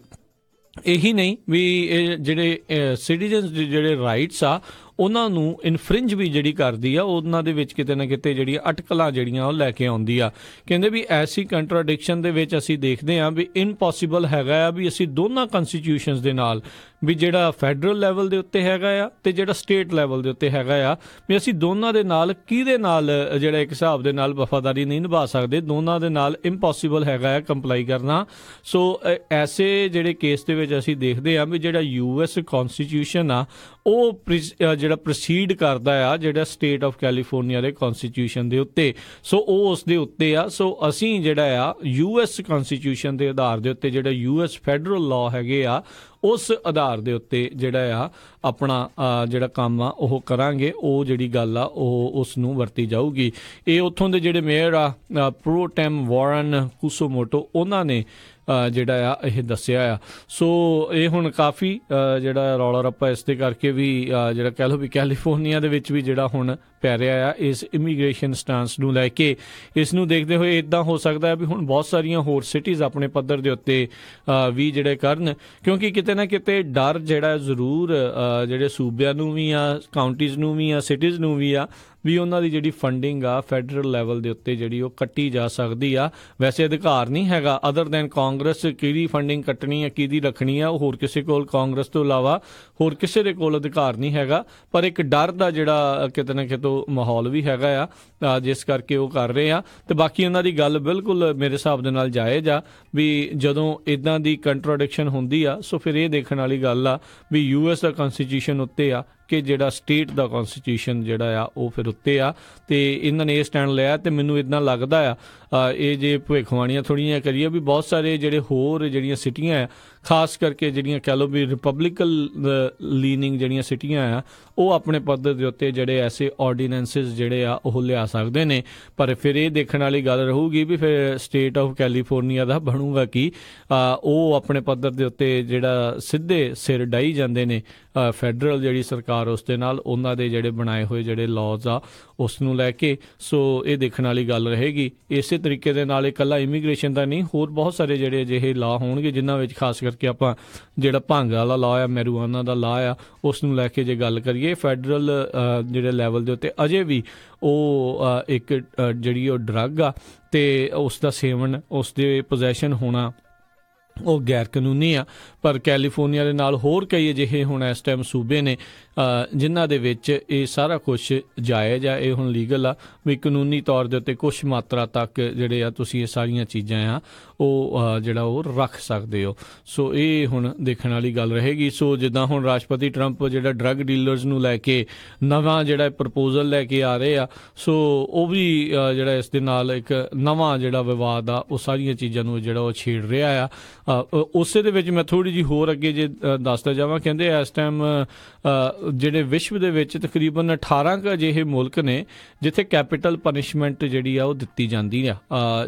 ਇਹੀ ਨਹੀਂ ਵੀ ਇਹ ਜਿਹੜੇ ਸਿਟੀਜ਼ਨਸ ਦੇ ਜਿਹੜੇ ਰਾਈਟਸ ਆ ਉਹਨਾਂ ਨੂੰ ਇਨਫਰਿੰਜ ਵੀ ਜਿਹੜੀ ਕਰਦੀ ਆ, ਉਹਨਾਂ ਦੇ ਵਿੱਚ ਕਿਤੇ ਨਾ ਕਿਤੇ ਜਿਹੜੀਆਂ ਅਟਕਲਾਂ ਜਿਹੜੀਆਂ ਉਹ ਲੈ ਕੇ ਆਉਂਦੀ ਆ। ਕਹਿੰਦੇ ਵੀ ਐਸੀ ਕੰਟਰਾਡਿਕਸ਼ਨ ਦੇ ਵਿੱਚ ਅਸੀਂ ਦੇਖਦੇ ਹਾਂ ਵੀ ਇਨਪੋਸੀਬਲ ਹੈਗਾ ਆ ਵੀ ਅਸੀਂ ਦੋਨਾਂ ਕਨਸਟੀਟਿਊਸ਼ਨਸ ਦੇ ਨਾਲ, ਵੀ ਜਿਹੜਾ ਫੈਡਰਲ ਲੈਵਲ ਦੇ ਉੱਤੇ ਹੈਗਾ ਆ ਤੇ ਜਿਹੜਾ ਸਟੇਟ ਲੈਵਲ ਦੇ ਉੱਤੇ ਹੈਗਾ ਆ, ਵੀ ਅਸੀਂ ਦੋਨਾਂ ਦੇ ਨਾਲ ਕਿਹਦੇ ਨਾਲ ਜਿਹੜਾ ਇੱਕ ਹਿਸਾਬ ਦੇ ਨਾਲ ਵਫਾਦਾਰੀ ਨਹੀਂ ਨਿਭਾ ਸਕਦੇ, ਦੋਨਾਂ ਦੇ ਨਾਲ ਇੰਪੋਸੀਬਲ ਹੈਗਾ ਆ ਕੰਪਲਾਈ ਕਰਨਾ। ਸੋ ਐਸੇ ਜਿਹੜੇ ਕੇਸ ਦੇ ਵਿੱਚ ਅਸੀਂ ਦੇਖਦੇ ਹਾਂ ਵੀ ਜਿਹੜਾ US ਕਨਸਟੀਟਿਊਸ਼ਨ ਆ ਉਹ ਜਿਹੜਾ ਪ੍ਰੋਸੀਡ ਕਰਦਾ ਆ ਜਿਹੜਾ ਸਟੇਟ ਆਫ ਕੈਲੀਫੋਰਨੀਆ ਦੇ ਕਨਸਟੀਟਿਊਸ਼ਨ ਦੇ ਉੱਤੇ। ਸੋ ਉਹ ਉਸ ਦੇ ਉੱਤੇ ਆ। ਸੋ ਅਸੀਂ ਜਿਹੜਾ ਆ US ਕਨਸਟੀਟਿਊਸ਼ਨ ਦੇ ਆਧਾਰ ਦੇ ਉੱਤੇ ਜਿਹੜਾ US ਫੈਡਰਲ ਲਾਅ ਹੈਗੇ ਆ ਉਸ ਆਧਾਰ ਦੇ ਉੱਤੇ ਜਿਹੜਾ ਆ ਆਪਣਾ ਜਿਹੜਾ ਕੰਮ ਆ ਉਹ ਕਰਾਂਗੇ। ਉਹ ਜਿਹੜੀ ਗੱਲ ਆ ਉਹ ਉਸ ਨੂੰ ਵਰਤੀ ਜਾਊਗੀ। ਇਹ ਉੱਥੋਂ ਦੇ ਜਿਹੜੇ ਮੇਅਰ ਆ ਪ੍ਰੋ ਟੈਮ ਵਾਰਨ ਕੁਸੋਮੋਟੋ ਉਹਨਾਂ ਨੇ ਜਿਹੜਾ ਆ ਇਹ ਦੱਸਿਆ ਆ। ਸੋ ਇਹ ਹੁਣ ਕਾਫੀ ਜਿਹੜਾ ਰੌਲਾ ਰੱਪਾ ਇਸ ਦੇ ਕਰਕੇ ਵੀ ਜਿਹੜਾ ਕਹਿ ਲਓ ਵੀ ਕੈਲੀਫੋਰਨੀਆ ਦੇ ਵਿੱਚ ਵੀ ਜਿਹੜਾ ਹੁਣ ਪੈ ਰਿਹਾ ਆ ਇਸ ਇਮੀਗ੍ਰੇਸ਼ਨ ਸਟੈਂਸ ਨੂੰ ਲੈ ਕੇ। ਇਸ ਨੂੰ ਦੇਖਦੇ ਹੋਏ ਇੱਦਾਂ ਹੋ ਸਕਦਾ ਹੈ ਵੀ ਹੁਣ ਬਹੁਤ ਸਾਰੀਆਂ ਹੋਰ ਸਿਟੀਜ਼ ਆਪਣੇ ਪੱਧਰ ਦੇ ਉੱਤੇ ਵੀ ਜਿਹੜੇ ਕਰਨ, ਕਿਉਂਕਿ ਕਿਤੇ ਨਾ ਕਿਤੇ ਡਰ ਜਿਹੜਾ ਜ਼ਰੂਰ ਜਿਹੜੇ ਸੂਬਿਆਂ ਨੂੰ ਵੀ ਆ, ਕਾਉਂਟੀਜ਼ ਨੂੰ ਵੀ ਆ, ਸਿਟੀਜ਼ ਨੂੰ ਵੀ ਆ ਵੀ ਉਹਨਾਂ ਦੀ ਜਿਹੜੀ ਫੰਡਿੰਗ ਆ ਫੈਡਰਲ ਲੈਵਲ ਦੇ ਉੱਤੇ ਜਿਹੜੀ ਉਹ ਕੱਟੀ ਜਾ ਸਕਦੀ ਆ। ਵੈਸੇ ਅਧਿਕਾਰ ਨਹੀਂ ਹੈਗਾ ਅਦਰ ਦੈਨ ਕਾਂਗਰਸ ਕਿਹਦੀ ਫੰਡਿੰਗ ਕੱਟਣੀ ਆ, ਕਿਹਦੀ ਰੱਖਣੀ ਆ, ਉਹ ਹੋਰ ਕਿਸੇ ਕੋਲ, ਕਾਂਗਰਸ ਤੋਂ ਇਲਾਵਾ ਹੋਰ ਕਿਸੇ ਦੇ ਕੋਲ ਅਧਿਕਾਰ ਨਹੀਂ ਹੈਗਾ। ਪਰ ਇੱਕ ਡਰ ਦਾ ਜਿਹੜਾ ਕਿਤੇ ਨਾ ਕਿਤੇ ਮਾਹੌਲ ਵੀ ਹੈਗਾ ਆ ਜਿਸ ਕਰਕੇ ਉਹ ਕਰ ਰਹੇ ਆ। ਤੇ ਬਾਕੀ ਉਹਨਾਂ ਦੀ ਗੱਲ ਬਿਲਕੁਲ ਮੇਰੇ ਹਿਸਾਬ ਦੇ ਨਾਲ ਜਾਇਜ਼ ਆ ਵੀ ਜਦੋਂ ਇੱਦਾਂ ਦੀ ਕੰਟਰਾਡਿਕਸ਼ਨ ਹੁੰਦੀ ਆ ਸੋ ਫਿਰ ਇਹ ਦੇਖਣ ਵਾਲੀ ਗੱਲ ਆ ਵੀ US ਦਾ ਕਨਸਟੀਟਿਊਸ਼ਨ ਉੱਤੇ ਆ ਕਿ ਜਿਹੜਾ ਸਟੇਟ ਦਾ ਕਨਸਟੀਟਿਊਸ਼ਨ ਜਿਹੜਾ ਆ ਉਹ ਫਿਰ ਉੱਤੇ ਆ, ਤੇ ਇਹਨਾਂ ਨੇ ਇਹ ਸਟੈਂਡ ਲਿਆ। ਤੇ ਮੈਨੂੰ ਇੱਦਾਂ ਲੱਗਦਾ ਆ ਇਹ ਜੇ ਭਵਿੱਖਬਾਣੀਆਂ ਥੋੜ੍ਹੀਆਂ ਕਰੀਏ ਵੀ ਬਹੁਤ ਸਾਰੇ ਜਿਹੜੇ ਹੋਰ ਜਿਹੜੀਆਂ ਸਿਟੀਆਂ ਆ, ਖਾਸ ਕਰਕੇ ਜਿਹੜੀਆਂ ਕਹਿ ਲਓ ਵੀ ਰਿਪਬਲਿਕਨ ਲੀਨਿੰਗ ਜਿਹੜੀਆਂ ਸਿਟੀਆਂ ਆ, ਉਹ ਆਪਣੇ ਪੱਧਰ ਦੇ ਉੱਤੇ ਜਿਹੜੇ ਐਸੇ ਆਰਡੀਨੈਂਸਿਸ ਜਿਹੜੇ ਆ ਉਹ ਲਿਆ ਸਕਦੇ ਨੇ। ਪਰ ਫਿਰ ਇਹ ਦੇਖਣ ਵਾਲੀ ਗੱਲ ਰਹੂਗੀ ਵੀ ਫਿਰ ਸਟੇਟ ਆਫ ਕੈਲੀਫੋਰਨੀਆ ਦਾ ਬਣੂਗਾ ਕੀ। ਉਹ ਆਪਣੇ ਪੱਧਰ ਦੇ ਉੱਤੇ ਜਿਹੜਾ ਸਿੱਧੇ ਸਿਰ ਡਾਈ ਜਾਂਦੇ ਨੇ ਫੈਡਰਲ ਜਿਹੜੀ ਸਰਕਾਰ ਉਸ ਦੇ ਨਾਲ, ਉਹਨਾਂ ਦੇ ਜਿਹੜੇ ਬਣਾਏ ਹੋਏ ਜਿਹੜੇ ਲਾਜ਼ ਆ ਉਸ ਨੂੰ ਲੈ ਕੇ। ਸੋ ਇਹ ਦੇਖਣ ਵਾਲੀ ਗੱਲ ਰਹੇਗੀ। ਇਸੇ ਤਰੀਕੇ ਦੇ ਨਾਲ ਇਕੱਲਾ ਇਮੀਗ੍ਰੇਸ਼ਨ ਦਾ ਨਹੀਂ, ਹੋਰ ਬਹੁਤ ਸਾਰੇ ਜਿਹੜੇ ਅਜਿਹੇ ਲਾਅ ਹੋਣਗੇ ਜਿਨ੍ਹਾਂ ਵਿੱਚ ਖਾਸ ਕਰਕੇ ਆਪਾਂ ਜਿਹੜਾ ਭੰਗ ਵਾਲਾ ਲਾਅ ਆ, ਮੈਰੀਜੂਆਨਾ ਦਾ ਲਾਅ ਆ, ਉਸ ਨੂੰ ਲੈ ਕੇ ਜੇ ਗੱਲ ਕਰੀਏ ਫੈਡਰਲ ਜਿਹੜੇ ਲੈਵਲ ਦੇ ਉੱਤੇ ਅਜੇ ਵੀ ਉਹ ਇੱਕ ਜਿਹੜੀ ਉਹ ਡਰੱਗ ਆ ਤੇ ਉਸ ਦਾ ਸੇਵਨ, ਉਸ ਦੇ ਪੋਜੈਸ਼ਨ ਹੋਣਾ ਉਹ ਗੈਰ ਕਾਨੂੰਨੀ ਆ। ਪਰ ਕੈਲੀਫੋਰਨੀਆ ਦੇ ਨਾਲ ਹੋਰ ਕਈ ਅਜਿਹੇ ਹੁਣ ਇਸ ਟਾਈਮ ਸੂਬੇ ਨੇ ਜਿਨ੍ਹਾਂ ਦੇ ਵਿੱਚ ਇਹ ਸਾਰਾ ਕੁਛ ਜਾਇਜ਼ ਆ, ਇਹ ਹੁਣ ਲੀਗਲ ਆ ਵੀ ਕਾਨੂੰਨੀ ਤੌਰ ਦੇ ਉੱਤੇ ਕੁਛ ਮਾਤਰਾ ਤੱਕ ਜਿਹੜੇ ਆ ਤੁਸੀਂ ਇਹ ਸਾਰੀਆਂ ਚੀਜ਼ਾਂ ਆ ਉਹ ਜਿਹੜਾ ਉਹ ਰੱਖ ਸਕਦੇ ਹੋ। ਸੋ ਇਹ ਹੁਣ ਦੇਖਣ ਵਾਲੀ ਗੱਲ ਰਹੇਗੀ। ਸੋ ਜਿੱਦਾਂ ਹੁਣ ਰਾਸ਼ਟਰਪਤੀ ਟਰੰਪ ਜਿਹੜਾ ਡਰੱਗ ਡੀਲਰਸ ਨੂੰ ਲੈ ਕੇ ਨਵਾਂ ਜਿਹੜਾ ਪ੍ਰਪੋਜ਼ਲ ਲੈ ਕੇ ਆ ਰਹੇ ਆ, ਸੋ ਉਹ ਵੀ ਜਿਹੜਾ ਇਸ ਦੇ ਨਾਲ ਇੱਕ ਨਵਾਂ ਜਿਹੜਾ ਵਿਵਾਦ ਆ ਉਹ ਸਾਰੀਆਂ ਚੀਜ਼ਾਂ ਨੂੰ ਜਿਹੜਾ ਉਹ ਛੇੜ ਰਿਹਾ ਆ। ਉਸੇ ਦੇ ਵਿੱਚ ਮੈਂ ਥੋੜ੍ਹੀ ਜਿਹੀ ਹੋਰ ਅੱਗੇ ਜੇ ਦੱਸਦਾ ਜਾਵਾਂ, ਕਹਿੰਦੇ ਇਸ ਟਾਈਮ ਜਿਹੜੇ ਵਿਸ਼ਵ ਦੇ ਵਿੱਚ ਤਕਰੀਬਨ 18 ਕੁ ਅਜਿਹੇ ਮੁਲਕ ਨੇ ਜਿੱਥੇ ਕੈਪੀਟਲ ਪਨਿਸ਼ਮੈਂਟ ਜਿਹੜੀ ਆ ਉਹ ਦਿੱਤੀ ਜਾਂਦੀ ਆ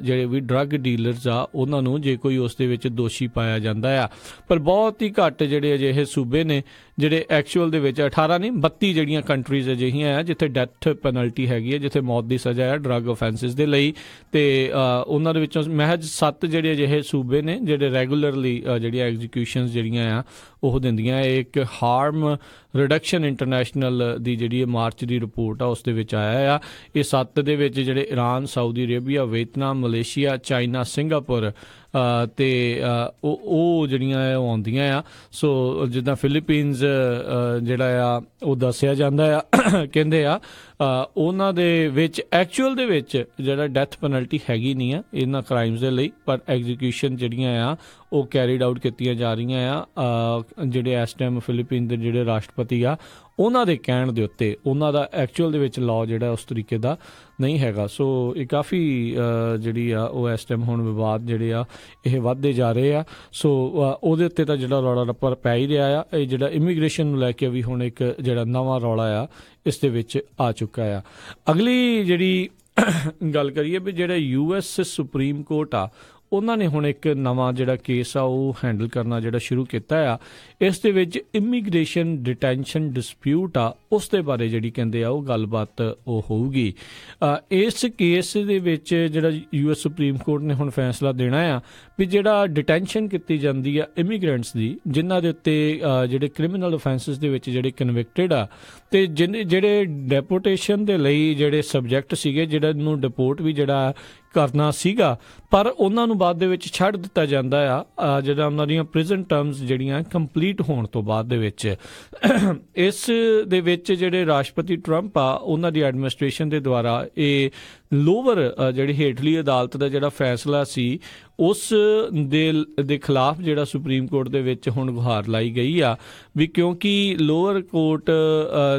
ਜਿਹੜੇ ਵੀ ਡਰੱਗ ਡੀਲਰਸ ਆ ਉਹਨਾਂ ਨੂੰ, ਜੇ ਕੋਈ ਉਸ ਦੇ ਵਿੱਚ ਦੋਸ਼ੀ ਪਾਇਆ ਜਾਂਦਾ ਆ। ਪਰ ਬਹੁਤ ਹੀ ਘੱਟ ਜਿਹੜੇ ਅਜਿਹੇ ਸੂਬੇ ਨੇ ਜਿਹੜੇ ਐਕਚੁਅਲ ਦੇ ਵਿੱਚ 18 ਨਹੀਂ 32 ਜਿਹੜੀਆਂ ਕੰਟਰੀਜ਼ ਅਜਿਹੀਆਂ ਆ ਜਿੱਥੇ ਡੈਥ ਪੈਨਲਟੀ ਹੈਗੀ ਹੈ, ਜਿੱਥੇ ਮੌਤ ਦੀ ਸਜ਼ਾ ਹੈ ਡਰੱਗ ਆਫੈਂਸਿਸ ਦੇ ਲਈ। ਤੇ ਉਹਨਾਂ ਦੇ ਵਿੱਚੋਂ ਮਹਿਜ 7 ਜਿਹੜੇ ਅਜਿਹੇ ਸੂਬੇ ਨੇ ਜਿਹੜੇ ਰੈਗੂਲਰਲੀ ਜਿਹੜੀਆਂ ਐਗਜ਼ੀਕਿਊਸ਼ਨਸ ਜਿਹੜੀਆਂ ਆ ਉਹ ਦਿੰਦੀਆਂ। ਇੱਕ ਹਾਰਮ ਰਿਡਕਸ਼ਨ ਇੰਟਰਨੈਸ਼ਨਲ ਦੀ ਜਿਹੜੀ ਮਾਰਚ ਦੀ ਰਿਪੋਰਟ ਆ ਉਸ ਦੇ ਵਿੱਚ ਆਇਆ ਆ। ਇਹ 7 ਦੇ ਵਿੱਚ ਜਿਹੜੇ Iran, Saudi Arabia, Vietnam, Malaysia, China, Singapore ਤੇ ਉਹ ਜਿਹੜੀਆਂ ਉਹ ਆਉਂਦੀਆਂ ਆ। ਸੋ ਜਿੱਦਾਂ ਫਿਲੀਪੀਨਸ ਜਿਹੜਾ ਆ ਉਹ ਦੱਸਿਆ ਜਾਂਦਾ ਆ, ਕਹਿੰਦੇ ਆ ਉਹਨਾਂ ਦੇ ਵਿੱਚ ਐਕਚੁਅਲ ਦੇ ਵਿੱਚ ਜਿਹੜਾ ਡੈਥ ਪੈਨਲਟੀ ਹੈਗੀ ਨਹੀਂ ਆ ਇਹਨਾਂ ਕ੍ਰਾਈਮਸ ਦੇ ਲਈ, ਪਰ ਐਗਜ਼ੀਕਿਊਸ਼ਨ ਜਿਹੜੀਆਂ ਆ ਉਹ ਕੈਰੀਡ ਆਊਟ ਕੀਤੀਆਂ ਜਾ ਰਹੀਆਂ ਆ। ਜਿਹੜੇ ਇਸ ਟਾਈਮ ਫਿਲੀਪੀਨ ਦੇ ਜਿਹੜੇ ਰਾਸ਼ਟਰਪਤੀ ਆ ਉਹਨਾਂ ਦੇ ਕਹਿਣ ਦੇ ਉੱਤੇ ਉਹਨਾਂ ਦਾ ਐਕਚੁਅਲ ਦੇ ਵਿੱਚ ਲਾਅ ਜਿਹੜਾ ਉਸ ਤਰੀਕੇ ਦਾ ਨਹੀਂ ਹੈਗਾ। ਸੋ ਇਹ ਕਾਫੀ ਜਿਹੜੀ ਆ ਉਹ ਇਸ ਟਾਈਮ ਹੁਣ ਵਿਵਾਦ ਜਿਹੜੇ ਆ ਇਹ ਵੱਧਦੇ ਜਾ ਰਹੇ ਆ। ਸੋ ਉਹਦੇ ਉੱਤੇ ਤਾਂ ਜਿਹੜਾ ਰੌਲਾ ਰੱਪਾ ਪੈ ਹੀ ਰਿਹਾ ਆ। ਇਹ ਜਿਹੜਾ ਇਮੀਗ੍ਰੇਸ਼ਨ ਨੂੰ ਲੈ ਕੇ ਵੀ ਹੁਣ ਇੱਕ ਜਿਹੜਾ ਨਵਾਂ ਰੌਲਾ ਆ ਇਸ ਦੇ ਵਿੱਚ ਆ ਚੁੱਕਾ ਆ। ਅਗਲੀ ਜਿਹੜੀ ਗੱਲ ਕਰੀਏ ਵੀ ਜਿਹੜਾ US ਸੁਪਰੀਮ ਕੋਰਟ ਆ ਉਹਨਾਂ ਨੇ ਹੁਣ ਇੱਕ ਨਵਾਂ ਜਿਹੜਾ ਕੇਸ ਆ ਉਹ ਹੈਂਡਲ ਕਰਨਾ ਜਿਹੜਾ ਸ਼ੁਰੂ ਕੀਤਾ ਆ। ਇਸ ਦੇ ਵਿੱਚ ਇਮੀਗ੍ਰੇਸ਼ਨ ਡਿਟੈਂਸ਼ਨ ਡਿਸਪਿਊਟ ਆ ਉਸ ਦੇ ਬਾਰੇ ਜਿਹੜੀ ਕਹਿੰਦੇ ਆ ਉਹ ਗੱਲਬਾਤ ਉਹ ਹੋਊਗੀ। ਇਸ ਕੇਸ ਦੇ ਵਿੱਚ ਜਿਹੜਾ US ਸੁਪਰੀਮ ਕੋਰਟ ਨੇ ਹੁਣ ਫੈਸਲਾ ਦੇਣਾ ਆ ਵੀ ਜਿਹੜਾ ਡਿਟੈਂਸ਼ਨ ਕੀਤੀ ਜਾਂਦੀ ਆ ਇਮੀਗ੍ਰੈਂਟਸ ਦੀ ਜਿਨ੍ਹਾਂ ਦੇ ਉੱਤੇ ਜਿਹੜੇ ਕ੍ਰਿਮੀਨਲ ਅਫੈਂਸਿਸ ਦੇ ਵਿੱਚ ਜਿਹੜੇ ਕਨਵਿਕਟਡ ਆ ਤੇ ਜਿਹੜੇ ਡੈਪੋਟੇਸ਼ਨ ਦੇ ਲਈ ਜਿਹੜੇ ਸਬਜੈਕਟ ਸੀਗੇ ਜਿਹੜਾ ਨੂੰ ਡਿਪੋਰਟ ਵੀ ਜਿਹੜਾ ਕਰਨਾ ਸੀਗਾ, ਪਰ ਉਹਨਾਂ ਨੂੰ ਬਾਅਦ ਦੇ ਵਿੱਚ ਛੱਡ ਦਿੱਤਾ ਜਾਂਦਾ ਆ ਜਿਹੜਾ ਉਹਨਾਂ ਦੀਆਂ ਪ੍ਰਿਜ਼ਨ ਟਰਮਸ ਜਿਹੜੀਆਂ ਕੰਪਲੀਟ ਹੋਣ ਤੋਂ ਬਾਅਦ ਦੇ ਵਿੱਚ। ਇਸ ਦੇ ਵਿੱਚ ਜਿਹੜੇ ਰਾਸ਼ਟਰਪਤੀ ਟਰੰਪ ਆ ਉਹਨਾਂ ਦੀ ਐਡਮਿਨਿਸਟ੍ਰੇਸ਼ਨ ਦੇ ਦੁਆਰਾ ਇਹ ਲੋਵਰ ਜਿਹੜੀ ਹੇਠਲੀ ਅਦਾਲਤ ਦਾ ਜਿਹੜਾ ਫੈਸਲਾ ਸੀ ਉਸ ਦੇ ਖਿਲਾਫ ਜਿਹੜਾ ਸੁਪਰੀਮ ਕੋਰਟ ਦੇ ਵਿੱਚ ਹੁਣ ਗੁਹਾਰ ਲਾਈ ਗਈ ਆ ਵੀ ਕਿਉਂਕਿ ਲੋਅਰ ਕੋਰਟ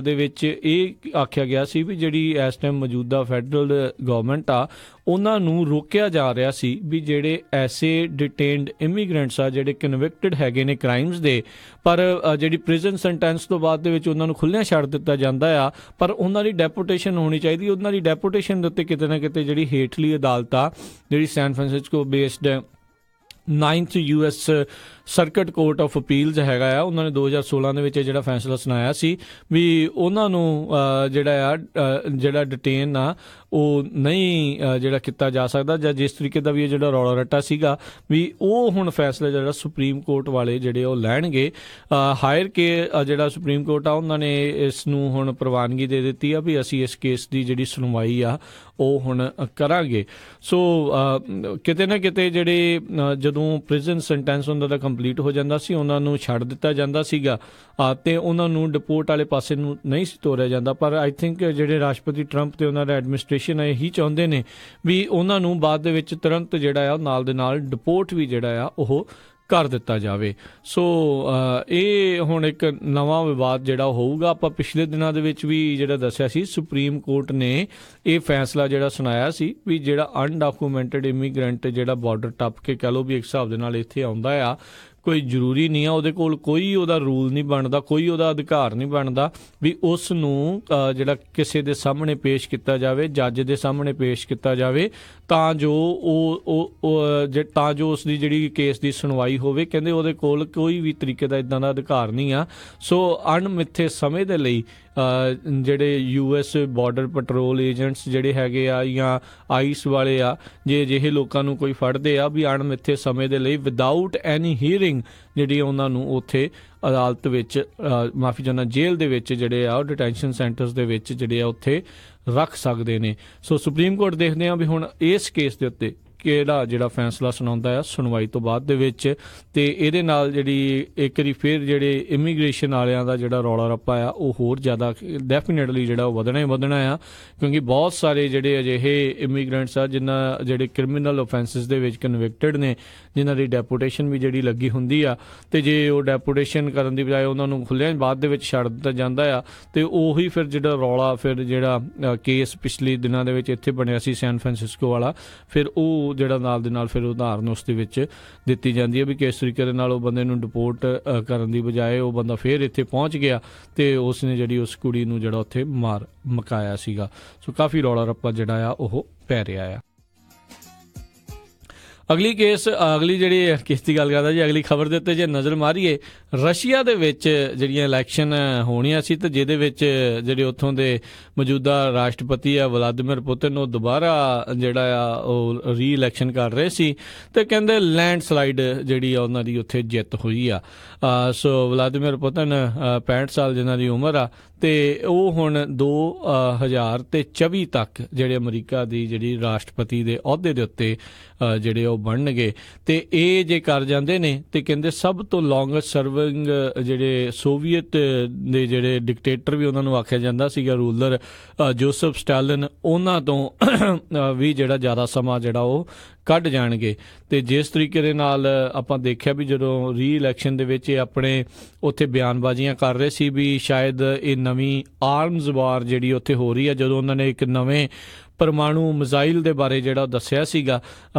ਦੇ ਵਿੱਚ ਇਹ ਆਖਿਆ ਗਿਆ ਸੀ ਵੀ ਜਿਹੜੀ ਇਸ ਟਾਈਮ ਮੌਜੂਦਾ ਫੈਡਰਲ ਗਵਰਨਮੈਂਟ ਆ ਉਹਨਾਂ ਨੂੰ ਰੋਕਿਆ ਜਾ ਰਿਹਾ ਸੀ ਵੀ ਜਿਹੜੇ ਐਸੇ ਡਿਟੇਨਡ ਇਮੀਗ੍ਰੈਂਟਸ ਆ ਜਿਹੜੇ ਕਨਵਿਕਟਡ ਹੈਗੇ ਨੇ ਕ੍ਰਾਈਮਸ ਦੇ, ਪਰ ਜਿਹੜੀ ਪ੍ਰਿਜ਼ਨ ਸੈਂਟੈਂਸ ਤੋਂ ਬਾਅਦ ਦੇ ਵਿੱਚ ਉਹਨਾਂ ਨੂੰ ਖੁੱਲ੍ਹਿਆਂ ਛੱਡ ਦਿੱਤਾ ਜਾਂਦਾ ਆ, ਪਰ ਉਹਨਾਂ ਦੀ ਡੈਪੋਟੇਸ਼ਨ ਹੋਣੀ ਚਾਹੀਦੀ। ਉਹਨਾਂ ਦੀ ਡੈਪੋਟੇਸ਼ਨ ਦੇ ਉੱਤੇ ਕਿਤੇ ਨਾ ਕਿਤੇ ਜਿਹੜੀ ਹੇਠਲੀ ਅਦਾਲਤ ਆ ਜਿਹੜੀ San Francisco based 9th US circuit court of appeals ਹੈਗਾ ਆ, ਉਹਨਾਂ ਨੇ 2016 ਦੇ ਵਿੱਚ ਜਿਹੜਾ ਫੈਸਲਾ ਸੁਣਾਇਆ ਸੀ ਵੀ ਉਹਨਾਂ ਨੂੰ ਜਿਹੜਾ ਡਿਟੇਨ ਆ ਉਹ ਨਹੀਂ ਜਿਹੜਾ ਕੀਤਾ ਜਾ ਸਕਦਾ, ਜਾਂ ਜਿਸ ਤਰੀਕੇ ਦਾ ਵੀ ਇਹ ਜਿਹੜਾ ਰੌਲਾ ਰੱਟਾ ਸੀਗਾ ਵੀ ਉਹ ਹੁਣ ਫੈਸਲਾ ਜਿਹੜਾ ਸੁਪਰੀਮ ਕੋਰਟ ਵਾਲੇ ਜਿਹੜੇ ਉਹ ਲੈਣਗੇ। ਹਾਇਰ ਕੇ ਜਿਹੜਾ ਸੁਪਰੀਮ ਕੋਰਟ ਆ ਉਹਨਾਂ ਨੇ ਇਸ ਨੂੰ ਹੁਣ ਪ੍ਰਵਾਨਗੀ ਦੇ ਦਿੱਤੀ ਆ ਵੀ ਅਸੀਂ ਇਸ ਕੇਸ ਦੀ ਜਿਹੜੀ ਸੁਣਵਾਈ ਆ ਉਹ ਹੁਣ ਕਰਾਂਗੇ। ਸੋ ਕਿਤੇ ਨਾ ਕਿਤੇ ਜਿਹੜੇ ਜਦੋਂ ਪ੍ਰਿਜ਼ਨ ਸੈਂਟੈਂਸ ਉਹਨਾਂ ਦਾ ਕੰਪਲੀਟ ਹੋ ਜਾਂਦਾ ਸੀ ਉਹਨਾਂ ਨੂੰ ਛੱਡ ਦਿੱਤਾ ਜਾਂਦਾ ਸੀਗਾ ਤੇ ਉਹਨਾਂ ਨੂੰ ਡਿਪੋਰਟ ਵਾਲੇ ਪਾਸੇ ਨੂੰ ਨਹੀਂ ਸੀ ਤੋਰਿਆ ਜਾਂਦਾ, ਪਰ ਆਈ ਥਿੰਕ ਜਿਹੜੇ ਰਾਸ਼ਟਰਪਤੀ ਟਰੰਪ ਤੇ ਉਹਨਾਂ ਦਾ ਐਡਮਿਨਿਸਟ੍ਰੇਸ਼ਨ ਇਹੀ ਚਾਹੁੰਦੇ ਨੇ ਵੀ ਉਹਨਾਂ ਨੂੰ ਬਾਅਦ ਦੇ ਵਿੱਚ ਤੁਰੰਤ ਜਿਹੜਾ ਆ ਨਾਲ ਦੇ ਨਾਲ ਡਿਪੋਰਟ ਵੀ ਜਿਹੜਾ ਆ ਉਹ ਕਰ ਦਿੱਤਾ ਜਾਵੇ। ਸੋ ਇਹ ਹੁਣ ਇੱਕ ਨਵਾਂ ਵਿਵਾਦ ਜਿਹੜਾ ਹੋਊਗਾ। ਆਪਾਂ ਪਿਛਲੇ ਦਿਨਾਂ ਦੇ ਵਿੱਚ ਵੀ ਜਿਹੜਾ ਦੱਸਿਆ ਸੀ, ਸੁਪਰੀਮ ਕੋਰਟ ਨੇ ਇਹ ਫੈਸਲਾ ਜਿਹੜਾ ਸੁਣਾਇਆ ਸੀ ਵੀ ਜਿਹੜਾ ਅਨਡਾਕੂਮੈਂਟਡ ਇਮੀਗ੍ਰੈਂਟ ਜਿਹੜਾ ਬਾਰਡਰ ਟੱਪ ਕੇ ਕਹਿ ਲਓ ਵੀ ਇੱਕ ਹਿਸਾਬ ਦੇ ਨਾਲ ਇੱਥੇ ਆਉਂਦਾ ਆ, ਕੋਈ ਜ਼ਰੂਰੀ ਨਹੀਂ ਆ ਉਹਦੇ ਕੋਲ ਕੋਈ ਉਹਦਾ ਰੂਲ ਨਹੀਂ ਬਣਦਾ, ਕੋਈ ਉਹਦਾ ਅਧਿਕਾਰ ਨਹੀਂ ਬਣਦਾ ਵੀ ਉਸ ਨੂੰ ਜਿਹੜਾ ਕਿਸੇ ਦੇ ਸਾਹਮਣੇ ਪੇਸ਼ ਕੀਤਾ ਜਾਵੇ, ਜੱਜ ਦੇ ਸਾਹਮਣੇ ਪੇਸ਼ ਕੀਤਾ ਜਾਵੇ, ਤਾਂ ਜੋ ਉਸ ਦੀ ਜਿਹੜੀ ਕੇਸ ਦੀ ਸੁਣਵਾਈ ਹੋਵੇ। ਕਹਿੰਦੇ ਉਹਦੇ ਕੋਲ ਕੋਈ ਵੀ ਤਰੀਕੇ ਦਾ ਇੱਦਾਂ ਦਾ ਅਧਿਕਾਰ ਨਹੀਂ ਆ। ਸੋ ਅਣਮਿੱਥੇ ਸਮੇਂ ਦੇ ਲਈ ਜਿਹੜੇ US ਬਾਰਡਰ ਪੈਟਰੋਲ ਏਜੰਟਸ ਜਿਹੜੇ ਹੈਗੇ ਆ ਜਾਂ ਆਈਸ ਵਾਲੇ ਆ, ਜੇ ਅਜਿਹੇ ਲੋਕਾਂ ਨੂੰ ਕੋਈ ਫੜਦੇ ਆ ਵੀ ਅਣਮਿੱਥੇ ਸਮੇਂ ਦੇ ਲਈ ਵਿਦਆਊਟ ਐਨੀ ਹੀਅਰਿੰਗ ਜਿਹੜੀ ਉਹਨਾਂ ਨੂੰ ਉੱਥੇ ਅਦਾਲਤ ਵਿੱਚ ਮਾਫੀ ਚਾਹੁੰਦਾ ਜੇਲ੍ਹ ਦੇ ਵਿੱਚ ਜਿਹੜੇ ਆ ਉਹ ਡਿਟੈਂਸ਼ਨ ਸੈਂਟਰਸ ਦੇ ਵਿੱਚ ਜਿਹੜੇ ਆ ਉੱਥੇ ਰੱਖ ਸਕਦੇ ਨੇ। ਸੋ ਸੁਪਰੀਮ ਕੋਰਟ ਦੇਖਦੇ ਆ ਵੀ ਹੁਣ ਇਸ ਕੇਸ ਦੇ ਉੱਤੇ ਕਿਹੜਾ ਜਿਹੜਾ ਫੈਸਲਾ ਸੁਣਾਉਂਦਾ ਆ ਸੁਣਵਾਈ ਤੋਂ ਬਾਅਦ ਦੇ ਵਿੱਚ। ਤੇ ਇਹਦੇ ਨਾਲ ਜਿਹੜੀ ਇੱਕ ਵਾਰੀ ਫਿਰ ਜਿਹੜੇ ਇਮੀਗ੍ਰੇਸ਼ਨ ਵਾਲਿਆਂ ਦਾ ਜਿਹੜਾ ਰੌਲਾ ਰੱਪਾ ਆ ਉਹ ਹੋਰ ਜ਼ਿਆਦਾ ਡੈਫੀਨੇਟਲੀ ਜਿਹੜਾ ਉਹ ਵਧਣਾ ਹੀ ਵਧਣਾ ਆ, ਕਿਉਂਕਿ ਬਹੁਤ ਸਾਰੇ ਜਿਹੜੇ ਅਜਿਹੇ ਇਮੀਗ੍ਰੈਂਟਸ ਆ ਜਿਨ੍ਹਾਂ ਜਿਹੜੇ ਕ੍ਰਿਮੀਨਲ ਓਫੈਂਸਿਸ ਦੇ ਵਿੱਚ ਕਨਵਿਕਟਡ ਨੇ, ਜਿਨ੍ਹਾਂ ਦੀ ਡੈਪੂਟੇਸ਼ਨ ਵੀ ਜਿਹੜੀ ਲੱਗੀ ਹੁੰਦੀ ਆ, ਤੇ ਜੇ ਉਹ ਡੈਪੂਟੇਸ਼ਨ ਕਰਨ ਦੀ ਬਜਾਏ ਉਹਨਾਂ ਨੂੰ ਖੁੱਲ੍ਹਿਆਂ ਬਾਅਦ ਦੇ ਵਿੱਚ ਛੱਡ ਦਿੱਤਾ ਜਾਂਦਾ ਆ, ਤੇ ਉਹੀ ਫਿਰ ਜਿਹੜਾ ਰੌਲਾ ਫਿਰ ਜਿਹੜਾ ਕੇਸ ਪਿਛਲੇ ਦਿਨਾਂ ਦੇ ਵਿੱਚ ਇੱਥੇ ਬਣਿਆ ਸੀ ਸੈਨ ਫਰਾਂਸਿਸਕੋ ਵਾਲਾ, ਫਿਰ ਉਹ ਜਿਹੜਾ ਨਾਲ ਦੇ ਨਾਲ ਫਿਰ ਉਦਾਹਰਨ ਉਸ ਦੇ ਵਿੱਚ ਦਿੱਤੀ ਜਾਂਦੀ ਹੈ ਵੀ ਕਿਸ ਤਰੀਕੇ ਦੇ ਨਾਲ ਉਹ ਬੰਦੇ ਨੂੰ ਡਿਪੋਰਟ ਕਰਨ ਦੀ ਬਜਾਏ ਉਹ ਬੰਦਾ ਫਿਰ ਇੱਥੇ ਪਹੁੰਚ ਗਿਆ ਤੇ ਉਸ ਨੇ ਜਿਹੜੀ ਉਸ ਕੁੜੀ ਨੂੰ ਜਿਹੜਾ ਉੱਥੇ ਮਾਰ ਮੁਕਾਇਆ ਸੀਗਾ। ਸੋ ਕਾਫੀ ਰੌਲਾ ਰੱਪਾ ਜਿਹੜਾ ਆ ਉਹ ਪੈ ਰਿਹਾ ਆ। ਅਗਲੀ ਜਿਹੜੀ ਕੇਸ ਦੀ ਗੱਲ ਕਰਦਾ ਜੀ, ਅਗਲੀ ਖਬਰ ਦੇ ਉੱਤੇ ਜੇ ਨਜ਼ਰ ਮਾਰੀਏ, ਰਸ਼ੀਆ ਦੇ ਵਿੱਚ ਜਿਹੜੀਆਂ ਇਲੈਕਸ਼ਨ ਹੋਣੀਆਂ ਸੀ ਤੇ ਜਿਹਦੇ ਵਿੱਚ ਜਿਹੜੇ ਉੱਥੋਂ ਦੇ ਮੌਜੂਦਾ ਰਾਸ਼ਟਰਪਤੀ ਆ ਵਲਾਦੀਮੀਰ ਪੁਤਿਨ ਉਹ ਦੁਬਾਰਾ ਜਿਹੜਾ ਆ ਉਹ ਰੀ ਇਲੈਕਸ਼ਨ ਕਰ ਰਹੇ ਸੀ ਤੇ ਕਹਿੰਦੇ ਲੈਂਡਸਲਾਈਡ ਜਿਹੜੀ ਆ ਉਹਨਾਂ ਦੀ ਉੱਥੇ ਜਿੱਤ ਹੋਈ ਆ। ਸੋ ਵਲਾਦੀਮੀਰ ਪੁਤਿਨ 65 ਸਾਲ ਜਿਨ੍ਹਾਂ ਦੀ ਉਮਰ ਆ ਤੇ ਉਹ ਹੁਣ 2024 ਤੱਕ ਜਿਹੜੇ ਅਮਰੀਕਾ ਦੀ ਜਿਹੜੀ ਰਾਸ਼ਟਰਪਤੀ ਦੇ ਅਹੁਦੇ ਦੇ ਉੱਤੇ ਜਿਹੜੇ ਉਹ ਬਣਨਗੇ। ਤੇ ਇਹ ਜੇ ਕਰ ਜਾਂਦੇ ਨੇ ਤੇ ਕਹਿੰਦੇ ਸਭ ਤੋਂ ਲੌਂਗੈਸਟ ਸਰਵਿੰਗ ਜਿਹੜੇ ਸੋਵੀਅਤ ਦੇ ਜਿਹੜੇ ਡਿਕਟੇਟਰ ਵੀ ਉਹਨਾਂ ਨੂੰ ਆਖਿਆ ਜਾਂਦਾ ਸੀਗਾ, ਰੂਲਰ ਜੋਸਫ ਸਟਾਲਿਨ, ਉਹਨਾਂ ਤੋਂ ਵੀ ਜਿਹੜਾ ਜ਼ਿਆਦਾ ਸਮਾਂ ਜਿਹੜਾ ਉਹ ਕੱਢ ਜਾਣਗੇ। ਤੇ ਜਿਸ ਤਰੀਕੇ ਦੇ ਨਾਲ ਆਪਾਂ ਦੇਖਿਆ ਵੀ ਜਦੋਂ ਰੀ ਇਲੈਕਸ਼ਨ ਦੇ ਵਿੱਚ ਇਹ ਆਪਣੇ ਉੱਥੇ ਬਿਆਨਬਾਜ਼ੀਆਂ ਕਰ ਰਹੇ ਸੀ ਵੀ ਸ਼ਾਇਦ ਇਹ ਨਵੀਂ ਆਰਮਜ਼ ਵਾਰ ਜਿਹੜੀ ਉੱਥੇ ਹੋ ਰਹੀ ਆ, ਜਦੋਂ ਉਹਨਾਂ ਨੇ ਇੱਕ ਨਵੇਂ ਪਰਮਾਣੂ ਮਿਜ਼ਾਈਲ ਦੇ ਬਾਰੇ ਜਿਹੜਾ ਦੱਸਿਆ ਸੀਗਾ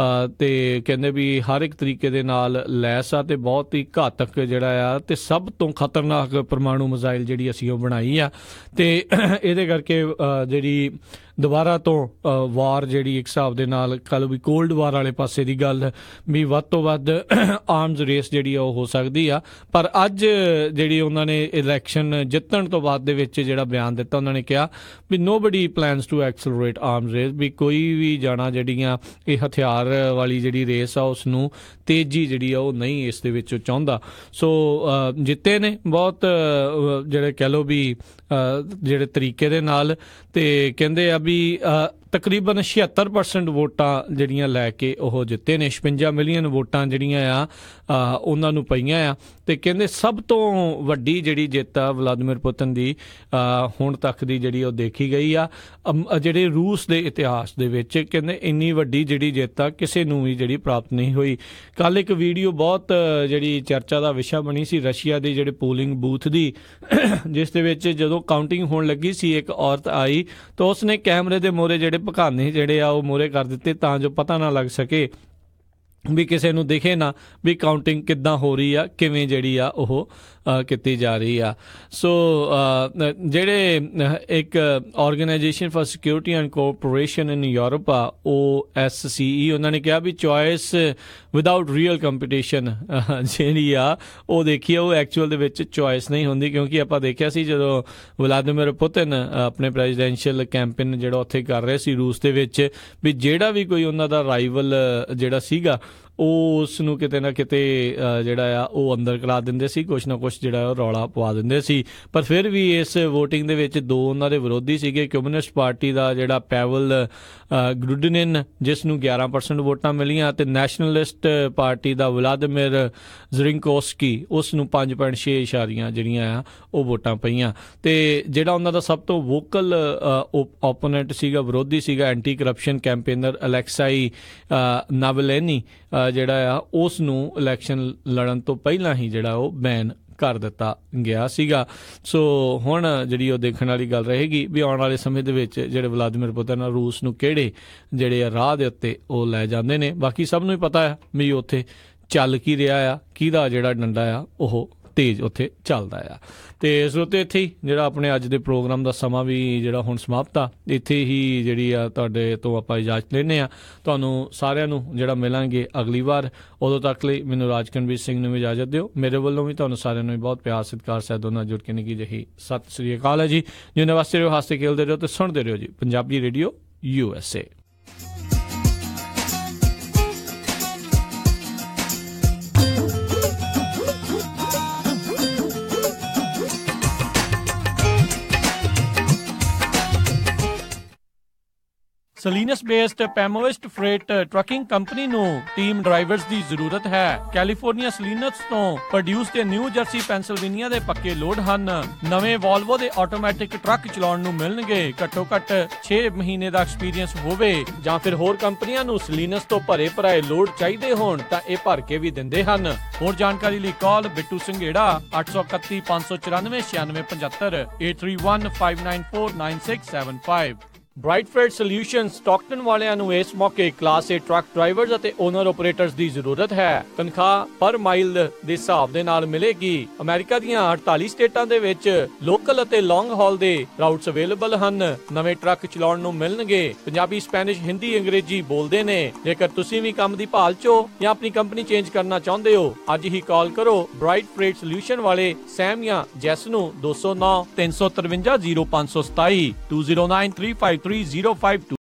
ਤੇ ਕਹਿੰਦੇ ਵੀ ਹਰ ਇੱਕ ਤਰੀਕੇ ਦੇ ਨਾਲ ਲੈਸ ਆ ਤੇ ਬਹੁਤ ਹੀ ਘਾਤਕ ਜਿਹੜਾ ਆ ਤੇ ਸਭ ਤੋਂ ਖਤਰਨਾਕ ਪਰਮਾਣੂ ਮਿਜ਼ਾਈਲ ਜਿਹੜੀ ਅਸੀਂ ਉਹ ਬਣਾਈ ਆ। ਤੇ ਇਹਦੇ ਕਰਕੇ ਜਿਹੜੀ ਦੁਬਾਰਾ ਤੋਂ ਵਾਰ ਜਿਹੜੀ ਇੱਕ ਹਿਸਾਬ ਦੇ ਨਾਲ ਕੱਲ ਵੀ ਕੋਲਡ ਵਾਰ ਵਾਲੇ ਪਾਸੇ ਦੀ ਗੱਲ ਵੀ ਵੱਧ ਤੋਂ ਵੱਧ ਆਰਮਜ਼ ਰੇਸ ਜਿਹੜੀ ਉਹ ਹੋ ਸਕਦੀ ਆ। ਪਰ ਅੱਜ ਜਿਹੜੀ ਉਹਨਾਂ ਨੇ ਇਲੈਕਸ਼ਨ ਜਿੱਤਣ ਤੋਂ ਬਾਅਦ ਦੇ ਵਿੱਚ ਜਿਹੜਾ ਬਿਆਨ ਦਿੱਤਾ, ਉਹਨਾਂ ਨੇ ਕਿਹਾ we nobody plans to accelerate arms race, ਵੀ ਕੋਈ ਵੀ ਜਾਣਾ ਜਿਹੜੀਆਂ ਇਹ ਹਥਿਆਰ ਵਾਲੀ ਜਿਹੜੀ ਰੇਸ ਆ ਉਸ ਨੂੰ ਤੇਜ਼ੀ ਜਿਹੜੀ ਆ ਉਹ ਨਹੀਂ ਇਸ ਦੇ ਵਿੱਚ ਚਾਹੁੰਦਾ। ਸੋ ਜਿੱਤੇ ਨੇ ਬਹੁਤ ਜਿਹੜੇ ਕਹਿ ਲਓ ਵੀ ਜਿਹੜੇ ਤਰੀਕੇ ਦੇ ਨਾਲ, ਤੇ ਕਹਿੰਦੇ ਆ ਵੀ ਤਕਰੀਬਨ 76% ਵੋਟਾਂ ਜਿਹੜੀਆਂ ਲੈ ਕੇ ਉਹ ਜਿੱਤੇ ਨੇ। 56 ਮਿਲੀਅਨ ਵੋਟਾਂ ਜਿਹੜੀਆਂ ਆ ਉਹਨਾਂ ਨੂੰ ਪਈਆਂ ਆ। ਤੇ ਕਹਿੰਦੇ ਸਭ ਤੋਂ ਵੱਡੀ ਜਿਹੜੀ ਜਿੱਤ ਆ ਵਲਾਦੀਮੀਰ ਪੁਤਿਨ ਦੀ ਹੁਣ ਤੱਕ ਦੀ ਜਿਹੜੀ ਉਹ ਦੇਖੀ ਗਈ ਆ ਜਿਹੜੇ ਰੂਸ ਦੇ ਇਤਿਹਾਸ ਦੇ ਵਿੱਚ। ਕਹਿੰਦੇ ਇੰਨੀ ਵੱਡੀ ਜਿਹੜੀ ਜਿੱਤ ਆ ਕਿਸੇ ਨੂੰ ਵੀ ਜਿਹੜੀ ਪ੍ਰਾਪਤ ਨਹੀਂ ਹੋਈ। ਕੱਲ ਇੱਕ ਵੀਡੀਓ ਬਹੁਤ ਜਿਹੜੀ ਚਰਚਾ ਦਾ ਵਿਸ਼ਾ ਬਣੀ ਸੀ ਰਸ਼ੀਆ ਦੇ ਜਿਹੜੇ ਪੋਲਿੰਗ ਬੂਥ ਦੀ, ਜਿਸ ਦੇ ਵਿੱਚ ਜਦੋਂ ਕਾਊਂਟਿੰਗ ਹੋਣ ਲੱਗੀ ਸੀ ਇੱਕ ਔਰਤ ਆਈ ਤਾਂ ਉਸਨੇ ਕੈਮਰੇ ਦੇ ਮੋਹਰੇ ਜਿਹੜੇ ਭਕਾਨੇ ਜਿਹੜੇ ਆ ਉਹ ਮੋਹਰੇ ਕਰ ਦਿੱਤੇ ਤਾਂ ਜੋ ਪਤਾ ਨਾ ਲੱਗ ਸਕੇ ਵੀ ਕਿਸੇ ਨੂੰ ਦਿਖੇ ਨਾ ਵੀ ਕਾਊਂਟਿੰਗ ਕਿੱਦਾਂ ਹੋ ਰਹੀ ਆ, ਕਿਵੇਂ ਜਿਹੜੀ ਆ ਉਹ ਕੀਤੀ ਜਾ ਰਹੀ ਆ। ਸੋ ਜਿਹੜੇ ਇੱਕ organisation for security and cooperation in Europe ਆ OSCE, ਉਹਨਾਂ ਨੇ ਕਿਹਾ ਵੀ ਚੋਇਸ ਵਿਦਆਊਟ ਰੀਅਲ ਕੰਪੀਟੀਸ਼ਨ ਜਿਹੜੀ ਆ ਉਹ ਦੇਖੀ ਆ ਉਹ ਐਕਚੁਅਲ ਦੇ ਵਿੱਚ ਚੋਇਸ ਨਹੀਂ ਹੁੰਦੀ, ਕਿਉਂਕਿ ਆਪਾਂ ਦੇਖਿਆ ਸੀ ਜਦੋਂ ਵਲਾਦੀਮੀਰ ਪੁਤਿਨ ਆਪਣੇ ਪ੍ਰੈਜ਼ੀਡੈਂਸ਼ੀਅਲ ਕੈਂਪੇਨ ਜਿਹੜਾ ਉੱਥੇ ਕਰ ਰਹੇ ਸੀ ਰੂਸ ਦੇ ਵਿੱਚ, ਵੀ ਜਿਹੜਾ ਵੀ ਕੋਈ ਉਹਨਾਂ ਦਾ ਰਾਈਵਲ ਜਿਹੜਾ ਸੀਗਾ ਉਹ ਉਸ ਨੂੰ ਕਿਤੇ ਨਾ ਕਿਤੇ ਜਿਹੜਾ ਆ ਉਹ ਅੰਦਰ ਕਰਾ ਦਿੰਦੇ ਸੀ, ਕੁਛ ਨਾ ਕੁਛ ਜਿਹੜਾ ਉਹ ਰੌਲਾ ਪਵਾ ਦਿੰਦੇ ਸੀ। ਪਰ ਫਿਰ ਵੀ ਇਸ ਵੋਟਿੰਗ ਦੇ ਵਿੱਚ ਦੋ ਉਹਨਾਂ ਦੇ ਵਿਰੋਧੀ ਸੀਗੇ, ਕਮਿਊਨਿਸਟ ਪਾਰਟੀ ਦਾ ਜਿਹੜਾ ਪੈਵਲ ਗਰੁਡਿਨਿਨ ਜਿਸ ਨੂੰ 11% ਵੋਟਾਂ ਮਿਲੀਆਂ, ਤੇ ਨੈਸ਼ਨਲਿਸਟ ਪਾਰਟੀ ਦਾ ਵਲਾਦੀਮੀਰ ਜ਼ਰਿੰਕੋਸਕੀ ਉਸ ਨੂੰ 5.6 ਜਿਹੜੀਆਂ ਆ ਉਹ ਵੋਟਾਂ ਪਈਆਂ। ਤੇ ਜਿਹੜਾ ਉਹਨਾਂ ਦਾ ਸਭ ਤੋਂ ਵੋਕਲ ਓਪੋਨੈਂਟ ਸੀਗਾ, ਵਿਰੋਧੀ ਸੀਗਾ, ਐਂਟੀ ਕਰਪਸ਼ਨ ਕੈਂਪੇਨਰ ਅਲੈਕਸਾਈ ਨਾਵਲੈਨੀ ਜਿਹੜਾ ਆ ਉਸ ਨੂੰ ਇਲੈਕਸ਼ਨ ਲੜਨ ਤੋਂ ਪਹਿਲਾਂ ਹੀ ਜਿਹੜਾ ਉਹ ਬੈਨ ਕਰ ਦਿੱਤਾ ਗਿਆ ਸੀਗਾ। ਸੋ ਹੁਣ ਜਿਹੜੀ ਉਹ ਦੇਖਣ ਵਾਲੀ ਗੱਲ ਰਹੇਗੀ ਵੀ ਆਉਣ ਵਾਲੇ ਸਮੇਂ ਦੇ ਵਿੱਚ ਜਿਹੜੇ ਵਲਾਦੀਮੀਰ ਪੁਤਿਨ ਰੂਸ ਨੂੰ ਕਿਹੜੇ ਜਿਹੜੇ ਆ ਰਾਹ ਦੇ ਉੱਤੇ ਉਹ ਲੈ ਜਾਂਦੇ ਨੇ। ਬਾਕੀ ਸਭ ਨੂੰ ਹੀ ਪਤਾ ਆ ਵੀ ਉੱਥੇ ਚੱਲ ਕੀ ਰਿਹਾ ਆ, ਕਿਹਦਾ ਜਿਹੜਾ ਡੰਡਾ ਆ ਉਹ ਤੇਜ਼ ਉੱਥੇ ਚੱਲਦਾ ਆ। ਤੇ ਇਸ ਉੱਤੇ ਇੱਥੇ ਹੀ ਜਿਹੜਾ ਆਪਣੇ ਅੱਜ ਦੇ ਪ੍ਰੋਗਰਾਮ ਦਾ ਸਮਾਂ ਵੀ ਜਿਹੜਾ ਹੁਣ ਸਮਾਪਤ ਆ, ਇੱਥੇ ਹੀ ਜਿਹੜੀ ਆ ਤੁਹਾਡੇ ਤੋਂ ਆਪਾਂ ਇਜਾਜ਼ਤ ਲੈਂਦੇ ਆ। ਤੁਹਾਨੂੰ ਸਾਰਿਆਂ ਨੂੰ ਜਿਹੜਾ ਮਿਲਾਂਗੇ ਅਗਲੀ ਵਾਰ, ਉਦੋਂ ਤੱਕ ਲਈ ਮੈਨੂੰ ਰਾਜਕਨਵੀਰ ਸਿੰਘ ਨੂੰ ਵੀ ਇਜਾਜ਼ਤ ਦਿਓ। ਮੇਰੇ ਵੱਲੋਂ ਵੀ ਤੁਹਾਨੂੰ ਸਾਰਿਆਂ ਨੂੰ ਬਹੁਤ ਪਿਆਰ ਸਤਿਕਾਰ ਸਹਿਤ ਦੋਨਾਂ ਜੁੜ ਕੇ ਨਿੱਕੀ ਜਿਹੀ ਸਤਿ ਸ੍ਰੀ ਅਕਾਲ ਹੈ ਜੀ। ਜਿਉਂਦੇ ਵਾਸਤੇ ਰਹੋ, ਹੱਸਦੇ ਖੇਲਦੇ ਰਹੋ ਤੇ ਸੁਣਦੇ ਰਹੋ ਜੀ Punjabi radio USA। Salinas based ਪੈਮੋਇਸਟ ਫਰੇਟ ਟਰੱਕਿੰਗ ਕੰਪਨੀ ਨੂੰ ਟੀਮ ਡਰਾਈਵਰਸ ਦੀ ਜ਼ਰੂਰਤ ਹੈ। ਕੈਲੀਫੋਰਨੀਆ ਸਲੀਨਸ ਤੋਂ ਪ੍ਰੋਡਿਊਸ ਤੇ ਨਿਊ ਜਰਸੀ ਪੈਂਸਿਲਵੇਨੀਆ ਦੇ ਪੱਕੇ ਲੋਡ ਹਨ। ਨਵੇਂ ਵੋਲਵੋ ਦੇ ਆਟੋਮੈਟਿਕ ਟਰੱਕ ਚਲਾਉਣ ਨੂੰ ਮਿਲਣਗੇ। ਘੱਟੋ ਘੱਟ 6 ਮਹੀਨੇ ਦਾ ਐਕਸਪੀਰੀਅੰਸ ਹੋਵੇ ਜਾਂ ਫਿਰ ਹੋਰ ਕੰਪਨੀਆਂ ਨੂੰ ਸਲੀਨਸ ਤੋਂ ਭਰੇ ਭਰਾਏ ਲੋਡ ਚਾਹੀਦੇ ਹੋਣ ਤਾਂ ਇਹ ਭਰ ਕੇ ਵੀ ਦਿੰਦੇ ਹਨ। ਹੋਰ ਜਾਣਕਾਰੀ ਲਈ call Bittu Sanghera 831 594 9675 831 594 9675। Bright freight solutions Stockton ਵਾਲਿਆਂ ਨੂੰ ਇਸ ਮੌਕੇ ਕਲਾਸ A ਟਰੱਕ ਡਰਾਈਵਰਸ ਅਤੇ ਓਨਰ ਆਪਰੇਟਰਸ ਦੀ ਜ਼ਰੂਰਤ ਹੈ। ਤਨਖਾਹ ਪਰ ਮਾਈਲ ਦੇ ਹਿਸਾਬ ਦੇ ਨਾਲ ਮਿਲੇਗੀ। ਅਮਰੀਕਾ ਦੀਆਂ 48 ਸਟੇਟਾਂ ਦੇ ਵਿੱਚ ਲੋਕਲ ਅਤੇ ਲੌਂਗ ਹਾਲ ਦੇ ਰਾਊਟਸ ਅਵੇਲੇਬਲ ਹਨ। ਨਵੇਂ ਟਰੱਕ ਚਲਾਉਣ ਨੂੰ ਮਿਲਣਗੇ। ਪੰਜਾਬੀ, ਸਪੈਨਿਸ਼, ਹਿੰਦੀ, ਅੰਗਰੇਜ਼ੀ ਬੋਲਦੇ ਨੇ। ਜੇਕਰ ਤੁਸੀਂ ਵੀ ਕੰਮ ਦੀ ਭਾਲ ਚੋ ਜਾਂ ਆਪਣੀ ਕੰਪਨੀ ਚੇਂਜ ਕਰਨਾ ਚਾਹੁੰਦੇ ਹੋ, ਅੱਜ ਹੀ ਕਾਲ ਕਰੋ ਬ੍ਰਾਈਟ ਫਰੇਟ ਸੋਲਿਊਸ਼ਨ ਵਾਲੇ ਸੈਮ ਜਾਂ ਜੈਸ ਨੂੰ 209 353 0527 209353 052